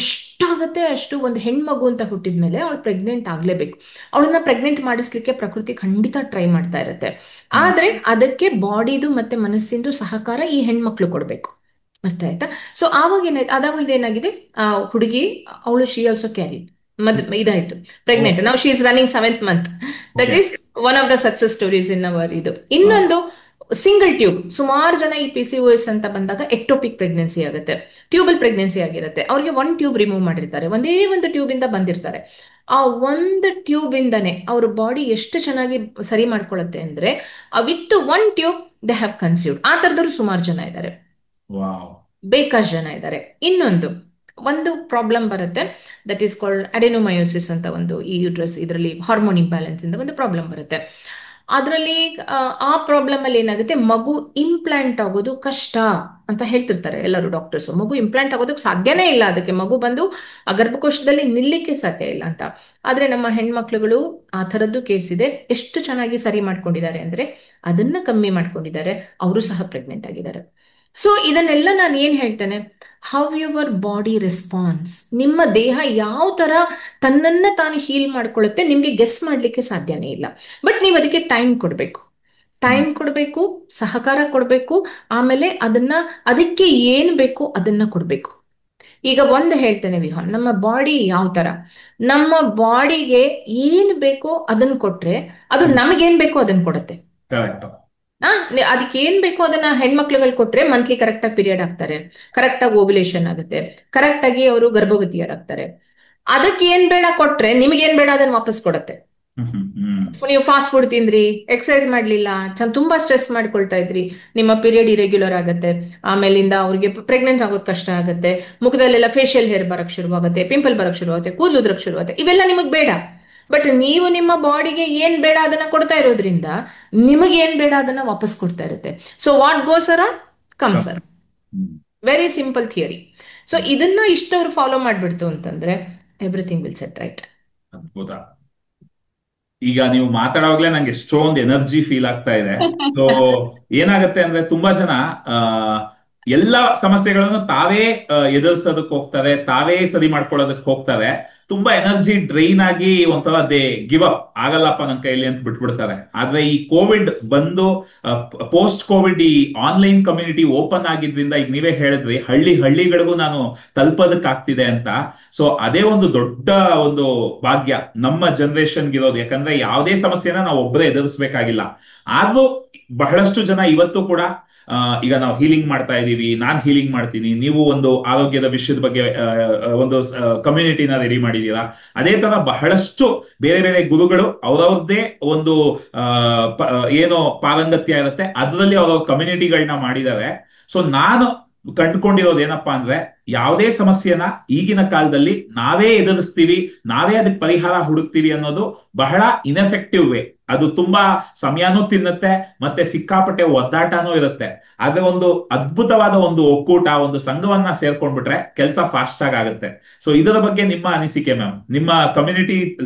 ಎಷ್ಟಾಗತ್ತೆ ಅಷ್ಟು ಒಂದು ಹೆಣ್ಮಗು ಅಂತ ಹುಟ್ಟಿದ್ಮೇಲೆ ಅವಳು ಪ್ರೆಗ್ನೆಂಟ್ ಆಗ್ಲೇಬೇಕು. ಅವಳನ್ನ ಪ್ರೆಗ್ನೆಂಟ್ ಮಾಡಿಸ್ಲಿಕ್ಕೆ ಪ್ರಕೃತಿ ಖಂಡಿತ ಟ್ರೈ ಮಾಡ್ತಾ ಇರುತ್ತೆ. ಆದ್ರೆ ಅದಕ್ಕೆ ಬಾಡಿದು ಮತ್ತೆ ಮನಸ್ಸಿಂದು ಸಹಕಾರ ಈ ಹೆಣ್ಮಕ್ಳು ಕೊಡ್ಬೇಕು. ಅರ್ಥ ಆಯ್ತಾ? ಸೊ ಆವಾಗ ಅದಾವಳ್ದು ಏನಾಗಿದೆ, ಹುಡುಗಿ ಅವಳು ಶಿ ಆಲ್ಸೋ ಕ್ಯಾರಿ ಇದಾಯ್ತು, ಪ್ರೆಗ್ನೆಂಟ್. ನಾವು she is running 7th month. That is one of the success stories in our ಇದು. ಇನ್ನೊಂದು ಸಿಂಗಲ್ ಟ್ಯೂಬ್. ಸುಮಾರು ಜನ ಈ PCOS ಅಂತ ಬಂದಾಗ ಎಕ್ಟೋಪಿಕ್ ಪ್ರೆಗ್ನೆನ್ಸಿ ಆಗುತ್ತೆ, ಟ್ಯೂಬಲ್ ಪ್ರೆಗ್ನೆನ್ಸಿ ಆಗಿರುತ್ತೆ. ಅವ್ರಿಗೆ 1 ಟ್ಯೂಬ್ ರಿಮೂವ್ ಮಾಡಿರ್ತಾರೆ, ಒಂದೇ ಒಂದು ಟ್ಯೂಬ್ ಇಂದ ಬಂದಿರ್ತಾರೆ. ಆ ಒಂದು ಟ್ಯೂಬ್ ಇಂದಾನೆ ಅವ್ರ ಬಾಡಿ ಎಷ್ಟು ಚೆನ್ನಾಗಿ ಸರಿ ಮಾಡ್ಕೊಳ್ಳುತ್ತೆ ಅಂದ್ರೆ with 1 tube they have conceived. ಆ ತರದವ್ರು ಸುಮಾರು ಜನ ಇದ್ದಾರೆ, ಬೇಕಷ್ಟು ಜನ ಇದ್ದಾರೆ. ಇನ್ನೊಂದು ಪ್ರಾಬ್ಲಮ್ ಬರುತ್ತೆ, ದಟ್ ಈಸ್ ಕಾಲ್ಡ್ ಅಡೆನೋಮಯೋಸಿಸ್ ಅಂತ. ಒಂದು ಈ ಯೂಟ್ರಸ್ ಇದರಲ್ಲಿ ಹಾರ್ಮೋನ್ ಇಂಬ್ಯಾಲೆನ್ಸ್ ಇಂದ ಒಂದು ಪ್ರಾಬ್ಲಮ್ ಬರುತ್ತೆ. ಅದರಲ್ಲಿ ಆ ಪ್ರಾಬ್ಲಮ್ ಅಲ್ಲಿ ಏನಾಗುತ್ತೆ, ಮಗು ಇಂಪ್ಲಾಂಟ್ ಆಗೋದು ಕಷ್ಟ ಅಂತ ಹೇಳ್ತಿರ್ತಾರೆ ಎಲ್ಲರೂ ಡಾಕ್ಟರ್ಸ್. ಮಗು ಇಂಪ್ಲಾಂಟ್ ಆಗೋದಕ್ಕೆ ಸಾಧ್ಯನೇ ಇಲ್ಲ, ಅದಕ್ಕೆ ಮಗು ಬಂದು ಆ ಗರ್ಭಕೋಶದಲ್ಲಿ ನಿಲ್ಲಿಕ್ಕೆ ಸಾಧ್ಯ ಇಲ್ಲ ಅಂತ. ಆದ್ರೆ ನಮ್ಮ ಹೆಣ್ಮಕ್ಳುಗಳು ಆ ಥರದ್ದು ಕೇಸ್ ಇದೆ. ಎಷ್ಟು ಚೆನ್ನಾಗಿ ಸರಿ ಮಾಡ್ಕೊಂಡಿದ್ದಾರೆ ಅಂದ್ರೆ ಅದನ್ನ ಕಮ್ಮಿ ಮಾಡ್ಕೊಂಡಿದ್ದಾರೆ, ಅವರು ಸಹ ಪ್ರೆಗ್ನೆಂಟ್ ಆಗಿದ್ದಾರೆ. ಸೊ ಇದನ್ನೆಲ್ಲ ನಾನು ಏನ್ ಹೇಳ್ತೇನೆ, ಹೌ ಯುವರ್ ಬಾಡಿ ರೆಸ್ಪಾನ್ಸ್, ನಿಮ್ಮ ದೇಹ ಯಾವ ತರ ತನ್ನನ್ನ ತಾನು ಹೀಲ್ ಮಾಡ್ಕೊಳ್ಳುತ್ತೆ ನಿಮ್ಗೆ ಗೆಸ್ ಮಾಡ್ಲಿಕ್ಕೆ ಸಾಧ್ಯನೇ ಇಲ್ಲ. ಬಟ್ ನೀವು ಅದಕ್ಕೆ ಟೈಮ್ ಕೊಡ್ಬೇಕು, ಸಹಕಾರ ಕೊಡ್ಬೇಕು. ಆಮೇಲೆ ಅದಕ್ಕೆ ಏನ್ ಬೇಕು ಅದನ್ನ ಕೊಡ್ಬೇಕು. ಈಗ ಒಂದು ಹೇಳ್ತೇನೆ ವಿಹಾನ್, ನಮ್ಮ ಬಾಡಿ ಯಾವ ತರ, ನಮ್ಮ ಬಾಡಿಗೆ ಏನ್ ಬೇಕೋ ಅದನ್ನ ಕೊಟ್ರೆ ಅದು ನಮಗೇನ್ ಬೇಕೋ ಅದನ್ನ ಕೊಡುತ್ತೆ. ಅದಕ್ಕೆ ಏನ್ ಬೇಕೋ ಅದನ್ನ ಹೆಣ್ಮಕ್ಳುಗಳು ಕೊಟ್ರೆ ಮಂತ್ಲಿ ಕರೆಕ್ಟ್ ಆಗಿ ಪೀರಿಯಡ್ ಆಗ್ತಾರೆ, ಕರೆಕ್ಟ್ ಆಗಿ ಓವ್ಯುಲೇಷನ್ ಆಗುತ್ತೆ, ಕರೆಕ್ಟ್ ಆಗಿ ಅವರು ಗರ್ಭವತಿಯರಾಗ್ತಾರೆ. ಅದಕ್ಕೆ ಏನ್ ಬೇಡ ಕೊಟ್ರೆ ನಿಮ್ಗೇನ್ ಬೇಡ ಅದನ್ನ ವಾಪಸ್ ಕೊಡುತ್ತೆ. ನೀವು ಫಾಸ್ಟ್ ಫುಡ್ ತಿಂದ್ರಿ, ಎಕ್ಸರ್ಸೈಸ್ ಮಾಡ್ಲಿಲ್ಲ, ತುಂಬಾ ಸ್ಟ್ರೆಸ್ ಮಾಡ್ಕೊಳ್ತಾ ಇದ್ರಿ, ನಿಮ್ಮ ಪೀರಿಯಡ್ ಇರೆಗ್ಯುಲರ್ ಆಗುತ್ತೆ. ಆಮೇಲಿಂದ ಅವ್ರಿಗೆ ಪ್ರೆಗ್ನೆನ್ಸ್ ಆಗೋದು ಕಷ್ಟ ಆಗುತ್ತೆ, ಮುಖದಲ್ಲೆಲ್ಲ ಫೇಶಿಯಲ್ ಹೇರ್ ಬರಕ್ ಶುರುವಾಗುತ್ತೆ, ಪಿಂಪಲ್ ಬರಕ್ ಶುರುವಾಗುತ್ತೆ, ಕೂದಲು ಉದ್ರಕ್ ಶುರುವಾಗುತ್ತೆ. ಇವೆಲ್ಲ ನಿಮಗ್ ಬೇಡ. ಬಟ್ ನೀವು ನಿಮ್ಮ ಬಾಡಿಗೆ ಏನ್ ಬೇಡ ಅದನ್ನ ಕೊಡ್ತಾ ಇರೋದ್ರಿಂದ ನಿಮಗೆ ಏನ್ ಬೇಡ ಅದನ್ನ ವಾಪಸ್ ಕೊಡ್ತಾ ಇರುತ್ತೆ. So what goes around comes around. Very simple theory. So ಇದನ್ನ ಇಷ್ಟವ್ರು ಫಾಲೋ ಮಾಡ್ಬಿಡ್ತು ಅಂತಂದ್ರೆ ಎವ್ರಿಥಿಂಗ್ ವಿಲ್ ಸೆಟ್ ರೈಟ್. ಅದ್ಭುತ. ಈಗ ನೀವು ಮಾತಾಡೋವಾಗ್ಲೇ ನಂಗೆ ಎಷ್ಟೊಂದು ಎನರ್ಜಿ ಫೀಲ್ ಆಗ್ತಾ ಇದೆ. ಸೊ ಏನಾಗತ್ತೆ ಅಂದ್ರೆ ತುಂಬಾ ಜನ ಎಲ್ಲಾ ಸಮಸ್ಯೆಗಳನ್ನು ತಾವೇ ಎದುರಿಸೋದಕ್ಕೆ ಹೋಗ್ತಾರೆ, ತಾವೇ ಸರಿ ಮಾಡ್ಕೊಳ್ಳೋದಕ್ಕೆ ಹೋಗ್ತಾರೆ. ತುಂಬಾ ಎನರ್ಜಿ ಡ್ರೈನ್ ಆಗಿ ಒಂಥರ ಗಿವ್ ಅಪ್, ಆಗಲ್ಲಪ್ಪ ನನ್ನ ಕೈಲಿ ಅಂತ ಬಿಟ್ಬಿಡ್ತಾರೆ. ಆದ್ರೆ ಈ ಕೋವಿಡ್ ಬಂದು ಪೋಸ್ಟ್ ಕೋವಿಡ್ ಈ ಆನ್ಲೈನ್ ಕಮ್ಯುನಿಟಿ ಓಪನ್ ಆಗಿದ್ರಿಂದ, ಈಗ ನೀವೇ ಹೇಳಿದ್ರಿ ಹಳ್ಳಿಗಳಿಗೂ ನಾನು ತಲುಪೋದಕ್ಕಾಗ್ತಿದೆ ಅಂತ. ಸೊ ಅದೇ ಒಂದು ದೊಡ್ಡ ಒಂದು ಭಾಗ್ಯ ನಮ್ಮ ಜನರೇಷನ್ಗೆ ಇರೋದು. ಯಾಕಂದ್ರೆ ಯಾವುದೇ ಸಮಸ್ಯೆನ ನಾವು ಒಬ್ಬರೇ ಎದುರಿಸ್ಬೇಕಾಗಿಲ್ಲ. ಆದ್ರೂ ಬಹಳಷ್ಟು ಜನ ಇವತ್ತು ಕೂಡ ಈಗ ನಾವು ಹೀಲಿಂಗ್ ಮಾಡ್ತಾ ಇದೀವಿ, ನಾನ್ ಹೀಲಿಂಗ್ ಮಾಡ್ತೀನಿ, ನೀವು ಒಂದು ಆರೋಗ್ಯದ ವಿಷಯದ ಬಗ್ಗೆ ಒಂದು ಕಮ್ಯುನಿಟಿನ ರೆಡಿ ಮಾಡಿದೀರಾ. ಅದೇ ತರ ಬಹಳಷ್ಟು ಬೇರೆ ಬೇರೆ ಗುರುಗಳು ಅವ್ರವ್ರದ್ದೇ ಒಂದು ಏನೋ ಪಾರಂಗತ್ಯ ಇರುತ್ತೆ, ಅದರಲ್ಲಿ ಅವ್ರವ್ರ ಕಮ್ಯುನಿಟಿಗಳನ್ನ ಮಾಡಿದ್ದಾರೆ. ಸೊ ನಾನು ಕಂಡುಕೊಂಡಿರೋದು ಏನಪ್ಪಾ ಅಂದ್ರೆ, ಯಾವುದೇ ಸಮಸ್ಯೆನ ಈಗಿನ ಕಾಲದಲ್ಲಿ ನಾವೇ ಎದುರಿಸ್ತೀವಿ, ನಾವೇ ಅದಕ್ಕೆ ಪರಿಹಾರ ಹುಡುಕ್ತಿವಿ ಅನ್ನೋದು ಬಹಳ ಇನ್ಎಫೆಕ್ಟಿವ್ ವೇ. ಅದು ತುಂಬಾ ಸಮಯನೂ ತಿನ್ನುತ್ತೆ, ಮತ್ತೆ ಸಿಕ್ಕಾಪಟ್ಟೆ ಒದ್ದಾಟನೂ ಇರುತ್ತೆ. ಆದ್ರೆ ಒಂದು ಅದ್ಭುತವಾದ ಒಂದು ಒಕ್ಕೂಟ, ಒಂದು ಸಂಘವನ್ನ ಸೇರ್ಕೊಂಡ್ಬಿಟ್ರೆ ಕೆಲಸ ಫಾಸ್ಟ್ ಆಗುತ್ತೆ. ಸೊ ಇದರ ಬಗ್ಗೆ ನಿಮ್ಮ ಅನಿಸಿಕೆ ಮ್ಯಾಮ್? ನಿಮ್ಮ ಕಮ್ಯುನಿಟಿ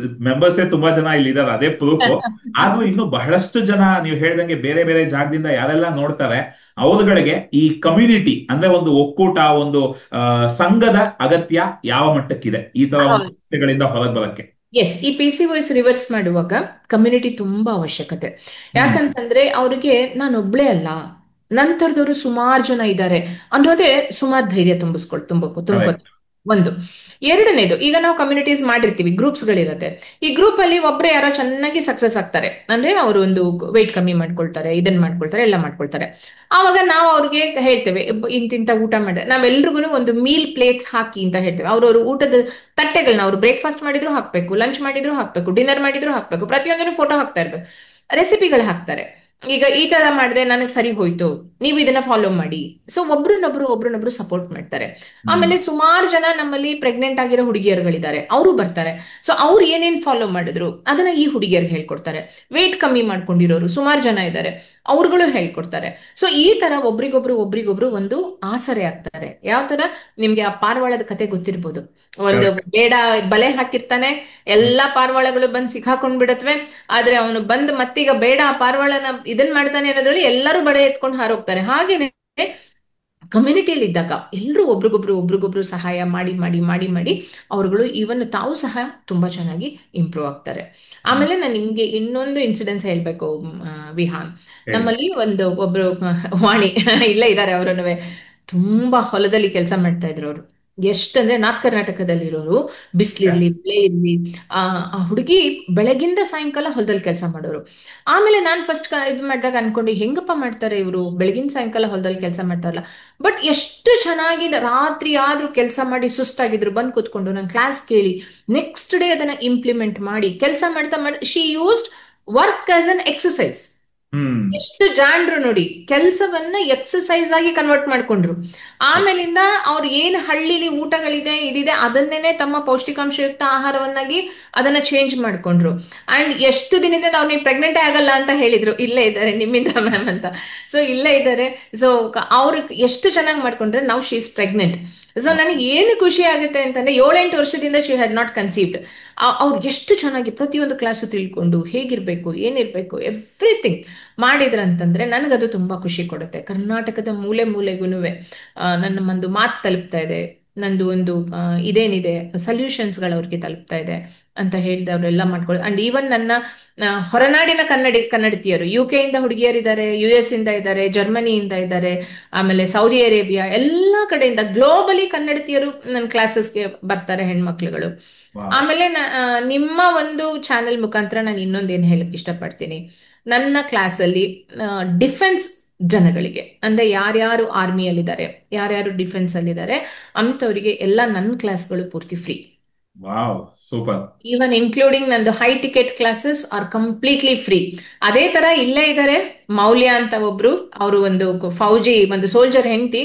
ಮೆಂಬರ್ಸೇ ತುಂಬಾ ಜನ ಇಲ್ಲಿ ಇದಾರೆ, ಅದೇ ಪ್ರೂಫ್. ಆದ್ರೂ ಇನ್ನು ಬಹಳಷ್ಟು ಜನ ನೀವು ಹೇಳ್ದಂಗೆ ಬೇರೆ ಬೇರೆ ಜಾಗದಿಂದ ಯಾರೆಲ್ಲ ನೋಡ್ತಾರೆ, ಅವರುಗಳಿಗೆ ಈ ಕಮ್ಯುನಿಟಿ ಅಂದ್ರೆ ಒಂದು ಒಕ್ಕೂಟ, ಒಂದು ಸಂಘದ ಅಗತ್ಯ ಯಾವ ಮಟ್ಟಕ್ಕಿದೆ ಈ ತರ ಸಮಸ್ಯೆಗಳಿಂದ ಹೊರಗೆ ಬರಕ್ಕೆ? ಎಸ್, ಈ ಪಿ ಸಿ ವಾಯ್ಸ್ ರಿವರ್ಸ್ ಮಾಡುವಾಗ ಕಮ್ಯುನಿಟಿ ತುಂಬಾ ಅವಶ್ಯಕತೆ. ಯಾಕಂತಂದ್ರೆ ಅವ್ರಿಗೆ ನಾನು ಒಬ್ಳೇ ಅಲ್ಲ, ನಂತರದವರು ಸುಮಾರು ಜನ ಇದ್ದಾರೆ ಅನ್ನೋದೇ ಸುಮಾರು ಧೈರ್ಯ ತುಂಬಬೇಕು. ಒಂದು. ಎರಡನೇದು, ಈಗ ನಾವು ಕಮ್ಯುನಿಟೀಸ್ ಮಾಡಿರ್ತೀವಿ, ಗ್ರೂಪ್ಸ್ ಗಳಿರುತ್ತೆ. ಈ ಗ್ರೂಪ್ ಅಲ್ಲಿ ಒಬ್ರು ಯಾರೋ ಚೆನ್ನಾಗಿ ಸಕ್ಸಸ್ ಆಗ್ತಾರೆ ಅಂದ್ರೆ ಅವರು ಒಂದು ವೆಯ್ಟ್ ಕಮ್ಮಿ ಮಾಡ್ಕೊಳ್ತಾರೆ, ಇದನ್ನ ಮಾಡ್ಕೊಳ್ತಾರೆ, ಎಲ್ಲ ಮಾಡ್ಕೊಳ್ತಾರೆ. ಆವಾಗ ನಾವು ಅವ್ರಿಗೆ ಹೇಳ್ತೇವೆ, ಇಂತಿಂತ ಊಟ ಮಾಡಿ, ನಾವೆಲ್ರಿಗೂ ಒಂದು ಮೀಲ್ ಪ್ಲೇಟ್ಸ್ ಹಾಕಿ ಅಂತ ಹೇಳ್ತೇವೆ. ಅವ್ರವ್ರ ಊಟದ ತಟ್ಟೆಗಳನ್ನ ಅವ್ರು ಬ್ರೇಕ್ಫಾಸ್ಟ್ ಮಾಡಿದ್ರು ಹಾಕ್ಬೇಕು, ಲಂಚ್ ಮಾಡಿದ್ರು ಹಾಕ್ಬೇಕು, ಡಿನ್ನರ್ ಮಾಡಿದ್ರು ಹಾಕ್ಬೇಕು, ಪ್ರತಿಯೊಂದನ್ನು ಫೋಟೋ ಹಾಕ್ತಾ ಇರ್ಬೇಕು, ರೆಸಿಪಿಗಳು ಹಾಕ್ತಾರೆ. ಈಗ ಈ ತರ ಮಾಡಿದೆ, ನನಗೆ ಸರಿ ಹೋಯ್ತು, ನೀವು ಇದನ್ನ ಫಾಲೋ ಮಾಡಿ. ಸೊ ಒಬ್ರನ್ನೊಬ್ರು ಸಪೋರ್ಟ್ ಮಾಡ್ತಾರೆ. ಆಮೇಲೆ ಸುಮಾರು ಜನ ನಮ್ಮಲ್ಲಿ ಪ್ರೆಗ್ನೆಂಟ್ ಆಗಿರೋ ಹುಡುಗಿಯರುಗಳಿದ್ದಾರೆ, ಅವರು ಬರ್ತಾರೆ. ಸೊ ಅವ್ರು ಏನೇನ್ ಫಾಲೋ ಮಾಡಿದ್ರು ಅದನ್ನ ಈ ಹುಡುಗಿಯರಿಗೆ ಹೇಳ್ಕೊಡ್ತಾರೆ. ವೇಟ್ ಕಮ್ಮಿ ಮಾಡ್ಕೊಂಡಿರೋರು ಸುಮಾರು ಜನ ಇದ್ದಾರೆ, ಅವ್ರುಗಳು ಹೇಳ್ಕೊಡ್ತಾರೆ. ಸೊ ಈ ತರ ಒಬ್ರಿಗೊಬ್ರು ಒಂದು ಆಸರೆ ಆಗ್ತಾರೆ. ಯಾವ ತರ, ನಿಮ್ಗೆ ಆ ಪಾರಿವಾಳದ ಕತೆ ಗೊತ್ತಿರ್ಬೋದು. ಒಂದು ಬೇಡ ಬಲೆ ಹಾಕಿರ್ತಾನೆ, ಎಲ್ಲಾ ಪಾರಿವಾಳಗಳು ಬಂದ್ ಸಿಕ್ಕಾಕೊಂಡ್ ಬಿಡತ್ವೆ. ಆದ್ರೆ ಅವನು ಬಂದ್ ಮತ್ತೀಗ ಬೇಡ ಆ ಪಾರಿವಾಳನ ಇದನ್ ಮಾಡ್ತಾನೆ ಅನ್ನೋದ್ರಲ್ಲಿ ಎಲ್ಲರೂ ಬಡೆ ಎತ್ಕೊಂಡು ಹಾರೋಗ್ತಾರೆ. ಹಾಗೇನೆ ಕಮ್ಯುನಿಟಿಯಲ್ಲಿ ಇದ್ದಾಗ ಎಲ್ರು ಒಬ್ರಿಗೊಬ್ರು ಸಹಾಯ ಮಾಡಿ ಅವ್ರುಗಳು ಇವನ್ ತಾವು ಸಹ ತುಂಬಾ ಚೆನ್ನಾಗಿ ಇಂಪ್ರೂವ್ ಆಗ್ತಾರೆ. ಆಮೇಲೆ ನಾನು ನಿಮ್ಗೆ ಇನ್ನೊಂದು ಇನ್ಸಿಡೆನ್ಸ್ ಹೇಳ್ಬೇಕು ವಿಹಾನ್. ನಮ್ಮಲ್ಲಿ ಒಬ್ರು ವಾಣಿ ಇಲ್ಲೇ ಇದ್ದಾರೆ, ಅವರನ್ನು ತುಂಬಾ ಹೊಲದಲ್ಲಿ ಕೆಲಸ ಮಾಡ್ತಾ ಇದ್ರು. ಅವರು ಎಷ್ಟಂದ್ರೆ ನಾರ್ತ್ ಕರ್ನಾಟಕದಲ್ಲಿ ಇರೋರು, ಬಿಸಿಲಿರ್ಲಿ ಮಳೆ ಇರ್ಲಿ, ಆ ಹುಡುಗಿ ಬೆಳಗಿಂದ ಸಾಯಂಕಾಲ ಹೊಲದಲ್ಲಿ ಕೆಲಸ ಮಾಡೋರು. ಆಮೇಲೆ ನಾನ್ ಫಸ್ಟ್ ಇದು ಮಾಡಿದಾಗ ಅನ್ಕೊಂಡು, ಹೆಂಗಪ್ಪ ಮಾಡ್ತಾರೆ ಇವರು ಬೆಳಗಿನ ಸಾಯಂಕಾಲ ಹೊಲದಲ್ಲಿ ಕೆಲಸ ಮಾಡ್ತಾರಲ್ಲ. ಬಟ್ ಎಷ್ಟು ಚೆನ್ನಾಗಿ ರಾತ್ರಿ ಆದ್ರೂ ಕೆಲಸ ಮಾಡಿ ಸುಸ್ತಾಗಿದ್ರು, ಬಂದ್ ಕೂತ್ಕೊಂಡು ನನ್ನ ಕ್ಲಾಸ್ ಕೇಳಿ ನೆಕ್ಸ್ಟ್ ಡೇ ಅದನ್ನ ಇಂಪ್ಲಿಮೆಂಟ್ ಮಾಡಿ ಕೆಲಸ ಮಾಡ್ತಾ she used work as an exercise. ಎಷ್ಟು ಜಾಣ್ರು ನೋಡಿ, ಕೆಲಸವನ್ನ ಎಕ್ಸಸೈಸ್ ಆಗಿ ಕನ್ವರ್ಟ್ ಮಾಡ್ಕೊಂಡ್ರು. ಆಮೇಲಿಂದ ಅವ್ರು ಏನ್ ಹಳ್ಳಿಲಿ ಊಟಗಳಿದೆ ಇದಿದೆ ಅದನ್ನೇನೆ ತಮ್ಮ ಪೌಷ್ಟಿಕಾಂಶಯುಕ್ತ ಆಹಾರವನ್ನಾಗಿ ಅದನ್ನ ಚೇಂಜ್ ಮಾಡ್ಕೊಂಡ್ರು. ಅಂಡ್ ಎಷ್ಟು ದಿನದಿಂದ ಅವ್ರಿಗೆ ಪ್ರೆಗ್ನೆಂಟೇ ಆಗಲ್ಲ ಅಂತ ಹೇಳಿದ್ರು. ಇಲ್ಲೇ ಇದ್ದಾರೆ ನಿಮ್ಮಿಂದ ಮ್ಯಾಮ್ ಅಂತ. ಸೊ ಇಲ್ಲೇ ಇದ್ದಾರೆ. ಸೊ ಅವ್ರು ಎಷ್ಟು ಚೆನ್ನಾಗಿ ಮಾಡ್ಕೊಂಡ್ರೆ ನಾವು ಶಿ ಇಸ್ ಪ್ರೆಗ್ನೆಂಟ್. ಸೊ ನನಗೆ ಏನು ಖುಷಿ ಆಗುತ್ತೆ ಅಂತಂದ್ರೆ, 7-8 ವರ್ಷದಿಂದ ಶಿ ಹ್ಯಾಡ್ ನಾಟ್ ಕನ್ಸೀವ್ಡ್. ಅವ್ರು ಎಷ್ಟು ಚೆನ್ನಾಗಿ ಪ್ರತಿಯೊಂದು ಕ್ಲಾಸು ತಿಳ್ಕೊಂಡು ಹೇಗಿರ್ಬೇಕು, ಏನಿರ್ಬೇಕು, ಎವ್ರಿಥಿಂಗ್ ಮಾಡಿದ್ರಂತಂದ್ರೆ ನನಗದು ತುಂಬಾ ಖುಷಿ ಕೊಡುತ್ತೆ. ಕರ್ನಾಟಕದ ಮೂಲೆ ಮೂಲೆಗೂನುವೆ ನನ್ನ ಒಂದು ಮಾತು ತಲುಪ್ತಾ ಇದೆ, ನಂದು ಒಂದು ಇದೇನಿದೆ ಸೊಲ್ಯೂಷನ್ಸ್ಗಳು ಅವ್ರಿಗೆ ತಲುಪ್ತಾ ಇದೆ ಅಂತ ಹೇಳಿದವರೆಲ್ಲ ಮಾಡ್ಕೊಳ್ಳಿ. ಅಂಡ್ ಈವನ್ ನನ್ನ ಹೊರನಾಡಿನ ಕನ್ನಡತಿಯರು, UK ಇಂದ ಹುಡುಗಿಯರಿದ್ದಾರೆ, US ಇಂದ ಇದ್ದಾರೆ, ಜರ್ಮನಿಯಿಂದ ಇದ್ದಾರೆ, ಆಮೇಲೆ ಸೌದಿ ಅರೇಬಿಯಾ, ಎಲ್ಲಾ ಕಡೆಯಿಂದ ಗ್ಲೋಬಲಿ ಕನ್ನಡತಿಯರು ನನ್ನ ಕ್ಲಾಸಸ್ಗೆ ಬರ್ತಾರೆ, ಹೆಣ್ಮಕ್ಳುಗಳು. ಆಮೇಲೆ ನಿಮ್ಮ ಒಂದು ಚಾನೆಲ್ ಮುಖಾಂತರ ನಾನು ಇನ್ನೊಂದೇನು ಹೇಳಕ್ ಇಷ್ಟಪಡ್ತೀನಿ. ನನ್ನ ಕ್ಲಾಸಲ್ಲಿ ಡಿಫೆನ್ಸ್ ಜನಗಳಿಗೆ, ಅಂದ್ರೆ ಯಾರ್ಯಾರು ಆರ್ಮಿಯಲ್ಲಿದ್ದಾರೆ, ಯಾರ್ಯಾರು ಡಿಫೆನ್ಸ್ ಅಲ್ಲಿದ್ದಾರೆ ಅಂತವರಿಗೆ ಎಲ್ಲ ನನ್ನ ಕ್ಲಾಸ್ಗಳು ಪೂರ್ತಿ free. Wow, super. Even including ನಂದು high ticket classes are completely free. ಅದೇ ತರ ಇಲ್ಲೇ ಇದ್ದಾರೆ ಮೌಲ್ಯ ಅಂತ ಒಬ್ರು, ಅವರು ಒಂದು ಫೌಜಿ, ಒಂದು ಸೋಲ್ಜರ್ ಹೆಂಡತಿ.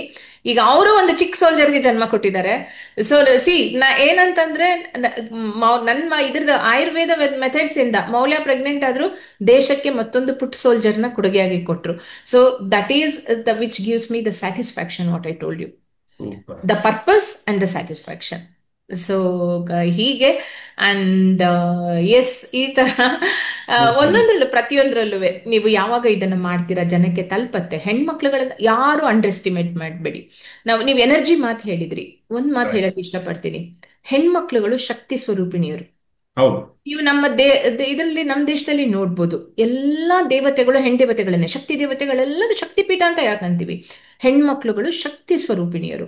ಈಗ ಅವರು ಒಂದು ಚಿಕ್ಕ ಸೋಲ್ಜರ್ಗೆ ಜನ್ಮ ಕೊಟ್ಟಿದ್ದಾರೆ. ಸೊ ಏನಂತಂದ್ರೆ, ನನ್ನ ಇದ್ರದ್ದು ಆಯುರ್ವೇದ ಮೆಥಡ್ಸ್ ಇಂದ ಮೌಲ್ಯ ಪ್ರೆಗ್ನೆಂಟ್ ಆದ್ರೂ ದೇಶಕ್ಕೆ ಮತ್ತೊಂದು ಪುಟ್ ಸೋಲ್ಜರ್ನ ಕೊಡುಗೆಯಾಗಿ ಕೊಟ್ರು. So that is the which gives me the satisfaction, what I told you, the purpose and the satisfaction. So ಹೀಗೆ ಅಂಡ್ ಎಸ್, ಈ ತರ ಒಂದೊಂದ್ರಲ್ಲೂ ಪ್ರತಿಯೊಂದ್ರಲ್ಲೂ ನೀವು ಯಾವಾಗ ಇದನ್ನ ಮಾಡ್ತೀರಾ ಜನಕ್ಕೆ ತಲುಪತ್ತೆ. ಹೆಣ್ಮಕ್ಳುಗಳನ್ನ ಯಾರು ಅಂಡರ್ ಎಸ್ಟಿಮೇಟ್ ಮಾಡಬೇಡಿ. ನೀವು ಎನರ್ಜಿ ಮಾತು ಹೇಳಿದ್ರಿ, ಒಂದ್ ಮಾತು ಹೇಳಕ್ ಇಷ್ಟಪಡ್ತೀನಿ. ಹೆಣ್ಮಕ್ಳುಗಳು ಶಕ್ತಿ ಸ್ವರೂಪಿಣಿಯರು. ನೀವು ನಮ್ಮ ಇದರಲ್ಲಿ ನಮ್ಮ ದೇಶದಲ್ಲಿ ನೋಡ್ಬೋದು, ಎಲ್ಲಾ ದೇವತೆಗಳು ಹೆಣ್ದೇವತೆಗಳನ್ನೇ, ಶಕ್ತಿ ದೇವತೆಗಳೆಲ್ಲದು ಶಕ್ತಿಪೀಠ ಅಂತ ಯಾಕಂತೀವಿ. ಹೆಣ್ಮಕ್ಳುಗಳು ಶಕ್ತಿ ಸ್ವರೂಪಿಣಿಯರು.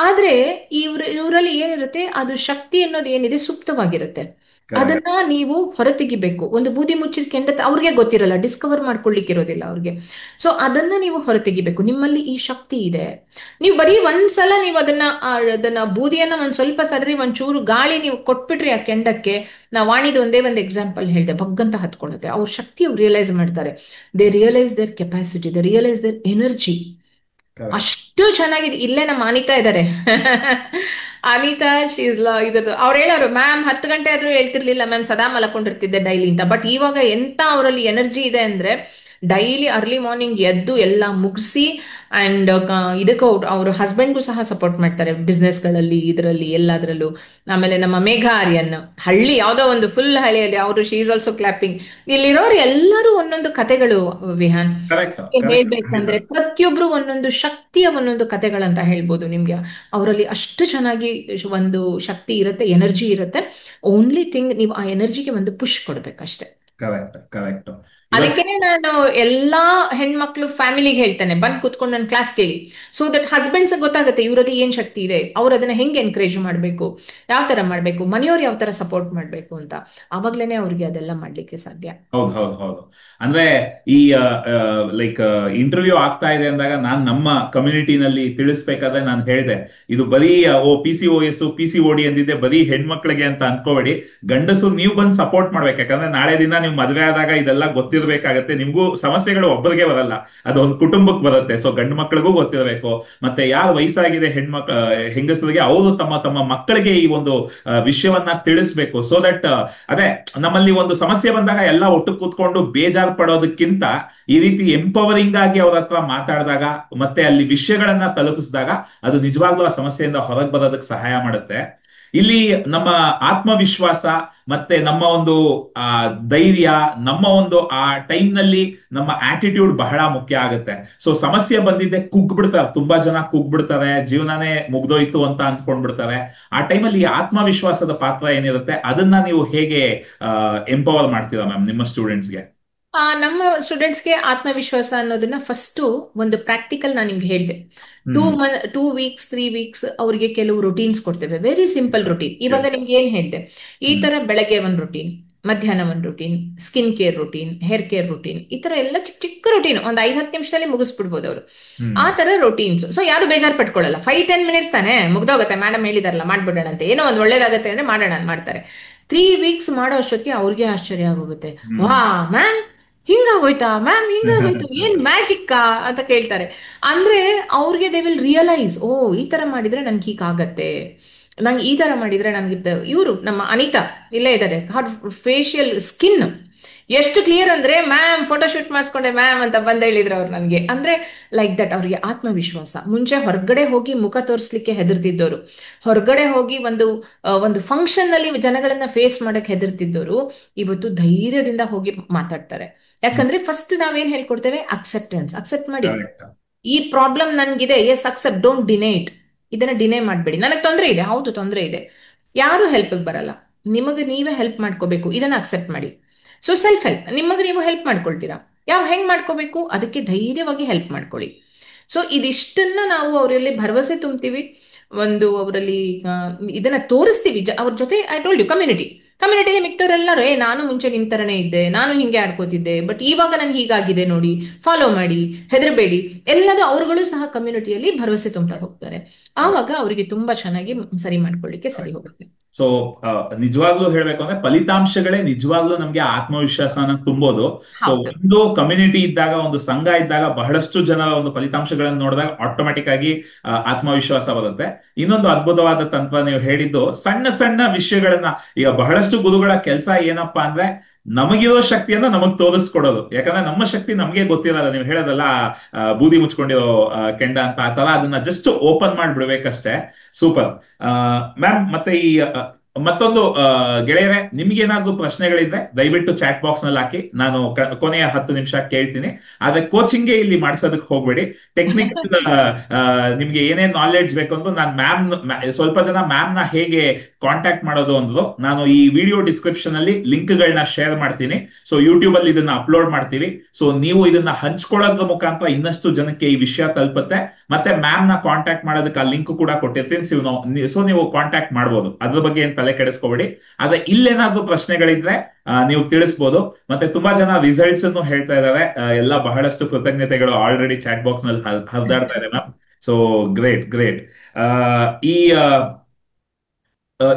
ಆದ್ರೆ ಇವರಲ್ಲಿ ಏನಿರುತ್ತೆ, ಅದು ಶಕ್ತಿ ಅನ್ನೋದು ಏನಿದೆ ಸುಪ್ತವಾಗಿರುತ್ತೆ. ಅದನ್ನ ನೀವು ಹೊರತೆಗಿಬೇಕು. ಒಂದು ಬೂದಿ ಮುಚ್ಚಿದ ಕೆಂಡ ಅವ್ರಿಗೆ ಗೊತ್ತಿರಲ್ಲ, ಡಿಸ್ಕವರ್ ಮಾಡ್ಕೊಳ್ಳಿಕ್ಕೆ ಇರೋದಿಲ್ಲ ಅವ್ರಿಗೆ. ಸೊ ಅದನ್ನ ನೀವು ಹೊರತೆಗಿಬೇಕು. ನಿಮ್ಮಲ್ಲಿ ಈ ಶಕ್ತಿ ಇದೆ. ನೀವು ಬರೀ ಒಂದ್ಸಲ ನೀವು ಅದನ್ನ ಬೂದಿಯನ್ನ ಒಂದ್ ಸ್ವಲ್ಪ ಸರದಿ ಒಂಚೂರು ಗಾಳಿ ನೀವು ಕೊಟ್ಬಿಟ್ರಿ ಆ ಕೆಂಡಕ್ಕೆ. ವಾಣಿದು ಒಂದೇ ಒಂದು ಎಕ್ಸಾಂಪಲ್ ಹೇಳಿದೆ, ಭಗ್ಗಂತ ಹತ್ಕೊಳ್ಳುತ್ತೆ. ಅವ್ರ ಶಕ್ತಿ ಅವ್ರು ರಿಯಲೈಸ್ ಮಾಡ್ತಾರೆ. They realise their capacity, they realise their energy. Correct. ಅಷ್ಟು ಚೆನ್ನಾಗಿದೆ. ಇಲ್ಲೇ ನಮ್ಮ ಅನಿತಾ ಇದ್ದಾರೆ. ಅನಿತಾ ಶೀಸ್ ಇದ್ರದ್ದು ಅವ್ರು ಹೇಳೋರು, ಮ್ಯಾಮ್ 10 ಗಂಟೆ ಆದ್ರೂ ಹೇಳ್ತಿರ್ಲಿಲ್ಲ ಮ್ಯಾಮ್, ಸದಾ ಮಲಕೊಂಡಿರ್ತಿದ್ದೆ ಡೈಲಿ ಅಂತ. ಬಟ್ ಇವಾಗ ಎಂತ ಅವರಲ್ಲಿ ಎನರ್ಜಿ ಇದೆ ಅಂದ್ರೆ, ಡೈಲಿ ಅರ್ಲಿ ಮಾರ್ನಿಂಗ್ ಎದ್ದು ಎಲ್ಲ ಮುಗಿಸಿ ಅಂಡ್ ಇದಕ್ಕೆ ಅವ್ರ ಹಸ್ಬೆಂಡ್ಗೂ ಸಹ ಸಪೋರ್ಟ್ ಮಾಡ್ತಾರೆ ಬಿಸ್ನೆಸ್ಗಳಲ್ಲಿ, ಇದರಲ್ಲಿ ಎಲ್ಲದರಲ್ಲೂ. ಆಮೇಲೆ ನಮ್ಮ ಮೇಘ ಆರ್ಯನ್, ಹಳ್ಳಿ ಯಾವ್ದೋ ಒಂದು ಫುಲ್ ಹಳ್ಳಿಯಲ್ಲಿ ಅವರು, ಶಿ ಈಸ್ ಆಲ್ಸೋ ಕ್ಲಾಪಿಂಗ್. ಇಲ್ಲಿರೋರು ಎಲ್ಲರೂ ಒಂದೊಂದು ಕತೆಗಳು ವಿಹಾನ್. Correct correct. ಹೇಳ್ಬೇಕಂದ್ರೆ ಪ್ರತಿಯೊಬ್ರು ಒಂದೊಂದು ಶಕ್ತಿಯ ಒಂದೊಂದು ಕತೆಗಳಂತ ಹೇಳ್ಬೋದು ನಿಮ್ಗೆ. ಅವರಲ್ಲಿ ಅಷ್ಟು ಚೆನ್ನಾಗಿ ಒಂದು ಶಕ್ತಿ ಇರುತ್ತೆ, ಎನರ್ಜಿ ಇರುತ್ತೆ. ಓನ್ಲಿ ಥಿಂಗ್, ನೀವು ಆ ಎನರ್ಜಿಗೆ ಒಂದು ಪುಷ್ ಕೊಡ್ಬೇಕಷ್ಟೇ. Correct correct. ಅದಕ್ಕೇನೆ ನಾನು ಎಲ್ಲಾ ಹೆಣ್ಮಕ್ಳು ಫ್ಯಾಮಿಲಿಗೆ ಹೇಳ್ತೇನೆ, ಬಂದ್ ಕೂತ್ಕೊಂಡು ನನ್ನ ಕ್ಲಾಸ್ ಕೇಳಿ. ಸೊ ದಟ್ ಹಸ್ಬೆಂಡ್ಸ್ ಗೊತ್ತಾಗುತ್ತೆ ಇವರಲ್ಲಿ ಏನ್ ಶಕ್ತಿ ಇದೆ, ಅವ್ರು ಅದನ್ನ ಹೆಂಗೆ ಎನ್ಕರೇಜ್ ಮಾಡ್ಬೇಕು, ಯಾವ ತರ ಮಾಡ್ಬೇಕು, ಮನೆಯವ್ರು ಯಾವ ತರ ಸಪೋರ್ಟ್ ಮಾಡ್ಬೇಕು ಅಂತ. ಅವಾಗ್ಲೇನೆ ಅವ್ರಿಗೆ ಅದೆಲ್ಲ ಮಾಡ್ಲಿಕ್ಕೆ ಸಾಧ್ಯ. ಹೌದು ಹೌದು ಹೌದು. ಅಂದ್ರೆ ಈ ಲೈಕ್ ಇಂಟರ್ವ್ಯೂ ಆಗ್ತಾ ಇದೆ ಅಂದಾಗ ನಾನ್ ನಮ್ಮ ಕಮ್ಯುನಿಟಿನಲ್ಲಿ ತಿಳಿಸ್ಬೇಕಾದ್ರೆ ನಾನು ಹೇಳಿದೆ, ಇದು ಬರೀ PCOS PCOD ಅಂದಿದ್ದೆ ಬರೀ ಹೆಣ್ಮಕ್ಳಿಗೆ ಅಂತ ಅನ್ಕೋಬೇಡಿ. ಗಂಡಸರು ನೀವು ಬಂದು ಸಪೋರ್ಟ್ ಮಾಡ್ಬೇಕು. ಯಾಕಂದ್ರೆ ನಾಳೆ ದಿನ ನೀವು ಮದ್ವೆ ಆದಾಗ ಇದೆಲ್ಲ ಗೊತ್ತಿರ್ಬೇಕಾಗತ್ತೆ. ನಿಮ್ಗೂ ಸಮಸ್ಯೆಗಳು ಒಬ್ಬರಿಗೆ ಬರಲ್ಲ, ಅದೊಂದು ಕುಟುಂಬಕ್ಕೆ ಬರುತ್ತೆ. ಸೊ ಗಂಡು ಮಕ್ಳಿಗೂ ಗೊತ್ತಿರಬೇಕು. ಮತ್ತೆ ಯಾರು ವಯಸ್ಸಾಗಿದೆ ಹೆಂಗಸರಿಗೆ, ಅವರು ತಮ್ಮ ತಮ್ಮ ಮಕ್ಕಳಿಗೆ ಈ ಒಂದು ವಿಷಯವನ್ನ ತಿಳಿಸ್ಬೇಕು. ಸೊ ದಟ್ ಅದೇ ನಮ್ಮಲ್ಲಿ ಒಂದು ಸಮಸ್ಯೆ ಬಂದಾಗ ಎಲ್ಲ ಒಟ್ಟು ಕೂತ್ಕೊಂಡು ಬೇಜಾರು ಪಡೋದಕ್ಕಿಂತ ಈ ರೀತಿ ಎಂಪವರಿಂಗ್ ಆಗಿ ಅವ್ರ ಹತ್ರ ಮಾತಾಡಿದಾಗ, ಮತ್ತೆ ಅಲ್ಲಿ ವಿಷಯಗಳನ್ನ ತಲುಪಿಸಿದಾಗ ಅದು ನಿಜವಾಗ್ಲೂ ಆ ಸಮಸ್ಯೆಯಿಂದ ಹೊರಗೆ ಬರೋದಕ್ಕೆ ಸಹಾಯ ಮಾಡುತ್ತೆ. ಇಲ್ಲಿ ನಮ್ಮ ಆತ್ಮವಿಶ್ವಾಸ ಮತ್ತೆ ನಮ್ಮ ಒಂದು ಧೈರ್ಯ, ನಮ್ಮ ಒಂದು ಆ ಟೈಮ್ ನಲ್ಲಿ ನಮ್ಮ ಆಟಿಟ್ಯೂಡ್ ಬಹಳ ಮುಖ್ಯ ಆಗುತ್ತೆ. ಸೊ ಸಮಸ್ಯೆ ಬಂದಿದ್ದೆ ಕುಗ್ಬಿಡ್ತಾರೆ, ತುಂಬಾ ಜನ ಕುಗ್ಬಿಡ್ತಾರೆ, ಜೀವನನೇ ಮುಗ್ದೋಯ್ತು ಅಂತ ಅನ್ಕೊಂಡ್ಬಿಡ್ತಾರೆ. ಆ ಟೈಮಲ್ಲಿ ಆತ್ಮವಿಶ್ವಾಸದ ಪಾತ್ರ ಏನಿರುತ್ತೆ, ಅದನ್ನ ನೀವು ಹೇಗೆ ಎಂಪವರ್ ಮಾಡ್ತೀರಾ ಮ್ಯಾಮ್ ನಿಮ್ಮ ಸ್ಟೂಡೆಂಟ್ಸ್ಗೆ? ನಮ್ಮ ಸ್ಟೂಡೆಂಟ್ಸ್ಗೆ ಆತ್ಮವಿಶ್ವಾಸ ಅನ್ನೋದನ್ನ ಫಸ್ಟ್ ಒಂದು ಪ್ರಾಕ್ಟಿಕಲ್ ನಾನು ನಿಮ್ಗೆ ಹೇಳಿದೆ. 2 ವೀಕ್ಸ್ 3 ವೀಕ್ಸ್ ಅವರಿಗೆ ಕೆಲವು ರುಟೀನ್ಸ್ ಕೊಡ್ತೇವೆ, ವೆರಿ ಸಿಂಪಲ್ ರುಟೀನ್. ಇವಾಗ ನಿಮ್ಗೆ ಏನ್ ಹೇಳಿದೆ, ಈ ತರ ಬೆಳಗ್ಗೆ ಒಂದು ರುಟೀನ್, ಮಧ್ಯಾಹ್ನ ಒಂದು routine, skin care routine, hair care routine, ಈ ತರ ಎಲ್ಲ ಚಿಕ್ಕ ಚಿಕ್ಕ ರುಟೀನ್ ಒಂದು 5-10 ನಿಮಿಷದಲ್ಲಿ ಮುಗಿಸ್ಬಿಡ್ಬೋದು ಅವರು. ಆ ತರ ರುಟೀನ್ಸ್. ಸೊ ಯಾರು ಬೇಜಾರು ಪಟ್ಕೊಳ್ಳಲ್ಲ. 5-10 ಮಿನಿಟ್ಸ್ ತಾನೆ ಮುಗ್ದೋಗುತ್ತೆ, ಮೇಡಮ್ ಹೇಳಿದಾರಲ್ಲ ಮಾಡ್ಬಿಡೋಣ ಅಂತ, ಏನೋ ಒಂದು ಒಳ್ಳೇದಾಗತ್ತೆ ಅಂದ್ರೆ ಮಾಡೋಣ ಅಂತ ಮಾಡ್ತಾರೆ. 3 ವೀಕ್ಸ್ ಮಾಡೋ ಅಷ್ಟೊತ್ತಿಗೆ ಅವ್ರಿಗೆ ಆಶ್ಚರ್ಯ ಆಗೋಗುತ್ತೆ. ವಾ ಮ್ಯಾಮ್ ಹಿಂಗಾಗೋಯ್ತಾ, ಮ್ಯಾಮ್ ಹಿಂಗಾಗೋಯ್ತು, ಏನ್ ಮ್ಯಾಜಿಕ್ಕಾ ಅಂತ ಕೇಳ್ತಾರೆ. ಅಂದ್ರೆ ಅವ್ರಿಗೆ ದೇ ವಿಲ್ ರಿಯಲೈಸ್, ಓ ಈ ತರ ಮಾಡಿದ್ರೆ ನನ್ಗೆ ಹೀಗಾಗತ್ತೆ, ನಂಗೆ ಈ ತರ ಮಾಡಿದ್ರೆ ನನ್ಗೆ. ಇವರು ನಮ್ಮ ಅನಿತಾ ಇಲ್ಲೇ ಇದ್ದಾರೆ, ಫೇಶಿಯಲ್ ಸ್ಕಿನ್ ಎಷ್ಟು ಕ್ಲಿಯರ್ ಅಂದ್ರೆ, ಮ್ಯಾಮ್ ಫೋಟೋಶೂಟ್ ಮಾಡಿಸ್ಕೊಂಡೆ ಮ್ಯಾಮ್ ಅಂತ ಬಂದ ಹೇಳಿದ್ರು ಅವ್ರು ನನಗೆ. ಅಂದ್ರೆ ಲೈಕ್ ದಟ್ ಅವ್ರಿಗೆ ಆತ್ಮವಿಶ್ವಾಸ. ಮುಂಚೆ ಹೊರಗಡೆ ಹೋಗಿ ಮುಖ ತೋರಿಸ್ಲಿಕ್ಕೆ ಹೆದರ್ತಿದ್ದವರು, ಹೊರಗಡೆ ಹೋಗಿ ಒಂದು ಫಂಕ್ಷನ್ ನಲ್ಲಿ ಜನಗಳನ್ನ ಫೇಸ್ ಮಾಡಕ್ ಹೆದರ್ತಿದ್ದವರು, ಇವತ್ತು ಧೈರ್ಯದಿಂದ ಹೋಗಿ ಮಾತಾಡ್ತಾರೆ. ಯಾಕಂದ್ರೆ ಫಸ್ಟ್ ನಾವೇನ್ ಹೇಳ್ಕೊಡ್ತೇವೆ, ಅಕ್ಸೆಪ್ಟ್ ಮಾಡಿ. ಈ ಪ್ರಾಬ್ಲಮ್ ನನ್ಗಿದೆ, yes accept, don't deny it. ಇದನ್ನ ಡಿನೇ ಮಾಡ್ಬೇಡಿ. ನನಗೆ ತೊಂದರೆ ಇದೆ, ಹೌದು ತೊಂದರೆ ಇದೆ, ಯಾರು ಹೆಲ್ಪ್ಗೆ ಬರಲ್ಲ, ನಿಮಗೆ ನೀವೇ ಹೆಲ್ಪ್ ಮಾಡ್ಕೋಬೇಕು, ಇದನ್ನ ಅಕ್ಸೆಪ್ಟ್ ಮಾಡಿ. ಸೊ ಸೆಲ್ಫ್ ಹೆಲ್ಪ್, ನಿಮಗೆ ನೀವು ಹೆಲ್ಪ್ ಮಾಡ್ಕೊಳ್ತೀರಾ, ಹೆಂಗ್ ಮಾಡ್ಕೋಬೇಕು ಅದಕ್ಕೆ ಧೈರ್ಯವಾಗಿ ಹೆಲ್ಪ್ ಮಾಡ್ಕೊಳ್ಳಿ. ಸೊ ಇದಿಷ್ಟನ್ನ ನಾವು ಅವರಲ್ಲಿ ಭರವಸೆ ತುಂಬ್ತೀವಿ, ಅವರಲ್ಲಿ ಇದನ್ನ ತೋರಿಸ್ತೀವಿ ಅವ್ರ ಜೊತೆ. ಐ ಟೋಲ್ಡ್ ಯು, ಕಮ್ಯುನಿಟಿಗೆ ಮಿಕ್ತವರೆಲ್ಲರೂ, ನಾನು ಮುಂಚೆ ನಿಮ್ ತರನೇ ಇದ್ದೆ, ನಾನು ಹಿಂಗೆ ಆಡ್ಕೋತಿದ್ದೆ, ಬಟ್ ಇವಾಗ ನನ್ ಹೀಗಾಗಿದೆ ನೋಡಿ, ಫಾಲೋ ಮಾಡಿ, ಹೆದರಬೇಡಿ, ಎಲ್ಲದೂ ಅವರುಗಳು ಸಹ ಕಮ್ಯುನಿಟಿಯಲ್ಲಿ ಭರವಸೆ ತುಂಬ್ತಾ ಹೋಗ್ತಾರೆ. ಆವಾಗ ಅವರಿಗೆ ತುಂಬಾ ಚೆನ್ನಾಗಿ ಸರಿ ಮಾಡ್ಕೊಳ್ಳಿಕ್ಕೆ ಸರಿ ಹೋಗುತ್ತೆ. ಸೊ ನಿಜವಾಗ್ಲೂ ಹೇಳ್ಬೇಕು ಅಂದ್ರೆ ಫಲಿತಾಂಶಗಳೇ ನಿಜವಾಗ್ಲೂ ನಮ್ಗೆ ಆತ್ಮವಿಶ್ವಾಸನ ತುಂಬೋದು. ಸೊ ಒಂದು ಕಮ್ಯುನಿಟಿ ಇದ್ದಾಗ, ಒಂದು ಸಂಘ ಇದ್ದಾಗ, ಬಹಳಷ್ಟು ಜನರ ಒಂದು ಫಲಿತಾಂಶಗಳನ್ನು ನೋಡಿದಾಗ ಆಟೋಮೆಟಿಕ್ ಆಗಿ ಆತ್ಮವಿಶ್ವಾಸ ಬರುತ್ತೆ. ಇನ್ನೊಂದು ಅದ್ಭುತವಾದ ತಂತ್ರ ನೀವು ಹೇಳಿದ್ದು, ಸಣ್ಣ ಸಣ್ಣ ವಿಷಯಗಳನ್ನ, ಈಗ ಬಹಳಷ್ಟು ಗುರುಗಳ ಕೆಲಸ ಏನಪ್ಪಾ ಅಂದ್ರೆ ನಮಗಿರೋ ಶಕ್ತಿಯನ್ನ ನಮಗ್ ತೋರಿಸ್ಕೊಡೋದು. ಯಾಕಂದ್ರೆ ನಮ್ಮ ಶಕ್ತಿ ನಮ್ಗೆ ಗೊತ್ತಿರಲ್ಲ. ನೀವು ಹೇಳೋದಲ್ಲ ಬೂದಿ ಮುಚ್ಕೊಂಡಿರೋ ಕೆಂಡ ಅಂತ, ಆ ತರ ಅದನ್ನ ಜಸ್ಟ್ ಓಪನ್ ಮಾಡ್ಬಿಡ್ಬೇಕಷ್ಟೇ. Super ma'am. ಮತ್ತೆ ಈ ಮತ್ತೊಂದು ಗೆಳೆಯರೆ, ನಿಮ್ಗೇನಾದ್ರೂ ಪ್ರಶ್ನೆಗಳಿದ್ರೆ ದಯವಿಟ್ಟು ಚಾಟ್ ಬಾಕ್ಸ್ ನಲ್ಲಿ ಹಾಕಿ, ನಾನು ಕೊನೆಯ 10 ನಿಮಿಷ ಕೇಳ್ತೀನಿ. ಆದ್ರೆ ಕೋಚಿಂಗ್ಗೆ ಇಲ್ಲಿ ಮಾಡ್ಸೋದಕ್ಕೆ ಹೋಗ್ಬೇಡಿ. ಟೆಕ್ನಿಕಲ್ ನಿಮ್ಗೆ ಏನೇನ್ ನಾಲೆಡ್ಜ್ ಬೇಕು ಅಂತ ನಾನು ಸ್ವಲ್ಪ ಜನ ಮ್ಯಾಮ್ ನ ಹೇಗೆ ಕಾಂಟ್ಯಾಕ್ಟ್ ಮಾಡೋದು ಅಂದ್ರು, ನಾನು ಈ ವಿಡಿಯೋ ಡಿಸ್ಕ್ರಿಪ್ಷನ್ ಅಲ್ಲಿ ಲಿಂಕ್ ಗಳನ್ನ ಶೇರ್ ಮಾಡ್ತೀನಿ. ಸೊ ಯೂಟ್ಯೂಬ್ ಅಲ್ಲಿ ಇದನ್ನ ಅಪ್ಲೋಡ್ ಮಾಡ್ತೀವಿ. ಸೊ ನೀವು ಇದನ್ನ ಹಂಚ್ಕೊಳ್ಳೋದ್ರ ಮುಖಾಂತರ ಇನ್ನಷ್ಟು ಜನಕ್ಕೆ ಈ ವಿಷಯ ತಲುಪುತ್ತೆ. ಮತ್ತೆ ಮ್ಯಾಮ್ ನ ಕಾಂಟ್ಯಾಕ್ಟ್ ಮಾಡೋದಕ್ಕೆ ಆ ಲಿಂಕ್ ಕೂಡ ಕೊಟ್ಟಿರ್ತೀನಿ. ಸೊ ನೀವು ಕಾಂಟ್ಯಾಕ್ಟ್ ಮಾಡ್ಬೋದು, ಅದ್ರ ಬಗ್ಗೆ ಏನ್ ತಲೆ ಕೆಡಿಸ್ಕೋಬೇಡಿ. ಆದ್ರೆ ಇಲ್ಲೇನಾದ್ರೂ ಪ್ರಶ್ನೆಗಳಿದ್ರೆ ನೀವು ತಿಳಿಸ್ಬೋದು. ಮತ್ತೆ ತುಂಬಾ ಜನ ರಿಸಲ್ಟ್ಸ್ ಅನ್ನು ಹೇಳ್ತಾ ಇದಾರೆ, ಎಲ್ಲ ಬಹಳಷ್ಟು ಕೃತಜ್ಞತೆಗಳು ಆಲ್ರೆಡಿ ಚಾಟ್ ಬಾಕ್ಸ್ ನಲ್ಲಿ ಹರಿದಾಡ್ತಾ ಇದೆ ಮ್ಯಾಮ್. So great. ಈ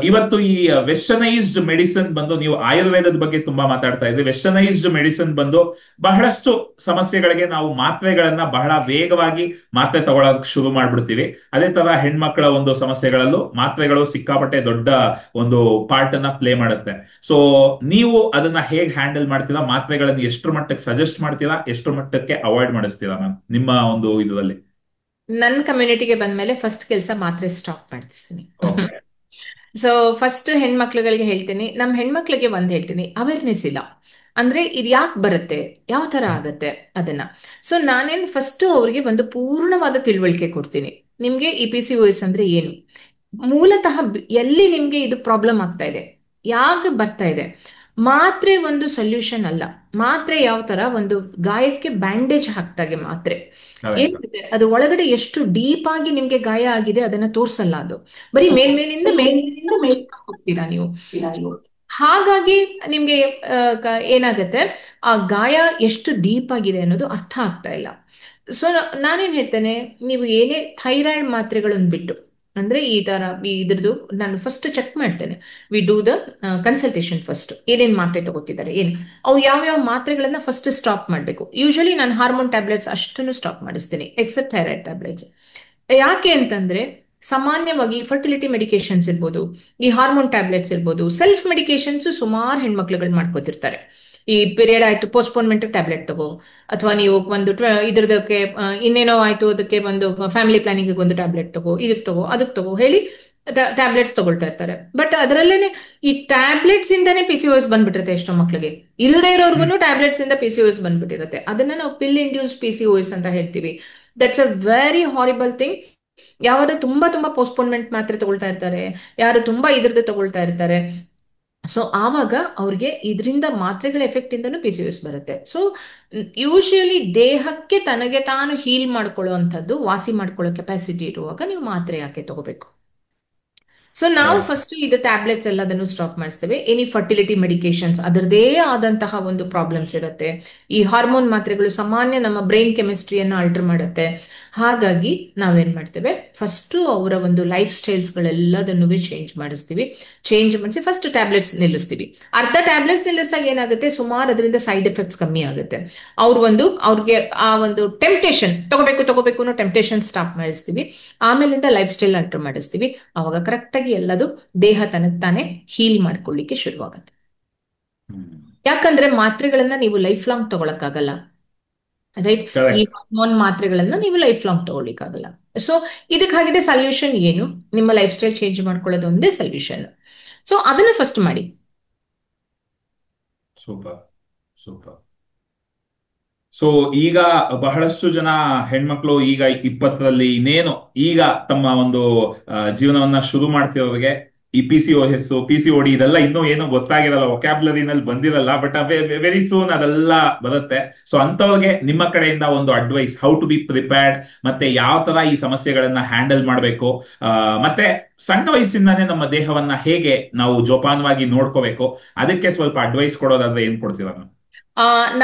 ಇವತ್ತು ಈ ವೆಸ್ಟರ್ನೈಸ್ಡ್ ಮೆಡಿಸಿನ್ ಬಂದು, ನೀವು ಆಯುರ್ವೇದದ ಬಗ್ಗೆ ತುಂಬಾ ಮಾತಾಡ್ತಾ ಇದ್ರಿ. ವೆಸ್ಟರ್ನೈಸ್ಡ್ ಮೆಡಿಸಿನ್ ಬಂದು ಬಹಳಷ್ಟು ಸಮಸ್ಯೆಗಳಿಗೆ ನಾವು ಮಾತ್ರೆಗಳನ್ನ ಬಹಳ ವೇಗವಾಗಿ ಮಾತ್ರೆ ತಗೊಳಕ್ ಶುರು ಮಾಡ್ಬಿಡ್ತೀವಿ. ಅದೇ ತರ ಹೆಣ್ಮಕ್ಳ ಒಂದು ಸಮಸ್ಯೆಗಳಲ್ಲೂ ಮಾತ್ರೆಗಳು ಸಿಕ್ಕಾಪಟ್ಟೆ ದೊಡ್ಡ ಒಂದು ಪಾರ್ಟ್ ಅನ್ನ ಪ್ಲೇ ಮಾಡುತ್ತೆ. ಸೊ ನೀವು ಅದನ್ನ ಹೇಗ್ ಹ್ಯಾಂಡಲ್ ಮಾಡ್ತೀರಾ? ಮಾತ್ರೆಗಳನ್ನ ಎಷ್ಟ್ರ ಮಟ್ಟಕ್ಕೆ ಸಜೆಸ್ಟ್ ಮಾಡ್ತೀರಾ, ಎಷ್ಟ್ರ ಮಟ್ಟಕ್ಕೆ ಅವಾಯ್ಡ್ ಮಾಡಿಸ್ತೀರಾ ಮ್ಯಾಮ್ ನಿಮ್ಮ ಒಂದು ಇದರಲ್ಲಿ? ನನ್ನ ಕಮ್ಯುನಿಟಿಗೆ ಬಂದ್ಮೇಲೆ ಫಸ್ಟ್ ಕೆಲಸ ಮಾತ್ರೆ ಸ್ಟಾಪ್ ಮಾಡ್ತೀನಿ. ಓಕೆ. ಸೊ ಫಸ್ಟ್ ಹೆಣ್ಮಕ್ಳುಗಳಿಗೆ ಹೇಳ್ತೀನಿ, ನಮ್ಮ ಹೆಣ್ಮಕ್ಳಿಗೆ ಒಂದ್ ಹೇಳ್ತೀನಿ, ಅವೇರ್ನೆಸ್ ಇಲ್ಲ. ಅಂದ್ರೆ ಇದು ಯಾಕೆ ಬರುತ್ತೆ, ಯಾವ ತರ ಆಗತ್ತೆ ಅದನ್ನ. ಸೊ ನಾನೇನ್ ಫಸ್ಟ್ ಅವ್ರಿಗೆ ಒಂದು ಪೂರ್ಣವಾದ ತಿಳುವಳಿಕೆ ಕೊಡ್ತೀನಿ. ನಿಮ್ಗೆ ಈ PCOS ಅಂದ್ರೆ ಏನು, ಮೂಲತಃ ಎಲ್ಲಿ ನಿಮ್ಗೆ ಇದು ಪ್ರಾಬ್ಲಮ್ ಆಗ್ತಾ ಇದೆ, ಯಾಕೆ ಬರ್ತಾ ಇದೆ. ಮಾತ್ರೆ ಒಂದು ಸೊಲ್ಯೂಷನ್ ಅಲ್ಲ. ಮಾತ್ರೆ ಯಾವ ತರ ಒಂದು ಗಾಯಕ್ಕೆ ಬ್ಯಾಂಡೇಜ್ ಹಾಕ್ತಾಗೆ ಮಾತ್ರೆ ಏನಿದೆ, ಅದು ಒಳಗಡೆ ಎಷ್ಟು ಡೀಪ್ ಆಗಿ ನಿಮ್ಗೆ ಗಾಯ ಆಗಿದೆ ಅದನ್ನ ತೋರ್ಸಲ್ಲ. ಅದು ಬರೀ ಮೇಲ್ಮೇಲಿಂದ ಹೋಗ್ತೀರಾ ನೀವು. ಹಾಗಾಗಿ ನಿಮ್ಗೆ ಏನಾಗತ್ತೆ, ಆ ಗಾಯ ಎಷ್ಟು ಡೀಪ್ ಆಗಿದೆ ಅನ್ನೋದು ಅರ್ಥ ಆಗ್ತಾ ಇಲ್ಲ. ಸೊ ನಾನೇನ್ ಹೇಳ್ತೇನೆ, ನೀವು ಏನೇ ಥೈರಾಯ್ಡ್ ಮಾತ್ರೆಗಳನ್ನು ಬಿಟ್ಟು, ಅಂದ್ರೆ ಈ ತರ ಇದ್ರದ್ದು ನಾನು ಫಸ್ಟ್ ಚೆಕ್ ಮಾಡ್ತೇನೆ. We do the consultation first. ಏನೇನ್ ಮಾತ್ರೆ ತಗೋತಿದ್ದಾರೆ, ಏನು ಅವು ಯಾವ ಮಾತ್ರೆಗಳನ್ನ ಫಸ್ಟ್ ಸ್ಟಾಪ್ ಮಾಡ್ಬೇಕು. ಯೂಶಲಿ ನಾನು ಹಾರ್ಮೋನ್ ಟ್ಯಾಬ್ಲೆಟ್ಸ್ ಅಷ್ಟನ್ನು ಸ್ಟಾಪ್ ಮಾಡಿಸ್ತೀನಿ, ಎಕ್ಸೆಪ್ಟ್ ಥೈರಾಯ್ಡ್ ಟ್ಯಾಬ್ಲೆಟ್ಸ್. ಯಾಕೆ ಅಂತಂದ್ರೆ ಸಾಮಾನ್ಯವಾಗಿ ಫರ್ಟಿಲಿಟಿ ಮೆಡಿಕೇಶನ್ಸ್ ಇರ್ಬೋದು, ಈ ಹಾರ್ಮೋನ್ ಟ್ಯಾಬ್ಲೆಟ್ಸ್ ಇರ್ಬೋದು, ಸೆಲ್ಫ್ ಮೆಡಿಕೇಶನ್ಸ್ ಸುಮಾರು ಹೆಣ್ಮಕ್ಳುಗಳು ಮಾಡ್ಕೋತಿರ್ತಾರೆ. ಈ ಪೀರಿಯಡ್ ಆಯ್ತು ಪೋಸ್ಟ್ಪೋನ್ಮೆಂಟ್ ಟ್ಯಾಬ್ಲೆಟ್ ತಗೋ, ಅಥವಾ ನೀವು ಒಂದು ಇದ್ರದಕ್ಕೆ ಇನ್ನೇನೋ ಆಯ್ತು ಅದಕ್ಕೆ ಒಂದು ಫ್ಯಾಮಿಲಿ ಪ್ಲಾನಿಂಗ್ ಒಂದು ಟ್ಯಾಬ್ಲೆಟ್ ತಗೋ, ಇದಕ್ಕೆ ತಗೋ ಅದಕ್ಕೆ ತಗೋ ಹೇಳಿ ಟ್ಯಾಬ್ಲೆಟ್ಸ್ ತಗೊಳ್ತಾ ಇರ್ತಾರೆ. ಬಟ್ ಅದರಲ್ಲೇನೆ ಈ ಟ್ಯಾಬ್ಲೆಟ್ಸ್ ಇಂದಾನೇ PCOS ಬಂದ್ಬಿಟ್ಟಿರುತ್ತೆ ಎಷ್ಟೋ ಮಕ್ಳಿಗೆ. ಇಲ್ಲದೆ ಇರೋರ್ಗು ಟ್ಯಾಬ್ಲೆಟ್ಸ್ ಇಂದ PCOS ಬಂದ್ಬಿಟ್ಟಿರುತ್ತೆ. ಅದನ್ನ ನಾವು ಪಿಲ್ ಇಂಡ್ಯೂಸ್ಡ್ PCOS ಅಂತ ಹೇಳ್ತೀವಿ. That's a very horrible thing. ಯಾರು ತುಂಬಾ ಪೋಸ್ಟ್ಪೋನ್ಮೆಂಟ್ ಮಾತ್ರೆ ತಗೊಳ್ತಾ ಇರ್ತಾರೆ, ಯಾರು ತುಂಬಾ ಇದ್ರದ್ದು ತಗೊಳ್ತಾ ಇರ್ತಾರೆ. ಸೊ ಆವಾಗ ಅವ್ರಿಗೆ ಇದರಿಂದ ಮಾತ್ರೆಗಳ ಎಫೆಕ್ಟ್ ಇಂದನೂ PCOS ಬರುತ್ತೆ. ಸೊ ಯೂಶುವಲಿ ದೇಹಕ್ಕೆ ತನಗೆ ತಾನು ಹೀಲ್ ಮಾಡ್ಕೊಳ್ಳೋ ಅಂಥದ್ದು, ವಾಸಿ ಮಾಡ್ಕೊಳ್ಳೋ ಕೆಪಾಸಿಟಿ ಇರುವಾಗ ನೀವು ಮಾತ್ರೆ ಯಾಕೆ ತಗೋಬೇಕು. ಸೊ ನಾವು ಫಸ್ಟ್ ಇದು ಟ್ಯಾಬ್ಲೆಟ್ಸ್ ಎಲ್ಲದನ್ನು ಸ್ಟಾಪ್ ಮಾಡಿಸ್ತೇವೆ. ಎನಿ ಫರ್ಟಿಲಿಟಿ ಮೆಡಿಕೇಶನ್ಸ್ ಅದರದೇ ಆದಂತಹ ಒಂದು ಪ್ರಾಬ್ಲಮ್ಸ್ ಇರುತ್ತೆ. ಈ ಹಾರ್ಮೋನ್ ಮಾತ್ರೆಗಳು ಸಾಮಾನ್ಯ ನಮ್ಮ ಬ್ರೈನ್ ಕೆಮಿಸ್ಟ್ರಿಯನ್ನು ಆಲ್ಟರ್ ಮಾಡುತ್ತೆ. ಹಾಗಾಗಿ ನಾವೇನ್ ಮಾಡ್ತೇವೆ, ಫಸ್ಟ್ ಅವರ ಒಂದು ಲೈಫ್ ಸ್ಟೈಲ್ಸ್ಗಳೆಲ್ಲದನ್ನು ಚೇಂಜ್ ಮಾಡಿಸ್ತೀವಿ. ಚೇಂಜ್ ಮಾಡಿಸಿ ಫಸ್ಟ್ ಟ್ಯಾಬ್ಲೆಟ್ಸ್ ನಿಲ್ಲಿಸ್ತೀವಿ. ಅರ್ಧ ಟ್ಯಾಬ್ಲೆಟ್ಸ್ ನಿಲ್ಲಿಸಾಗ ಏನಾಗುತ್ತೆ, ಸುಮಾರು ಅದರಿಂದ ಸೈಡ್ ಎಫೆಕ್ಟ್ಸ್ ಕಮ್ಮಿ ಆಗುತ್ತೆ. ಅವ್ರಿಗೆ ಆ ಒಂದು ಟೆಂಪ್ಟೇಷನ್ ತಗೋಬೇಕು ಅನ್ನೋ ಟೆಂಪ್ಟೇಷನ್ ಸ್ಟಾಪ್ ಮಾಡಿಸ್ತೀವಿ. ಆಮೇಲಿಂದ ಲೈಫ್ ಸ್ಟೈಲ್ ಆಲ್ಟರ್ ಮಾಡಿಸ್ತೀವಿ. ಅವಾಗ ಕರೆಕ್ಟ್ ಆಗಿ ಎಲ್ಲದು ದೇಹ ತನಗ್ ತಾನೇ ಹೀಲ್ ಮಾಡ್ಕೊಳ್ಳಿಕ್ಕೆ ಶುರುವಾಗತ್ತೆ. ಯಾಕಂದ್ರೆ ಮಾತ್ರೆಗಳನ್ನ ನೀವು ಲೈಫ್ ಲಾಂಗ್ ತಗೊಳಕ್ಕಾಗಲ್ಲ, ರೈಟ್. ಈ ಹಾರ್ಮೋನ್ ಮಾತ್ರೆಗಳನ್ನ ನೀವು ಲೈಫ್ ಲಾಂಗ್ ತಗೊಳ್ಳಿಕ್ಕಾಗಲ್ಲ. ಸೊ ಇದಕ್ಕಾಗಿದೆ ಸೊಲ್ಯೂಷನ್ ಏನು, ನಿಮ್ಮ ಲೈಫ್ ಸ್ಟೈಲ್ ಚೇಂಜ್ ಮಾಡ್ಕೊಳ್ಳೋದು ಒಂದೇ ಸೊಲ್ಯೂಷನ್. ಸೊ ಅದನ್ನ ಫಸ್ಟ್ ಮಾಡಿ. Super super. ಸೊ ಈಗ ಬಹಳಷ್ಟು ಜನ ಹೆಣ್ಮಕ್ಳು ಈಗ 20ರಲ್ಲಿ ಇನ್ನೇನು ಈಗ ತಮ್ಮ ಒಂದು ಜೀವನವನ್ನ ಶುರು ಮಾಡ್ತಿರೋರಿಗೆ ಈ PCOS PCOD ಇದೆಲ್ಲ ಇನ್ನೂ ಏನೋ ಗೊತ್ತಾಗಿರಲ್ಲ, ವೊಕ್ಯಾಬ್ಲರಿನಲ್ಲಿ ಬಂದಿರಲ್ಲ. ಬಟ್ ವೆರಿ ಸೂನ್ ಅದೆಲ್ಲ ಬರುತ್ತೆ. ಸೊ ಅಂತವ್ರಿಗೆ ನಿಮ್ಮ ಕಡೆಯಿಂದ ಒಂದು advice, how to be prepared, ಮತ್ತೆ ಯಾವ ತರ ಈ ಸಮಸ್ಯೆಗಳನ್ನ ಹ್ಯಾಂಡಲ್ ಮಾಡಬೇಕು, ಮತ್ತೆ ಸಣ್ಣ ವಯಸ್ಸಿಂದಾನೇ ನಮ್ಮ ದೇಹವನ್ನ ಹೇಗೆ ನಾವು ಜೋಪಾನವಾಗಿ ನೋಡ್ಕೋಬೇಕು, ಅದಕ್ಕೆ ಸ್ವಲ್ಪ ಅಡ್ವೈಸ್ ಕೊಡೋದಾದ್ರೆ ಏನ್ ಕೊಡ್ತೀರಾ?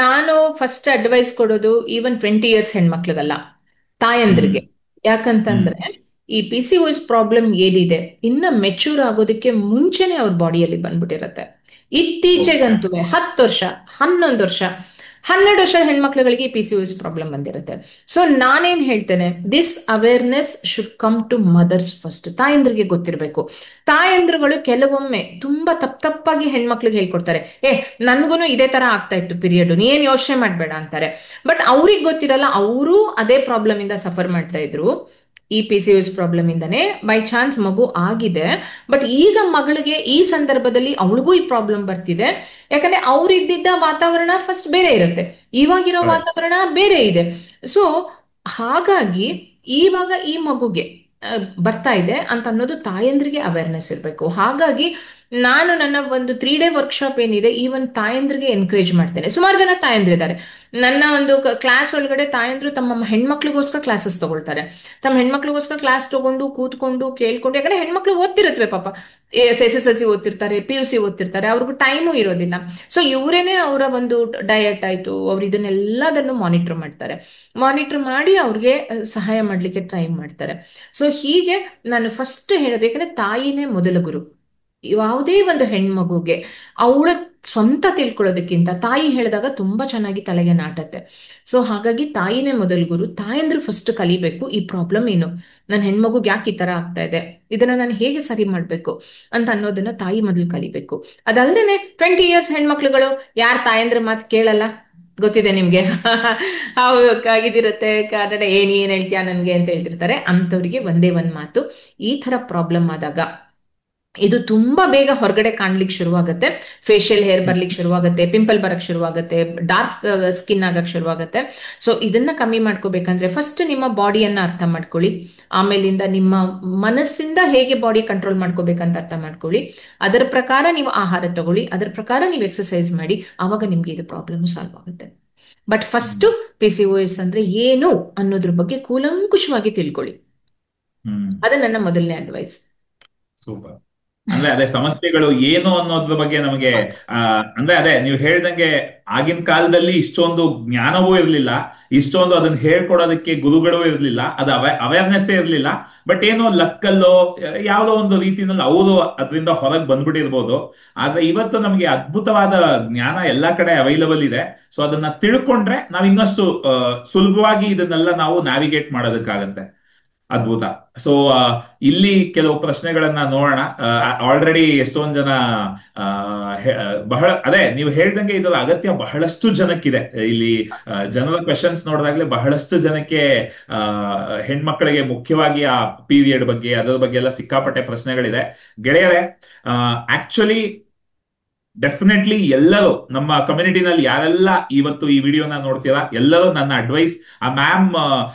ನಾನು ಫಸ್ಟ್ ಅಡ್ವೈಸ್ ಕೊಡೋದು ಈವನ್ 20 ಇಯರ್ಸ್ ಹೆಣ್ಮಕ್ಳಿಗಲ್ಲ, ತಾಯಂದ್ರಿಗೆ. ಯಾಕಂತಂದ್ರೆ ಈ PCOS ಪ್ರಾಬ್ಲಮ್ ಏನಿದೆ ಇನ್ನ ಮೆಚೂರ್ ಆಗೋದಕ್ಕೆ ಮುಂಚೆನೆ ಅವ್ರ ಬಾಡಿಯಲ್ಲಿ ಬಂದ್ಬಿಟ್ಟಿರತ್ತೆ. ಇತ್ತೀಚೆಗಂತೂ 10 ವರ್ಷ 11 ವರ್ಷ 12 ವರ್ಷ ಹೆಣ್ಮಕ್ಳುಗಳಿಗೆ PCOS ಪ್ರಾಬ್ಲಮ್ ಬಂದಿರುತ್ತೆ. ಸೊ ನಾನೇನ್ ಹೇಳ್ತೇನೆ, this awareness should come to mothers first. ತಾಯಂದ್ರಿಗೆ ಗೊತ್ತಿರಬೇಕು. ತಾಯಂದ್ರುಗಳು ಕೆಲವೊಮ್ಮೆ ತುಂಬಾ ತಪ್ಪಾಗಿ ಹೆಣ್ಮಕ್ಳಿಗೆ ಹೇಳ್ಕೊಡ್ತಾರೆ, ನನ್ಗೂನು ಇದೇ ತರ ಆಗ್ತಾ ಇತ್ತು ಪೀರಿಯಡ್, ನೀನ್ ಯೋಚನೆ ಮಾಡ್ಬೇಡ ಅಂತಾರೆ. ಬಟ್ ಅವ್ರಿಗೆ ಗೊತ್ತಿರಲ್ಲ, ಅವರು ಅದೇ ಪ್ರಾಬ್ಲಮ್ ಇಂದ ಸಫರ್ ಮಾಡ್ತಾ ಇದ್ರು. ಈ PCOS ಪ್ರಾಬ್ಲಮ್ ಇಂದಾನೆ ಬೈ ಚಾನ್ಸ್ ಮಗು ಆಗಿದೆ, ಬಟ್ ಈಗ ಮಗಳಿಗೆ ಈ ಸಂದರ್ಭದಲ್ಲಿ ಅವಳಿಗೂ ಈ ಪ್ರಾಬ್ಲಮ್ ಬರ್ತಿದೆ. ಯಾಕಂದ್ರೆ ಅವ್ರಿದ್ದ ವಾತಾವರಣ ಫಸ್ಟ್ ಬೇರೆ ಇರುತ್ತೆ, ಇವಾಗಿರೋ ವಾತಾವರಣ ಬೇರೆ ಇದೆ. ಸೊ ಹಾಗಾಗಿ ಇವಾಗ ಈ ಮಗುಗೆ ಬರ್ತಾ ಇದೆ ಅಂತ ಅನ್ನೋದು ತಾಯಂದ್ರಿಗೆ ಅವೇರ್ನೆಸ್ ಇರಬೇಕು. ಹಾಗಾಗಿ ನಾನು ನನ್ನ ಒಂದು 3 ಡೇ ವರ್ಕ್ಶಾಪ್ ಏನಿದೆ, ಈವನ್ ತಾಯಂದ್ರಿಗೆ ಎನ್ಕರೇಜ್ ಮಾಡ್ತೇನೆ. ಸುಮಾರು ಜನ ತಾಯಂದ್ರಿದ್ದಾರೆ ನನ್ನ ಒಂದು ಕ್ಲಾಸ್ ಒಳಗಡೆ. ತಾಯಂದ್ರು ತಮ್ಮ ಹೆಣ್ಮಕ್ಳಿಗೋಸ್ಕರ ಕ್ಲಾಸಸ್ ತಗೊಳ್ತಾರೆ. ತಮ್ಮ ಹೆಣ್ಮಕ್ಳಿಗೋಸ್ಕರ ಕ್ಲಾಸ್ ತಗೊಂಡು ಕೂತ್ಕೊಂಡು ಕೇಳ್ಕೊಂಡು, ಯಾಕಂದ್ರೆ ಹೆಣ್ಮಕ್ಳು ಓದ್ತಿರತ್ವೆ ಪಾಪ, SSLC ಓದ್ತಿರ್ತಾರೆ, PUC ಓದ್ತಿರ್ತಾರೆ, ಅವ್ರಿಗೂ ಟೈಮು ಇರೋದಿಲ್ಲ. ಸೊ ಇವರೇನೆ ಅವರ ಒಂದು ಡಯಟ್ ಆಯ್ತು, ಅವ್ರು ಇದನ್ನೆಲ್ಲದನ್ನು ಮಾನಿಟರ್ ಮಾಡಿ ಅವ್ರಿಗೆ ಸಹಾಯ ಮಾಡ್ಲಿಕ್ಕೆ ಟ್ರೈ ಮಾಡ್ತಾರೆ. ಸೊ ಹೀಗೆ ನಾನು ಫಸ್ಟ್ ಹೇಳೋದು, ಯಾಕಂದ್ರೆ ತಾಯಿನೇ ಮೊದಲ ಗುರು. ಯಾವುದೇ ಒಂದು ಹೆಣ್ಮಗುಗೆ ಅವಳ ಸ್ವಂತ ತಿಳ್ಕೊಳ್ಳೋದಕ್ಕಿಂತ ತಾಯಿ ಹೇಳಿದಾಗ ತುಂಬಾ ಚೆನ್ನಾಗಿ ತಲೆಗೆ ನಾಟತ್ತೆ. ಸೊ ಹಾಗಾಗಿ ತಾಯಿನೇ ಮೊದಲ ಗುರು. ತಾಯಂದ್ರು ಫಸ್ಟ್ ಕಲಿಬೇಕು ಈ ಪ್ರಾಬ್ಲಮ್ ಏನು, ನನ್ನ ಹೆಣ್ಮಗುಗೆ ಯಾಕೆ ಈ ತರ ಆಗ್ತಾ ಇದೆ, ಇದನ್ನ ನಾನು ಹೇಗೆ ಸರಿ ಮಾಡ್ಬೇಕು ಅಂತ ಅನ್ನೋದನ್ನ ತಾಯಿ ಮೊದಲು ಕಲಿಬೇಕು. ಅದಲ್ದೇನೆ 20 ಇಯರ್ಸ್ ಹೆಣ್ಮಕ್ಳುಗಳು ಯಾರ್ ತಾಯಂದ್ರ ಮಾತು ಕೇಳಲ್ಲ, ಗೊತ್ತಿದೆ ನಿಮ್ಗೆ. ಹಾವು ಇದಿರುತ್ತೆ ಕನ್ನಡ, ಏನ್ ಹೇಳ್ತೀಯ ನನ್ಗೆ ಅಂತ ಹೇಳ್ತಿರ್ತಾರೆ. ಅಂಥವ್ರಿಗೆ ಒಂದೇ ಒಂದ್ ಮಾತು, ಈ ತರ ಪ್ರಾಬ್ಲಮ್ ಆದಾಗ ಇದು ತುಂಬಾ ಬೇಗ ಹೊರಗಡೆ ಕಾಣ್ಲಿಕ್ಕೆ ಶುರುವಾಗುತ್ತೆ. ಫೇಶಿಯಲ್ ಹೇರ್ ಬರ್ಲಿಕ್ಕೆ ಶುರುವಾಗುತ್ತೆ, ಪಿಂಪಲ್ ಬರಕ್ ಶುರುವಾಗುತ್ತೆ, ಡಾರ್ಕ್ ಸ್ಕಿನ್ ಆಗಕ್ ಶುರುವಾಗುತ್ತೆ. ಸೊ ಇದನ್ನ ಕಮ್ಮಿ ಮಾಡ್ಕೋಬೇಕಂದ್ರೆ ಫಸ್ಟ್ ನಿಮ್ಮ ಬಾಡಿಯನ್ನ ಅರ್ಥ ಮಾಡ್ಕೊಳ್ಳಿ. ಆಮೇಲಿಂದ ನಿಮ್ಮ ಮನಸ್ಸಿಂದ ಹೇಗೆ ಬಾಡಿ ಕಂಟ್ರೋಲ್ ಮಾಡ್ಕೋಬೇಕಂತ ಅರ್ಥ ಮಾಡ್ಕೊಳ್ಳಿ. ಅದರ ಪ್ರಕಾರ ನೀವು ಆಹಾರ ತಗೊಳ್ಳಿ, ಅದರ ಪ್ರಕಾರ ನೀವು ಎಕ್ಸರ್ಸೈಸ್ ಮಾಡಿ. ಆವಾಗ ನಿಮ್ಗೆ ಇದು ಪ್ರಾಬ್ಲಮ್ ಸಾಲ್ವ್ ಆಗುತ್ತೆ. ಬಟ್ ಫಸ್ಟ್ PCOS ಅಂದ್ರೆ ಏನು ಅನ್ನೋದ್ರ ಬಗ್ಗೆ ಕೂಲಂಕುಷವಾಗಿ ತಿಳ್ಕೊಳ್ಳಿ. ಅದು ನನ್ನ ಮೊದಲನೇ ಅಡ್ವೈಸ್. ಸೂಪರ್. ಅಂದ್ರೆ ಅದೇ ಸಮಸ್ಯೆಗಳು ಏನು ಅನ್ನೋದ್ರ ಬಗ್ಗೆ ನಮಗೆ ಅಂದ್ರೆ ಅದೇ ನೀವು ಹೇಳ್ದಂಗೆ ಆಗಿನ ಕಾಲದಲ್ಲಿ ಇಷ್ಟೊಂದು ಜ್ಞಾನವೂ ಇರ್ಲಿಲ್ಲ, ಇಷ್ಟೊಂದು ಅದನ್ನ ಹೇಳ್ಕೊಡೋದಕ್ಕೆ ಗುರುಗಳೂ ಇರ್ಲಿಲ್ಲ, ಅದು ಅವೇರ್ನೆಸ್ ಇರ್ಲಿಲ್ಲ. ಬಟ್ ಏನೋ ಲಕ್ಕಲ್ಲೋ ಯಾವ್ದೋ ಒಂದು ರೀತಿನಲ್ಲಿ ಅವರು ಅದರಿಂದ ಹೊರಗೆ ಬಂದ್ಬಿಟ್ಟಿರ್ಬೋದು. ಆದ್ರೆ ಇವತ್ತು ನಮಗೆ ಅದ್ಭುತವಾದ ಜ್ಞಾನ ಎಲ್ಲಾ ಕಡೆ ಅವೈಲಬಲ್ ಇದೆ. ಸೊ ಅದನ್ನ ತಿಳ್ಕೊಂಡ್ರೆ ನಾವ್ ಇನ್ನಷ್ಟು ಸುಲಭವಾಗಿ ಇದನ್ನೆಲ್ಲ ನಾವು ನ್ಯಾವಿಗೇಟ್ ಮಾಡೋದಕ್ಕಾಗತ್ತೆ. ಅದ್ಭುತ. ಸೊ ಇಲ್ಲಿ ಕೆಲವು ಪ್ರಶ್ನೆಗಳನ್ನ ನೋಡೋಣ. ಆಲ್ರೆಡಿ ಎಷ್ಟೊಂದ್ ಜನ ಬಹಳ ಅದೇ ನೀವು ಹೇಳ್ದಂಗೆ ಇದರ ಅಗತ್ಯ ಬಹಳಷ್ಟು ಜನಕ್ಕಿದೆ. ಇಲ್ಲಿ ಜನರ ಕ್ವೆಶನ್ಸ್ ನೋಡಿದಾಗ್ಲೇ ಬಹಳಷ್ಟು ಜನಕ್ಕೆ ಹೆಣ್ಮಕ್ಳಿಗೆ ಮುಖ್ಯವಾಗಿ ಆ ಪೀರಿಯಡ್ ಬಗ್ಗೆ ಅದರ ಬಗ್ಗೆ ಎಲ್ಲ ಸಿಕ್ಕಾಪಟ್ಟೆ ಪ್ರಶ್ನೆಗಳಿದೆ. ಗೆಳೆಯರೇ, ಆಕ್ಚುಲಿ ಡೆಫಿನೆಟ್ಲಿ ಎಲ್ಲರೂ ನಮ್ಮ ಕಮ್ಯುನಿಟಿನಲ್ಲಿ ಯಾರೆಲ್ಲ ಇವತ್ತು ಈ ವಿಡಿಯೋನ ನೋಡ್ತೀರಾ ಎಲ್ಲರೂ ನನ್ನ ಅಡ್ವೈಸ್, ಆ ಮ್ಯಾಮ್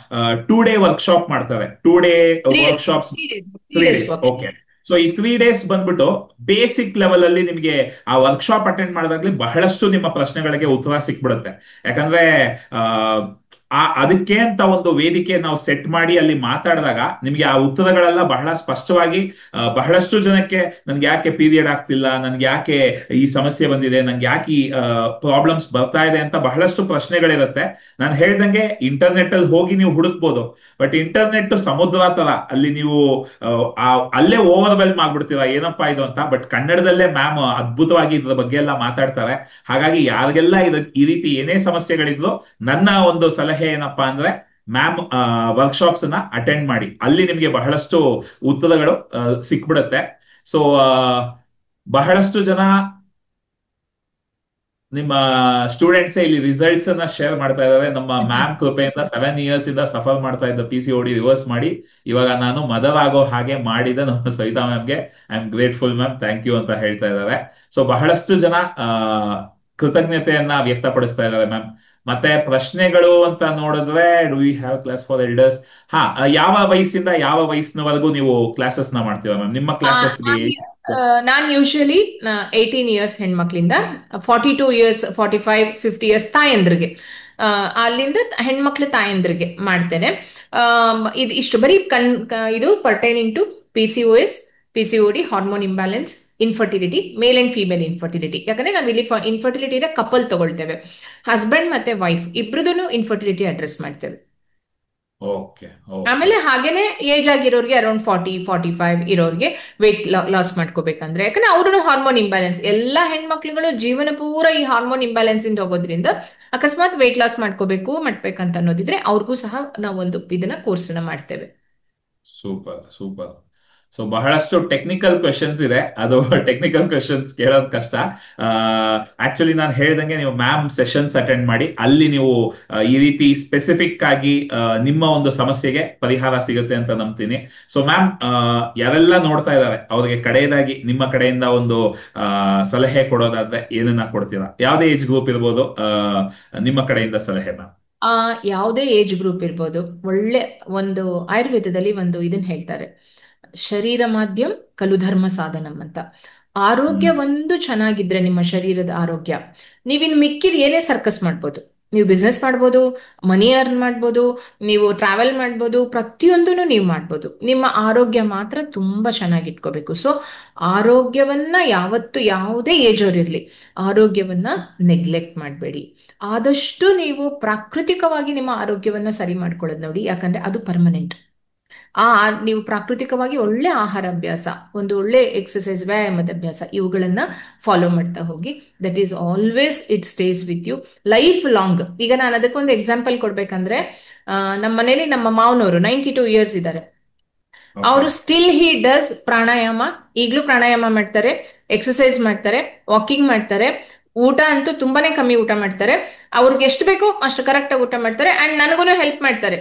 2 ಡೇ ವರ್ಕ್ಶಾಪ್ ಮಾಡ್ತಾರೆ. 2 day workshops, 3 days. Okay. So ಈ 3 ಡೇಸ್ ಬಂದ್ಬಿಟ್ಟು ಬೇಸಿಕ್ ಲೆವೆಲ್ ಅಲ್ಲಿ ನಿಮ್ಗೆ ಆ ವರ್ಕ್ಶಾಪ್ ಅಟೆಂಡ್ ಮಾಡಿದಾಗ್ಲಿ ಬಹಳಷ್ಟು ನಿಮ್ಮ ಪ್ರಶ್ನೆಗಳಿಗೆ ಉತ್ತರ ಸಿಕ್ಬಿಡುತ್ತೆ. ಯಾಕಂದ್ರೆ ಅದಕ್ಕೆ ಅಂತ ಒಂದು ವೇದಿಕೆ ನಾವು ಸೆಟ್ ಮಾಡಿ ಅಲ್ಲಿ ಮಾತಾಡಿದಾಗ ನಿಮ್ಗೆ ಆ ಉತ್ತರಗಳೆಲ್ಲ ಬಹಳ ಸ್ಪಷ್ಟವಾಗಿ ಬಹಳಷ್ಟು ಜನಕ್ಕೆ ನನ್ಗೆ ಯಾಕೆ ಪೀರಿಯಡ್ ಆಗ್ತಿಲ್ಲ, ನನ್ಗೆ ಯಾಕೆ ಈ ಸಮಸ್ಯೆ ಬಂದಿದೆ, ನನ್ಗೆ ಯಾಕೆ ಈ ಪ್ರಾಬ್ಲಮ್ಸ್ ಬರ್ತಾ ಇದೆ ಅಂತ ಬಹಳಷ್ಟು ಪ್ರಶ್ನೆಗಳಿರುತ್ತೆ. ನಾನು ಹೇಳ್ದಂಗೆ ಇಂಟರ್ನೆಟ್ ಅಲ್ಲಿ ಹೋಗಿ ನೀವು ಹುಡುಕ್ಬೋದು. ಬಟ್ ಇಂಟರ್ನೆಟ್ ಸಮುದ್ರ ತರ, ಅಲ್ಲಿ ನೀವು ಅಲ್ಲೇ ಓವರ್ವೆಲ್ಮ್ ಆಗ್ಬಿಡ್ತೀರಾ ಏನಪ್ಪಾ ಇದು ಅಂತ. ಬಟ್ ಕನ್ನಡದಲ್ಲೇ ಮ್ಯಾಮ್ ಅದ್ಭುತವಾಗಿ ಇದ್ರ ಬಗ್ಗೆ ಎಲ್ಲ ಮಾತಾಡ್ತಾರೆ. ಹಾಗಾಗಿ ಯಾರಿಗೆಲ್ಲ ಈ ರೀತಿ ಏನೇ ಸಮಸ್ಯೆಗಳಿದ್ಲು ನನ್ನ ಒಂದು ಸಲಹೆ ಏನಪ್ಪಾ ಅಂದ್ರೆ ಮ್ಯಾಮ್ ವರ್ಕ್ಶಾಪ್ಸ್ ಅನ್ನ ಅಟೆಂಡ್ ಮಾಡಿ. ಅಲ್ಲಿ ನಿಮ್ಗೆ ಬಹಳಷ್ಟು ಉತ್ತರಗಳು ಸಿಕ್ಬಿಡುತ್ತೆ. ಸೊ ಬಹಳಷ್ಟು ಜನ ನಿಮ್ಮ ಸ್ಟೂಡೆಂಟ್ಸ್ ಇಲ್ಲಿ ರಿಸಲ್ಟ್ಸ್ ಅನ್ನ ಶೇರ್ ಮಾಡ್ತಾ ಇದ್ದಾರೆ. ನಮ್ಮ ಮ್ಯಾಮ್ ಕೃಪೆಯಿಂದ 7 ಇಯರ್ಸ್ ಇಂದ ಸಫರ್ ಮಾಡ್ತಾ ಇದ್ದ PCOD ರಿವರ್ಸ್ ಮಾಡಿ ಇವಾಗ ನಾನು ಮದರ್ ಆಗೋ ಹಾಗೆ ಮಾಡಿದ ನಮ್ಮ ಸವಿತಾ ಮ್ಯಾಮ್ಗೆ I am grateful ma'am, thank you ಅಂತ ಹೇಳ್ತಾ ಇದ್ದಾರೆ. ಸೊ ಬಹಳಷ್ಟು ಜನ ಕೃತಜ್ಞತೆಯನ್ನ ವ್ಯಕ್ತಪಡಿಸ್ತಾ ಇದ್ದಾರೆ ಮ್ಯಾಮ್. ಮತ್ತೆ ಪ್ರಶ್ನೆಗಳು ಅಂತ ನೋಡಿದ್ರೆ do we have class for elders? ಯಾವ ವಯಸ್ಸಿಂದ ಯಾವ ವಯಸ್ಸಿನವರೆಗೂ ನೀವು ಕ್ಲಾಸಸ್ ನ ಮಾಡ್ತೀರಾ ಮ್ಯಾಮ್ ನಿಮ್ಮ ಕ್ಲಾಸಸ್ಗೆ? ನಾನ್ ಯೂಶಲಿ 18 ಇಯರ್ಸ್ ಹೆಣ್ಮಕ್ಳಿಂದ 42 ಇಯರ್ಸ್ 45 50 ಇಯರ್ಸ್ ತಾಯಂದ್ರಿಗೆ, ಅಲ್ಲಿಂದ ಹೆಣ್ಮಕ್ಳು ತಾಯಂದ್ರಿಗೆ ಮಾಡ್ತೇನೆ. ಇದು ಇಷ್ಟು ಬರೀ ಇದು pertaining to PCOS, PCOD, hormone imbalance, infertility, male and female infertility. ಯಾಕಂದ್ರೆ ನಾವು ಇಲ್ಲಿ ಇನ್ಫರ್ಟಿಲಿಟಿ ಕಪಲ್ ತಗೊಳ್ತೇವೆ, ಹಸ್ಬೆಂಡ್ ಮತ್ತೆ ವೈಫ್ ಇಬ್ರದೂ ಇನ್ಫರ್ಟಿಲಿಟಿ ಅಡ್ರೆಸ್ ಮಾಡ್ತೇವೆ. ಆಮೇಲೆ ಹಾಗೇನೆ ಏಜ್ ಆಗಿರೋರಿಗೆ ಅರೌಂಡ್ 40-45 ಇರೋರಿಗೆ ವೆಯ್ಟ್ ಲಾಸ್ ಮಾಡ್ಕೋಬೇಕಂದ್ರೆ, ಯಾಕಂದ್ರೆ ಅವ್ರೂ ಹಾರ್ಮೋನ್ ಇಂಬ್ಯಾಲೆನ್ಸ್, ಎಲ್ಲಾ ಹೆಣ್ಮಕ್ಳುಗಳು ಜೀವನ ಪೂರ ಈ ಹಾರ್ಮೋನ್ ಇಂಬ್ಯಾಲೆನ್ಸ್ ಇಂದ ಹೋಗೋದ್ರಿಂದ ಅಕಸ್ಮಾತ್ ವೆಯ್ಟ್ ಲಾಸ್ ಮಾಡ್ಬೇಕಂತ ಅನ್ನೋದಿದ್ರೆ ಅವ್ರಿಗೂ ಸಹ ನಾವು ಒಂದು ಇದನ್ನ ಕೋರ್ಸ್ ಮಾಡ್ತೇವೆ. Super super. ಸೊ ಬಹಳಷ್ಟು ಟೆಕ್ನಿಕಲ್ ಕ್ವೆಶನ್ಸ್ ಇದೆ, ಅದು ಟೆಕ್ನಿಕಲ್ ಕ್ವೆಶನ್ಸ್ ಕೇಳೋದು ಕಷ್ಟ. ಆಕ್ಚುಲಿ ನಾನು ಹೇಳ್ದಂಗೆ ನೀವು ಮ್ಯಾಮ್ ಸೆಷನ್ಸ್ ಅಟೆಂಡ್ ಮಾಡಿ, ಅಲ್ಲಿ ನೀವು ಈ ರೀತಿ ಸ್ಪೆಸಿಫಿಕ್ ಆಗಿ ನಿಮ್ಮ ಒಂದು ಸಮಸ್ಯೆಗೆ ಪರಿಹಾರ ಸಿಗುತ್ತೆ ಅಂತ ನಂಬ್ತೀನಿ. ಸೊ ಮ್ಯಾಮ್, ಯಾರೆಲ್ಲ ನೋಡ್ತಾ ಇದ್ದಾರೆ ಅವ್ರಿಗೆ ಕಡೆಯದಾಗಿ ನಿಮ್ಮ ಕಡೆಯಿಂದ ಒಂದು ಸಲಹೆ ಕೊಡೋದಾದ್ರೆ ಏನನ್ನ ಕೊಡ್ತೀರಾ? ಯಾವ್ದೇ ಏಜ್ ಗ್ರೂಪ್ ಇರ್ಬೋದು, ನಿಮ್ಮ ಕಡೆಯಿಂದ ಸಲಹೆ ಮ್ಯಾಮ್. ಯಾವುದೇ ಏಜ್ ಗ್ರೂಪ್ ಇರ್ಬೋದು. ಒಳ್ಳೆ ಒಂದು ಆಯುರ್ವೇದದಲ್ಲಿ ಒಂದು ಇದನ್ನ ಹೇಳ್ತಾರೆ, ಶರೀರ ಮಾಧ್ಯಂ ಕಲು ಧರ್ಮ ಸಾಧನಂ ಅಂತ. ಆರೋಗ್ಯ ಒಂದು ಚೆನ್ನಾಗಿದ್ರೆ ನಿಮ್ಮ ಶರೀರದ ಆರೋಗ್ಯ, ನೀವಿನ್ ಮಿಕ್ಕಿದ ಏನೇ ಸರ್ಕಸ್ ಮಾಡ್ಬೋದು, ನೀವು ಬಿಸ್ನೆಸ್ ಮಾಡ್ಬೋದು, ಮನಿ ಅರ್ನ್ ಮಾಡ್ಬೋದು, ನೀವು ಟ್ರಾವೆಲ್ ಮಾಡ್ಬೋದು, ಪ್ರತಿಯೊಂದನ್ನು ನೀವು ಮಾಡ್ಬೋದು. ನಿಮ್ಮ ಆರೋಗ್ಯ ಮಾತ್ರ ತುಂಬಾ ಚೆನ್ನಾಗಿಟ್ಕೋಬೇಕು. ಸೊ ಆರೋಗ್ಯವನ್ನ ಯಾವತ್ತು ಯಾವುದೇ ಏಜ್ ಅವ್ರಿರ್ಲಿ ಆರೋಗ್ಯವನ್ನ ನೆಗ್ಲೆಕ್ಟ್ ಮಾಡಬೇಡಿ. ಆದಷ್ಟು ನೀವು ಪ್ರಾಕೃತಿಕವಾಗಿ ನಿಮ್ಮ ಆರೋಗ್ಯವನ್ನ ಸರಿ ಮಾಡ್ಕೊಳ್ಳೋದು ನೋಡಿ, ಯಾಕಂದ್ರೆ ಅದು ಪರ್ಮನೆಂಟ್. ಆ ನೀವು ಪ್ರಾಕೃತಿಕವಾಗಿ ಒಳ್ಳೆ ಆಹಾರ ಅಭ್ಯಾಸ, ಒಂದು ಒಳ್ಳೆ ಎಕ್ಸಸೈಸ್, ವ್ಯಾಯಾಮದ ಅಭ್ಯಾಸ, ಇವುಗಳನ್ನ ಫಾಲೋ ಮಾಡ್ತಾ ಹೋಗಿ. That is always it stays with you lifelong. ಈಗ ನಾನು ಅದಕ್ಕೊಂದು ಎಕ್ಸಾಂಪಲ್ ಕೊಡ್ಬೇಕಂದ್ರೆ, ನಮ್ಮ ಮನೇಲಿ ನಮ್ಮ ಮಾವನವರು 92 ಇಯರ್ಸ್ ಇದ್ದಾರೆ. ಅವರು ಸ್ಟಿಲ್ ಹಿ ಡಸ್ ಪ್ರಾಣಾಯಾಮ, ಈಗಲೂ ಪ್ರಾಣಾಯಾಮ ಮಾಡ್ತಾರೆ, ಎಕ್ಸಸೈಸ್ ಮಾಡ್ತಾರೆ, ವಾಕಿಂಗ್ ಮಾಡ್ತಾರೆ, ಊಟ ಅಂತೂ ತುಂಬಾನೇ ಕಮ್ಮಿ ಊಟ ಮಾಡ್ತಾರೆ, ಅವ್ರಿಗೆ ಎಷ್ಟು ಬೇಕೋ ಅಷ್ಟು ಕರೆಕ್ಟ್ ಆಗಿ ಊಟ ಮಾಡ್ತಾರೆ. ಅಂಡ್ ನನಗೂ ಹೆಲ್ಪ್ ಮಾಡ್ತಾರೆ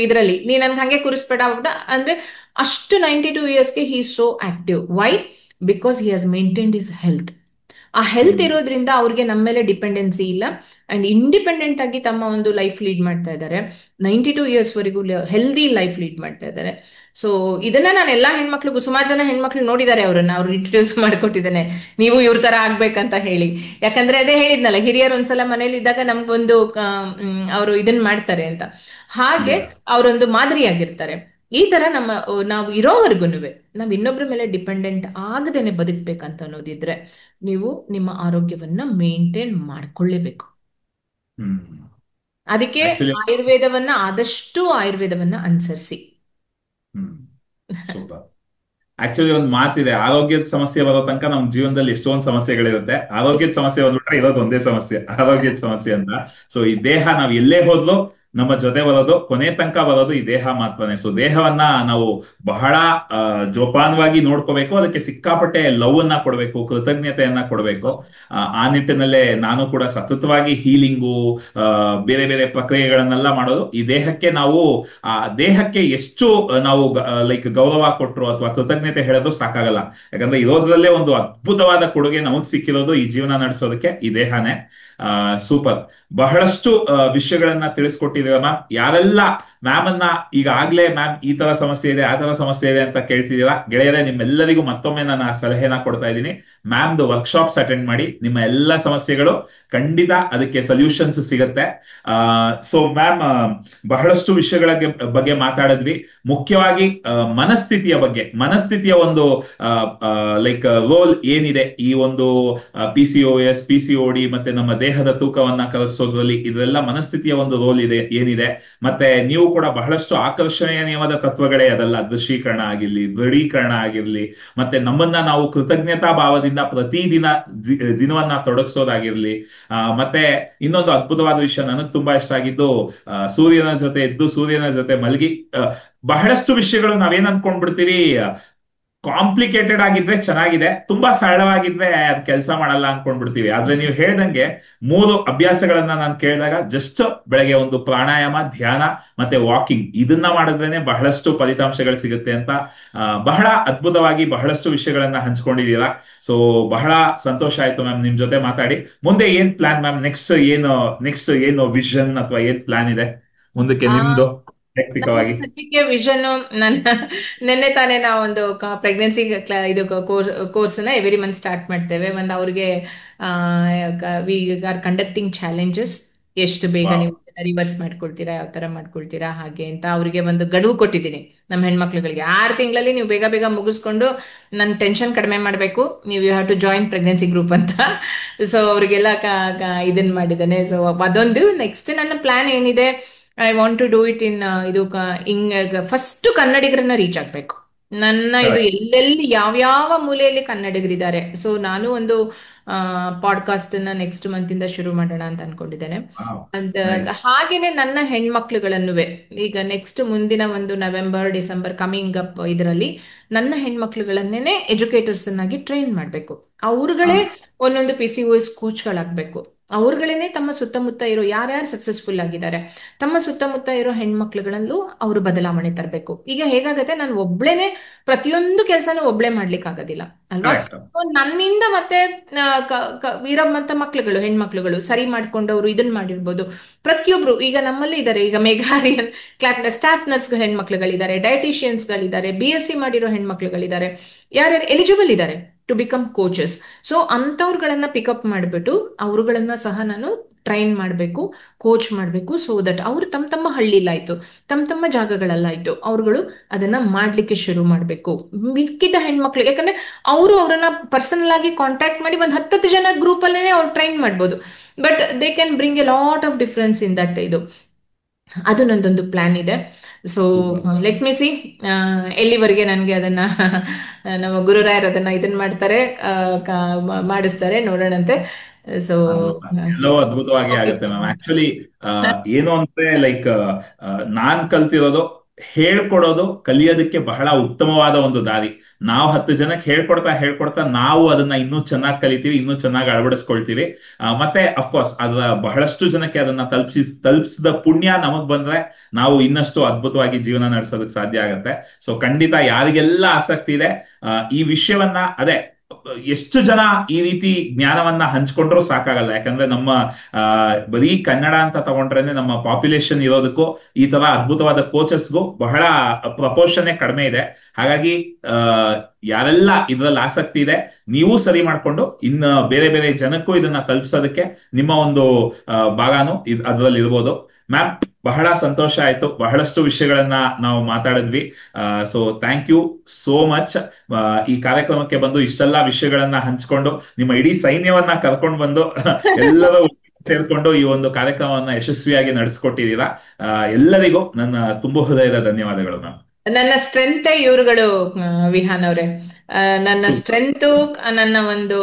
ಇದರಲ್ಲಿ, ನೀ ನನ್ಗೆ ಹಂಗೆ ಕೂರಿಸ್ಬೇಡ ಊಟ ಅಂದ್ರೆ. ಅಷ್ಟು 92 ಇಯರ್ಸ್ಗೆ he so active. Why? Because he has maintained his health. ಆ ಹೆಲ್ತ್ ಇರೋದ್ರಿಂದ ಅವ್ರಿಗೆ ನಮ್ಮ ಮೇಲೆ ಡಿಪೆಂಡೆನ್ಸಿ ಇಲ್ಲ, ಅಂಡ್ ಇಂಡಿಪೆಂಡೆಂಟ್ ಆಗಿ ತಮ್ಮ ಒಂದು ಲೈಫ್ ಲೀಡ್ ಮಾಡ್ತಾ ಇದ್ದಾರೆ. 92 ಇಯರ್ಸ್ ವರೆಗೂ ಹೆಲ್ದಿ ಲೈಫ್ ಲೀಡ್ ಮಾಡ್ತಾ ಇದ್ದಾರೆ. ಸೊ ಇದನ್ನ ನಾನು ಎಲ್ಲಾ ಹೆಣ್ಮಕ್ಳಿಗೂ, ಸುಮಾರು ಜನ ಹೆಣ್ಮಕ್ಳು ನೋಡಿದ್ದಾರೆ ಅವ್ರನ್ನ, ಅವ್ರು ಇಂಟ್ರೊಡ್ಯೂಸ್ ಮಾಡಿಕೊಟ್ಟಿದ್ದೇನೆ, ನೀವು ಇವ್ರ ತರ ಆಗ್ಬೇಕಂತ ಹೇಳಿ. ಯಾಕಂದ್ರೆ ಅದೇ ಹೇಳಿದ್ನಲ್ಲ, ಹಿರಿಯರು ಒಂದ್ಸಲ ಮನೇಲಿ ಇದ್ದಾಗ ನಮ್ಗೊಂದು ಅವರು ಇದನ್ನ ಮಾಡ್ತಾರೆ ಅಂತ, ಹಾಗೆ ಅವರೊಂದು ಮಾದರಿಯಾಗಿರ್ತಾರೆ. ಈ ತರ ನಾವು ಇರೋವರೆಗೂನುವೆ ನಾವ್ ಇನ್ನೊಬ್ರ ಮೇಲೆ ಡಿಪೆಂಡೆಂಟ್ ಆಗದೇನೆ ಬದುಕ್ಬೇಕಂತ ಅನ್ನೋದಿದ್ರೆ ನೀವು ನಿಮ್ಮ ಆರೋಗ್ಯವನ್ನ ಮೇಂಟೈನ್ ಮಾಡ್ಕೊಳ್ಳೇಬೇಕು. ಅದಕ್ಕೆ ಆಯುರ್ವೇದವನ್ನ ಅನುಸರಿಸಿ. ಸೂಪರ್. ಆಕ್ಚುಲಿ ಒಂದು ಮಾತಿದೆ, ಆರೋಗ್ಯದ ಸಮಸ್ಯೆ ಬರೋ ತನಕ ನಮ್ ಜೀವನದಲ್ಲಿ ಎಷ್ಟೊಂದು ಸಮಸ್ಯೆಗಳಿರುತ್ತೆ, ಆರೋಗ್ಯದ ಸಮಸ್ಯೆ ಬಂದ್ಬಿಟ್ರೆ ಇರೋದು ಒಂದೇ ಸಮಸ್ಯೆ, ಆರೋಗ್ಯದ ಸಮಸ್ಯೆ ಅಂತ. ಸೊ ಈ ದೇಹ ನಾವ್ ಎಲ್ಲೇ ಹೋದ್ಲು ನಮ್ಮ ಜೊತೆ ಬರೋದು, ಕೊನೆ ತನಕ ಬರೋದು ಈ ದೇಹ ಮಾತ್ರನೇ. ಸೊ ದೇಹವನ್ನ ನಾವು ಬಹಳ ಜೋಪಾನವಾಗಿ ನೋಡ್ಕೋಬೇಕು, ಅದಕ್ಕೆ ಸಿಕ್ಕಾಪಟ್ಟೆ ಲವ್ ಅನ್ನ ಕೊಡ್ಬೇಕು, ಕೃತಜ್ಞತೆಯನ್ನ ಕೊಡ್ಬೇಕು. ಆ ನಿಟ್ಟಿನಲ್ಲೇ ನಾನು ಕೂಡ ಸತತವಾಗಿ ಹೀಲಿಂಗು, ಬೇರೆ ಬೇರೆ ಪ್ರಕ್ರಿಯೆಗಳನ್ನೆಲ್ಲ ಮಾಡೋದು. ಈ ದೇಹಕ್ಕೆ ನಾವು ಆ ದೇಹಕ್ಕೆ ಎಷ್ಟು ನಾವು ಲೈಕ್ ಗೌರವ ಕೊಟ್ರು ಅಥವಾ ಕೃತಜ್ಞತೆ ಹೇಳೋದು ಸಾಕಾಗಲ್ಲ. ಯಾಕಂದ್ರೆ ಇರೋದ್ರಲ್ಲೇ ಒಂದು ಅದ್ಭುತವಾದ ಕೊಡುಗೆ ನಮಗ್ ಸಿಕ್ಕಿರೋದು ಈ ಜೀವನ ನಡೆಸೋದಕ್ಕೆ ಈ ದೇಹನೇ. ಸೂಪರ್. ಬಹಳಷ್ಟು ವಿಷಯಗಳನ್ನ ತಿಳಿಸ್ಕೊಟ್ಟಿದ್ದೀರ ಮ್ಯಾಮ್. ಯಾರೆಲ್ಲ ಮ್ಯಾಮ್ ಅನ್ನ ಈಗಾಗ್ಲೇ ಮ್ಯಾಮ್ ಈ ತರ ಸಮಸ್ಯೆ ಇದೆ, ಆ ತರ ಸಮಸ್ಯೆ ಇದೆ ಅಂತ ಕೇಳ್ತಿದ್ದೀರಾ, ಗೆಳೆಯರೇ ನಿಮ್ಮೆಲ್ಲರಿಗೂ ಮತ್ತೊಮ್ಮೆ ನಾನು ಆ ಸಲಹೆನ ಕೊಡ್ತಾ ಇದ್ದೀನಿ. ಮ್ಯಾಮ್ದು ವರ್ಕ್ಶಾಪ್ಸ್ ಅಟೆಂಡ್ ಮಾಡಿ, ನಿಮ್ಮ ಎಲ್ಲ ಸಮಸ್ಯೆಗಳು ಖಂಡಿತ ಅದಕ್ಕೆ ಸೊಲ್ಯೂಷನ್ಸ್ ಸಿಗತ್ತೆ. ಸೊ ಮ್ಯಾಮ್, ಬಹಳಷ್ಟು ವಿಷಯಗಳ ಬಗ್ಗೆ ಮಾತಾಡಿದ್ವಿ. ಮುಖ್ಯವಾಗಿ ಮನಸ್ಥಿತಿಯ ಒಂದು ಲೈಕ್ ರೋಲ್ ಏನಿದೆ ಈ ಒಂದು PCOS, PCOD ಮತ್ತೆ ನಮ್ಮ ದೇಹದ ತೂಕವನ್ನ ಕರಗಿಸೋದ್ರಲ್ಲಿ, ಇದೆಲ್ಲ ಮನಸ್ಥಿತಿಯ ಒಂದು ರೋಲ್ ಏನಿದೆ. ಮತ್ತೆ ನೀವು ಕೂಡ ಬಹಳಷ್ಟು ಆಕರ್ಷಣೆಯ ನಿಯಮದ ತತ್ವಗಳೇ ಅದೆಲ್ಲ, ದೃಶ್ಯೀಕರಣ ಆಗಿರ್ಲಿ, ದೃಢೀಕರಣ ಆಗಿರ್ಲಿ, ಮತ್ತೆ ನಮ್ಮನ್ನ ನಾವು ಕೃತಜ್ಞತಾ ಭಾವದಿಂದ ದಿನವನ್ನ ತೊಡಗಿಸೋದಾಗಿರ್ಲಿ. ಮತ್ತೆ ಇನ್ನೊಂದು ಅದ್ಭುತವಾದ ವಿಷಯ ನನಗೆ ತುಂಬಾ ಇಷ್ಟ ಆಗಿದ್ದು, ಸೂರ್ಯನ ಜೊತೆ ಎದ್ದು ಸೂರ್ಯನ ಜೊತೆ ಮಲಗಿ. ಬಹಳಷ್ಟು ವಿಷಯಗಳು ನಾವೇನ್ ಅಂದ್ಕೊಂಡ್ಬಿಡ್ತೀವಿ, ಕಾಂಪ್ಲಿಕೇಟೆಡ್ ಆಗಿದ್ರೆ ಚೆನ್ನಾಗಿದೆ, ತುಂಬಾ ಸರಳವಾಗಿದ್ರೆ ಅದ್ ಕೆಲಸ ಮಾಡಲ್ಲ ಅನ್ಕೊಂಡ್ಬಿಡ್ತೀವಿ. ಆದ್ರೆ ನೀವು ಹೇಳ್ದಂಗೆ 3 ಅಭ್ಯಾಸಗಳನ್ನ ನಾನು ಕೇಳಿದಾಗ, ಜಸ್ಟ್ ಬೆಳಗ್ಗೆ ಒಂದು ಪ್ರಾಣಾಯಾಮ, ಧ್ಯಾನ ಮತ್ತೆ ವಾಕಿಂಗ್, ಇದನ್ನ ಮಾಡಿದ್ರೇನೆ ಬಹಳಷ್ಟು ಫಲಿತಾಂಶಗಳು ಸಿಗುತ್ತೆ ಅಂತ ಬಹಳ ಅದ್ಭುತವಾಗಿ ಬಹಳಷ್ಟು ವಿಷಯಗಳನ್ನ ಹಂಚ್ಕೊಂಡಿದ್ದೀರಾ. ಸೊ ಬಹಳ ಸಂತೋಷ ಆಯ್ತು ಮ್ಯಾಮ್ ನಿಮ್ ಜೊತೆ ಮಾತಾಡಿ. ಮುಂದೆ ಏನ್ ಪ್ಲಾನ್ ಮ್ಯಾಮ್? ನೆಕ್ಸ್ಟ್ ಏನು ವಿಷನ್ ಅಥವಾ ಏನ್ ಪ್ಲಾನ್ ಇದೆ ಮುಂದಕ್ಕೆ ನಿಮ್ದು ವೈಯಕ್ತಿಕವಾಗಿ? ಸದ್ಯಕ್ಕೆ ವಿಷನ್, ನಿನ್ನೆ ತಾನೇ ನಾವು ಒಂದು ಪ್ರೆಗ್ನೆನ್ಸಿ ಇದು ಕೋರ್ಸ್ ನ ಎವ್ರಿ ಮಂತ್ ಸ್ಟಾರ್ಟ್ ಮಾಡ್ತೇವೆ. ಒಂದು ಅವ್ರಿಗೆ ವಿ ಆರ್ ಕಂಡಕ್ಟಿಂಗ್ ಚಾಲೆಂಜಸ್, ಎಷ್ಟು ಬೇಗ ನೀವು ರಿವರ್ಸ್ ಮಾಡ್ಕೊಳ್ತೀರಾ, ಯಾವ ತರ ಮಾಡ್ಕೊಳ್ತೀರಾ ಹಾಗೆ ಅಂತ ಅವ್ರಿಗೆ ಒಂದು ಗಡುವು ಕೊಟ್ಟಿದ್ದೀನಿ. ನಮ್ಮ ಹೆಣ್ಮಕ್ಳುಗಳಿಗೆ 6 ತಿಂಗಳಲ್ಲಿ ನೀವು ಬೇಗ ಬೇಗ ಮುಗಿಸ್ಕೊಂಡು ನನ್ನ ಟೆನ್ಷನ್ ಕಡಿಮೆ ಮಾಡಬೇಕು, ನೀವು you have to join pregnancy group ಅಂತ. ಸೊ ಅವ್ರಿಗೆಲ್ಲ ಇದನ್ ಮಾಡಿದ್ದೇನೆ. ಸೊ ಅದೊಂದು. ನೆಕ್ಸ್ಟ್ ನನ್ನ ಪ್ಲಾನ್ ಏನಿದೆ, I want to do it in first ಕನ್ನಡಿಗರನ್ನ ರೀಚ್ ಆಗ್ಬೇಕು. ನನ್ನ ಇದು ಎಲ್ಲೆಲ್ಲಿ ಯಾವ್ಯಾವ ಮೂಲೆಯಲ್ಲಿ ಕನ್ನಡಿಗರಿದ್ದಾರೆ. ಸೊ ನಾನು ಒಂದು ಪಾಡ್ಕಾಸ್ಟ್ ಅನ್ನ ನೆಕ್ಸ್ಟ್ ಮಂತ್ ಇಂದ ಶುರು ಮಾಡೋಣ ಅಂತ ಅನ್ಕೊಂಡಿದ್ದೇನೆ. ಹಾಗೇನೆ ನನ್ನ ಹೆಣ್ಮಕ್ಳುಗಳನ್ನುವೆ ಈಗ ನೆಕ್ಸ್ಟ್ ಮುಂದಿನ ಒಂದು ನವೆಂಬರ್, ಡಿಸೆಂಬರ್ ಕಮಿಂಗ್ ಅಪ್ ಇದರಲ್ಲಿ ನನ್ನ ಹೆಣ್ಮಕ್ಳುಗಳನ್ನೇನೆ ಎಜುಕೇಟರ್ಸ್ ಅನ್ನಾಗಿ ಟ್ರೈನ್ ಮಾಡ್ಬೇಕು. ಅವ್ರುಗಳೇ ಒಂದೊಂದು PCOS ಕೋಚ್ಗಳಾಗ್ಬೇಕು. ಅವ್ರುಗಳೇನೆ ತಮ್ಮ ಸುತ್ತಮುತ್ತ ಇರೋ ಯಾರ್ಯಾರು ಸಕ್ಸಸ್ಫುಲ್ ಆಗಿದ್ದಾರೆ, ತಮ್ಮ ಸುತ್ತಮುತ್ತ ಇರೋ ಹೆಣ್ಮಕ್ಳುಗಳಲ್ಲೂ ಅವರು ಬದಲಾವಣೆ ತರಬೇಕು. ಈಗ ಹೇಗಾಗತ್ತೆ, ನಾನು ಒಬ್ಳೇನೆ ಪ್ರತಿಯೊಂದು ಕೆಲಸನೂ ಒಬ್ಳೆ ಮಾಡ್ಲಿಕ್ಕೆ ಆಗೋದಿಲ್ಲ ಅಲ್ವಾ. ನನ್ನಿಂದ ಮತ್ತೆ ಇರೋಂತ ಮಕ್ಳುಗಳು, ಹೆಣ್ಮಕ್ಳುಗಳು ಸರಿ ಮಾಡ್ಕೊಂಡವ್ರು ಇದನ್ ಮಾಡಿರ್ಬೋದು. ಪ್ರತಿಯೊಬ್ರು ಈಗ ನಮ್ಮಲ್ಲಿ ಇದ್ದಾರೆ. ಈಗ ಮೇಘಾರಿಯನ್ ಸ್ಟಾಫ್ ನರ್ಸ್ ಹೆಣ್ಮಕ್ಳುಗಳಿದ್ದಾರೆ, ಡಯಟಿಷಿಯನ್ಸ್ ಗಳಿದ್ದಾರೆ, BSc ಮಾಡಿರೋ ಹೆಣ್ಮಕ್ಳುಗಳಿದ್ದಾರೆ, ಯಾರ್ಯಾರು ಎಲಿಜಿಬಲ್ ಇದ್ದಾರೆ ಟು ಬಿಕಮ್ ಕೋಚಸ್. ಸೊ ಅಂತವ್ರುಗಳನ್ನ ಪಿಕಪ್ ಮಾಡಿಬಿಟ್ಟು ಅವ್ರುಗಳನ್ನ ಸಹ ನಾನು ಟ್ರೈನ್ ಮಾಡಬೇಕು, ಕೋಚ್ ಮಾಡಬೇಕು. ಸೊ ದಟ್ ಅವ್ರು ತಮ್ಮ ಹಳ್ಳಿಲಾಯ್ತು, ತಮ್ಮ ಜಾಗಗಳಲ್ಲಾಯ್ತು, ಅವ್ರುಗಳು ಅದನ್ನ ಮಾಡ್ಲಿಕ್ಕೆ ಶುರು ಮಾಡಬೇಕು. ಮಿಕ್ಕಿದ ಹೆಣ್ಮಕ್ಳು, ಯಾಕಂದ್ರೆ ಅವ್ರನ್ನ ಪರ್ಸನಲ್ ಆಗಿ ಕಾಂಟ್ಯಾಕ್ಟ್ ಮಾಡಿ ಒಂದು 10 ಜನ ಗ್ರೂಪ್ ಅಲ್ಲೇ ಅವ್ರು ಟ್ರೈನ್ ಮಾಡ್ಬೋದು. But they can bring A lot of difference in that. ಅದು ನಂದೊಂದು ಪ್ಲಾನ್ ಇದೆ. ಸೊ ಲೆಟ್ ಮಿ ಸಿ ಎಲ್ಲಿವರೆಗೆ ನನಗೆ ಅದನ್ನ ನಮ್ಮ ಗುರುರಾಯರ್ ಅದನ್ನ ಇದನ್ನ ಮಾಡ್ತಾರೆ, ಮಾಡಿಸ್ತಾರೆ, ನೋಡೋಣಂತೆ. ಸೊ ಎಲ್ಲವೂ ಅದ್ಭುತವಾಗಿ ಆಗುತ್ತೆ ಮ್ಯಾಮ್. ಆಕ್ಚುಲಿ ಏನು ಅಂದ್ರೆ ಲೈಕ್ ನಾನ್ ಕಲ್ತಿರೋದು ಹೇಳ್ಕೊಡೋದು ಕಲಿಯೋದಕ್ಕೆ ಬಹಳ ಉತ್ತಮವಾದ ಒಂದು ದಾರಿ. ನಾವು 10 ಜನಕ್ಕೆ ಹೇಳ್ಕೊಡ್ತಾ ನಾವು ಅದನ್ನ ಇನ್ನೂ ಚೆನ್ನಾಗಿ ಕಲಿತೀವಿ, ಇನ್ನೂ ಚೆನ್ನಾಗಿ ಅಳವಡಿಸ್ಕೊಳ್ತೀವಿ. ಮತ್ತೆ ಅಫ್ಕೋರ್ಸ್ ಅದ್ರ ಬಹಳಷ್ಟು ಜನಕ್ಕೆ ಅದನ್ನ ತಲುಪಿಸಿದ ಪುಣ್ಯ ನಮಗ್ ಬಂದ್ರೆ ನಾವು ಇನ್ನಷ್ಟು ಅದ್ಭುತವಾಗಿ ಜೀವನ ನಡೆಸೋದಕ್ಕೆ ಸಾಧ್ಯ ಆಗತ್ತೆ. ಸೊ ಖಂಡಿತ ಯಾರಿಗೆಲ್ಲ ಆಸಕ್ತಿ ಇದೆ ಈ ವಿಷಯವನ್ನ, ಅದೇ ಎಷ್ಟು ಜನ ಈ ರೀತಿ ಜ್ಞಾನವನ್ನ ಹಂಚ್ಕೊಂಡ್ರೂ ಸಾಕಾಗಲ್ಲ. ಯಾಕಂದ್ರೆ ನಮ್ಮ ಬರೀ ಕನ್ನಡ ಅಂತ ತಗೊಂಡ್ರೇನೆ ನಮ್ಮ ಪಾಪ್ಯುಲೇಷನ್ ಇರೋದಕ್ಕೂ ಈ ತರ ಅದ್ಭುತವಾದ ಕೋಚಸ್ಗೂ ಬಹಳ ಪ್ರಪೋರ್ಷನ್ ಕಡಿಮೆ ಇದೆ. ಹಾಗಾಗಿ ಯಾರೆಲ್ಲ ಇದ್ರಲ್ಲಿ ಆಸಕ್ತಿ ಇದೆ ನೀವು ಸರಿ ಮಾಡ್ಕೊಂಡು ಇನ್ನು ಬೇರೆ ಬೇರೆ ಜನಕ್ಕೂ ಇದನ್ನ ತಲುಪಿಸೋದಕ್ಕೆ ನಿಮ್ಮ ಒಂದು ಭಾಗನೂ ಅದ್ರಲ್ಲಿ ಇರ್ಬೋದು. ಮ್ಯಾಮ್ ಬಹಳ ಸಂತೋಷ ಆಯ್ತು, ಬಹಳಷ್ಟು ವಿಷಯಗಳನ್ನ ನಾವು ಮಾತಾಡಿದ್ವಿ. So thank you so much. ಈ ಕಾರ್ಯಕ್ರಮಕ್ಕೆ ಬಂದು ಇಷ್ಟೆಲ್ಲಾ ವಿಷಯಗಳನ್ನ ಹಂಚ್ಕೊಂಡು ನಿಮ್ಮ ಇಡೀ ಸೈನ್ಯವನ್ನ ಕರ್ಕೊಂಡು ಬಂದು ಎಲ್ಲರೂ ಸೇರ್ಕೊಂಡು ಈ ಒಂದು ಕಾರ್ಯಕ್ರಮವನ್ನ ಯಶಸ್ವಿಯಾಗಿ ನಡೆಸ್ಕೊಟ್ಟಿದ್ದೀರಾ. ಎಲ್ಲರಿಗೂ ನನ್ನ ತುಂಬು ಹೃದಯದ ಧನ್ಯವಾದಗಳು ಮ್ಯಾಮ್. ನನ್ನ ಸ್ಟ್ರೆಂತ್ ಇವ್ರುಗಳು ವಿಹಾನ್ ಅವರೇ. ನನ್ನ ಸ್ಟ್ರೆಂತ್, ನನ್ನ ಒಂದು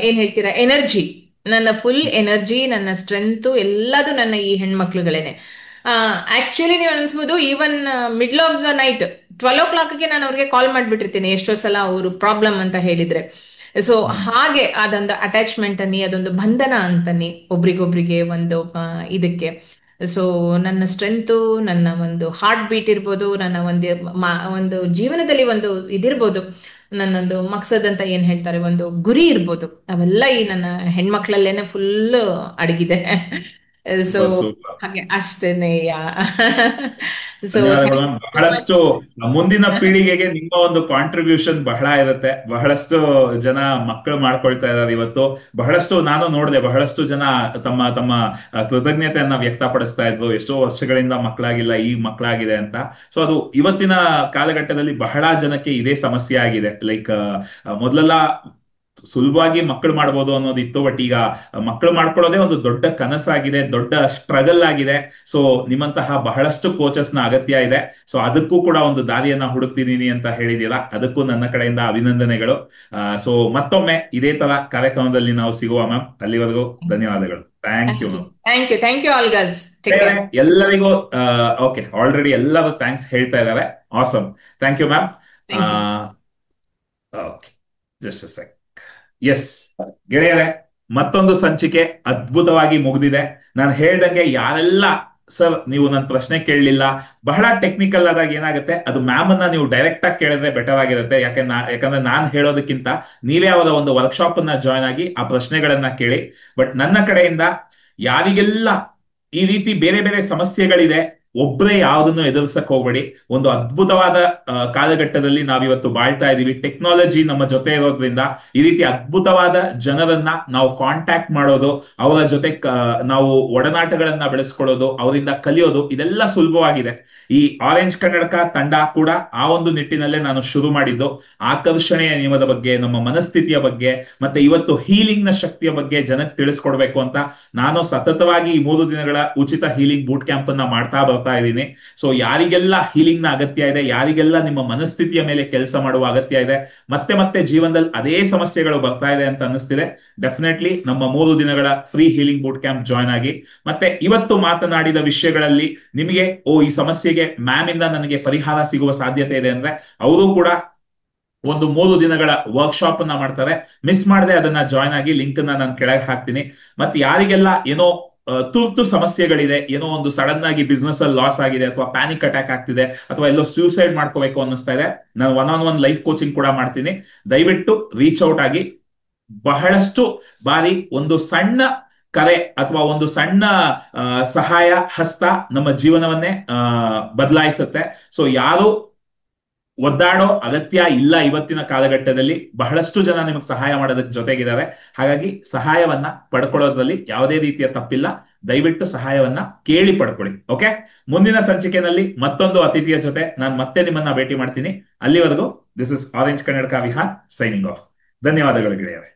ಏನ್ ಹೇಳ್ತೀರಾ ಎನರ್ಜಿ, ನನ್ನ ಫುಲ್ ಎನರ್ಜಿ, ನನ್ನ ಸ್ಟ್ರೆಂತ್ ಎಲ್ಲದು ನನ್ನ ಈ ಹೆಣ್ಮಕ್ಳುಗಳೇನೆ. ಆಕ್ಚುಲಿ ನೀವು ಅನ್ಸ್ಬೋದು, even middle of the night 12 o'clockಗೆ ನಾನು ಅವ್ರಿಗೆ ಕಾಲ್ ಮಾಡ್ಬಿಟ್ಟಿರ್ತೀನಿ ಎಷ್ಟೋ ಸಲ ಅವರು ಪ್ರಾಬ್ಲಮ್ ಅಂತ ಹೇಳಿದ್ರೆ. ಸೊ ಹಾಗೆ ಅದೊಂದು ಅಟ್ಯಾಚ್ಮೆಂಟ್ ಅನ್ನಿ, ಅದೊಂದು ಬಂಧನ ಅಂತನ್ನಿ ಒಬ್ರಿಗೊಬ್ರಿಗೆ ಒಂದು ಇದಕ್ಕೆ. ಸೊ ನನ್ನ ಸ್ಟ್ರೆಂತು, ನನ್ನ ಒಂದು ಹಾರ್ಟ್ ಬೀಟ್ ಇರ್ಬೋದು, ನನ್ನ ಒಂದು ಜೀವನದಲ್ಲಿ ಒಂದು ಇದಿರ್ಬೋದು, ನನ್ನೊಂದು ಮಕ್ಸದ್ ಅಂತ ಏನ್ ಹೇಳ್ತಾರೆ, ಒಂದು ಗುರಿ ಇರ್ಬೋದು, ಅವೆಲ್ಲ ಈ ನನ್ನ ಹೆಣ್ಮಕ್ಳಲ್ಲೇನೆ ಫುಲ್ ಅಡಗಿದೆ. ಸೊ ಹಾಗೆ ಅಷ್ಟೇನೆ. ಸೊ ಬಹಳಷ್ಟು ಮುಂದಿನ ಪೀಳಿಗೆಗೆ ನಿಮ್ಮ ಒಂದು ಕಾಂಟ್ರಿಬ್ಯೂಷನ್ ಬಹಳ ಇರುತ್ತೆ. ಬಹಳಷ್ಟು ಜನ ಮಕ್ಕಳು ಮಾಡ್ಕೊಳ್ತಾ ಇದ್ದಾರೆ ಇವತ್ತು. ಬಹಳಷ್ಟು ನಾನು ನೋಡಿದೆ, ಬಹಳಷ್ಟು ಜನ ತಮ್ಮ ತಮ್ಮ ಕೃತಜ್ಞತೆಯನ್ನ ವ್ಯಕ್ತಪಡಿಸ್ತಾ ಇದ್ರು. ಎಷ್ಟೋ ವರ್ಷಗಳಿಂದ ಮಕ್ಕಳಾಗಿಲ್ಲ, ಈಗ ಮಕ್ಕಳಾಗಿದೆ ಅಂತ. ಸೊ ಅದು ಇವತ್ತಿನ ಕಾಲಘಟ್ಟದಲ್ಲಿ ಬಹಳ ಜನಕ್ಕೆ ಇದೇ ಸಮಸ್ಯೆ ಆಗಿದೆ. ಲೈಕ್ ಮೊದಲೆಲ್ಲ ಸುಲಭವಾಗಿ ಮಕ್ಕಳು ಮಾಡ್ಬೋದು ಅನ್ನೋದಿತ್ತು, ಬಟ್ ಈಗ ಮಕ್ಕಳು ಮಾಡ್ಕೊಳ್ಳೋದೇ ಒಂದು ದೊಡ್ಡ ಕನಸಾಗಿದೆ, ದೊಡ್ಡ ಸ್ಟ್ರಗಲ್ ಆಗಿದೆ. ಸೊ ನಿಮ್ಮಂತಹ ಬಹಳಷ್ಟು ಕೋಚಸ್ನ ಅಗತ್ಯ ಇದೆ. ಸೊ ಅದಕ್ಕೂ ಕೂಡ ಒಂದು ದಾರಿಯನ್ನ ಹುಡುಕ್ತಿದ್ದೀನಿ ಅಂತ ಹೇಳಿದೀರಾ, ಅದಕ್ಕೂ ನನ್ನ ಕಡೆಯಿಂದ ಅಭಿನಂದನೆಗಳು. ಸೊ ಮತ್ತೊಮ್ಮೆ ಇದೇ ತರ ಕಾರ್ಯಕ್ರಮದಲ್ಲಿ ನಾವು ಸಿಗುವ ಮ್ಯಾಮ್. ಅಲ್ಲಿವರೆಗೂ ಧನ್ಯವಾದಗಳು. Thank you ma'am. Thank you all girls. ಎಲ್ಲರಿಗೂ ಓಕೆ, ಆಲ್ರೆಡಿ ಎಲ್ಲರೂ ಥ್ಯಾಂಕ್ಸ್ ಹೇಳ್ತಾ ಇದ್ದಾರೆ. Awesome, thank you ma'am. Okay, just a sec. Yes ಗೆಳೆಯರೆ, ಮತ್ತೊಂದು ಸಂಚಿಕೆ ಅದ್ಭುತವಾಗಿ ಮುಗಿದಿದೆ. ನಾನು ಹೇಳ್ದಂಗೆ ಯಾರೆಲ್ಲ ಸರ್ ನೀವು ನನ್ನ ಪ್ರಶ್ನೆ ಕೇಳಲಿಲ್ಲ, ಬಹಳ ಟೆಕ್ನಿಕಲ್ ಆದಾಗ ಏನಾಗುತ್ತೆ, ಅದು ಮ್ಯಾಮ್ ಅನ್ನ ನೀವು ಡೈರೆಕ್ಟ್ ಆಗಿ ಕೇಳಿದ್ರೆ ಬೆಟರ್ ಆಗಿರುತ್ತೆ. ಯಾಕಂದ್ರೆ ನಾನು ಹೇಳೋದಕ್ಕಿಂತ ನೀವೇ ಅವರ ಒಂದು ವರ್ಕ್ಶಾಪ್ ಅನ್ನ ಜಾಯ್ನ್ ಆಗಿ ಆ ಪ್ರಶ್ನೆಗಳನ್ನ ಕೇಳಿ. ಬಟ್ ನನ್ನ ಕಡೆಯಿಂದ ಯಾರಿಗೆಲ್ಲ ಈ ರೀತಿ ಬೇರೆ ಬೇರೆ ಸಮಸ್ಯೆಗಳಿದೆ, ಒಬ್ಬರೇ ಯಾವುದನ್ನು ಎದುರಿಸಕ್ ಹೋಗ್ಬೇಡಿ. ಒಂದು ಅದ್ಭುತವಾದ ಕಾಲಘಟ್ಟದಲ್ಲಿ ನಾವಿವತ್ತು ಬಾಳ್ತಾ ಇದೀವಿ. ಟೆಕ್ನಾಲಜಿ ನಮ್ಮ ಜೊತೆ ಇರೋದ್ರಿಂದ ಈ ರೀತಿ ಅದ್ಭುತವಾದ ಜನರನ್ನ ನಾವು ಕಾಂಟ್ಯಾಕ್ಟ್ ಮಾಡೋದು, ಅವರ ಜೊತೆ ನಾವು ಒಡನಾಟಗಳನ್ನ ಬೆಳೆಸ್ಕೊಳ್ಳೋದು, ಅವರಿಂದ ಕಲಿಯೋದು, ಇದೆಲ್ಲ ಸುಲಭವಾಗಿದೆ. ಈ ಆರೆಂಜ್ ಕನ್ನಡಕ ತಂಡ ಕೂಡ ಆ ಒಂದು ನಿಟ್ಟಿನಲ್ಲೇ ನಾನು ಶುರು ಮಾಡಿದ್ದು. ಆಕರ್ಷಣೆಯ ನಿಯಮದ ಬಗ್ಗೆ, ನಮ್ಮ ಮನಸ್ಥಿತಿಯ ಬಗ್ಗೆ, ಮತ್ತೆ ಇವತ್ತು ಹೀಲಿಂಗ್ ನ ಶಕ್ತಿಯ ಬಗ್ಗೆ ಜನಕ್ಕೆ ತಿಳಿಸ್ಕೊಡ್ಬೇಕು ಅಂತ ನಾನು ಸತತವಾಗಿ ಈ 3 ದಿನಗಳ ಉಚಿತ ಹೀಲಿಂಗ್ ಬೂಟ್ ಕ್ಯಾಂಪ್ ಅನ್ನ ಮಾಡ್ತಾ ಬರ್ತಾ ಇದ್ದೀನಿ. ಸೊ ಯಾರಿಗೆಲ್ಲ ಹೀಲಿಂಗ್ ನ ಅಗತ್ಯ ಇದೆ, ಯಾರಿಗೆಲ್ಲ ನಿಮ್ಮ ಮನಸ್ಥಿತಿಯ ಮೇಲೆ ಕೆಲಸ ಮಾಡುವ ಅಗತ್ಯ ಇದೆ, ಮತ್ತೆ ಮತ್ತೆ ಜೀವನದಲ್ಲಿ ಅದೇ ಸಮಸ್ಯೆಗಳು ಬರ್ತಾ ಇದೆ ಅಂತ ಅನ್ನಿಸ್ತಿದೆ, ಡೆಫಿನೆಟ್ಲಿ ನಮ್ಮ 3 ದಿನಗಳ free healing boot camp join ಆಗಿ. ಮತ್ತೆ ಇವತ್ತು ಮಾತನಾಡಿದ ವಿಷಯಗಳಲ್ಲಿ ನಿಮಗೆ ಈ ಸಮಸ್ಯೆಗೆ ಮ್ಯಾಮ್ ಇಂದ ನನಗೆ ಪರಿಹಾರ ಸಿಗುವ ಸಾಧ್ಯತೆ ಇದೆ ಅಂದ್ರೆ ಅವರು ಕೂಡ ಒಂದು 3 ದಿನಗಳ ವರ್ಕ್ಶಾಪ್ ಅನ್ನ ಮಾಡ್ತಾರೆ. ಮಿಸ್ ಮಾಡದೆ ಅದನ್ನ ಜಾಯ್ನ್ ಆಗಿ, ಲಿಂಕ್ ಅನ್ನ ನಾನು ಕೆಳಗೆ ಹಾಕ್ತೀನಿ. ಮತ್ತೆ ಯಾರಿಗೆಲ್ಲ ಏನೋ ತುರ್ತು ಸಮಸ್ಯೆಗಳಿದೆ, ಏನೋ ಒಂದು ಸಡನ್ ಆಗಿ ಬಿಸ್ನೆಸ್ ಅಲ್ಲಿ ಲಾಸ್ ಆಗಿದೆ, ಅಥವಾ ಪ್ಯಾನಿಕ್ ಅಟ್ಯಾಕ್ ಆಗ್ತಿದೆ, ಅಥವಾ ಎಲ್ಲೋ ಸೂಸೈಡ್ ಮಾಡ್ಕೋಬೇಕು ಅನ್ನಿಸ್ತಾ ಇದೆ, ನಾನು 1-on-1 ಲೈಫ್ ಕೋಚಿಂಗ್ ಕೂಡ ಮಾಡ್ತೀನಿ. ದಯವಿಟ್ಟು ರೀಚ್ ಔಟ್ ಆಗಿ. ಬಹಳಷ್ಟು ಬಾರಿ ಒಂದು ಸಣ್ಣ ಕರೆ ಅಥವಾ ಒಂದು ಸಣ್ಣ ಸಹಾಯ ಹಸ್ತ ನಮ್ಮ ಜೀವನವನ್ನೇ ಬದಲಾಯಿಸುತ್ತೆ. ಸೊ ಯಾರು ಒದ್ದಾಡೋ ಅಗತ್ಯ ಇಲ್ಲ. ಇವತ್ತಿನ ಕಾಲಘಟ್ಟದಲ್ಲಿ ಬಹಳಷ್ಟು ಜನ ನಿಮಗೆ ಸಹಾಯ ಮಾಡೋದಕ್ಕೆ ಜೊತೆಗಿದ್ದಾರೆ. ಹಾಗಾಗಿ ಸಹಾಯವನ್ನ ಪಡ್ಕೊಳ್ಳೋದ್ರಲ್ಲಿ ಯಾವುದೇ ರೀತಿಯ ತಪ್ಪಿಲ್ಲ. ದಯವಿಟ್ಟು ಸಹಾಯವನ್ನ ಕೇಳಿ ಪಡ್ಕೊಳ್ಳಿ. ಓಕೆ, ಮುಂದಿನ ಸಂಚಿಕೆಯಲ್ಲಿ ಮತ್ತೊಂದು ಅತಿಥಿಯ ಜೊತೆ ನಾನು ಮತ್ತೆ ನಿಮ್ಮನ್ನ ಭೇಟಿ ಮಾಡ್ತೀನಿ. ಅಲ್ಲಿವರೆಗೂ ದಿಸ್ ಇಸ್ ಆರೆಂಜ್ ಕನ್ನಡಕ ವಿಹಾನ್ ಸೈನಿಂಗ್ ಆಫ್. ಧನ್ಯವಾದಗಳು ಗೆಳೆಯರೆ.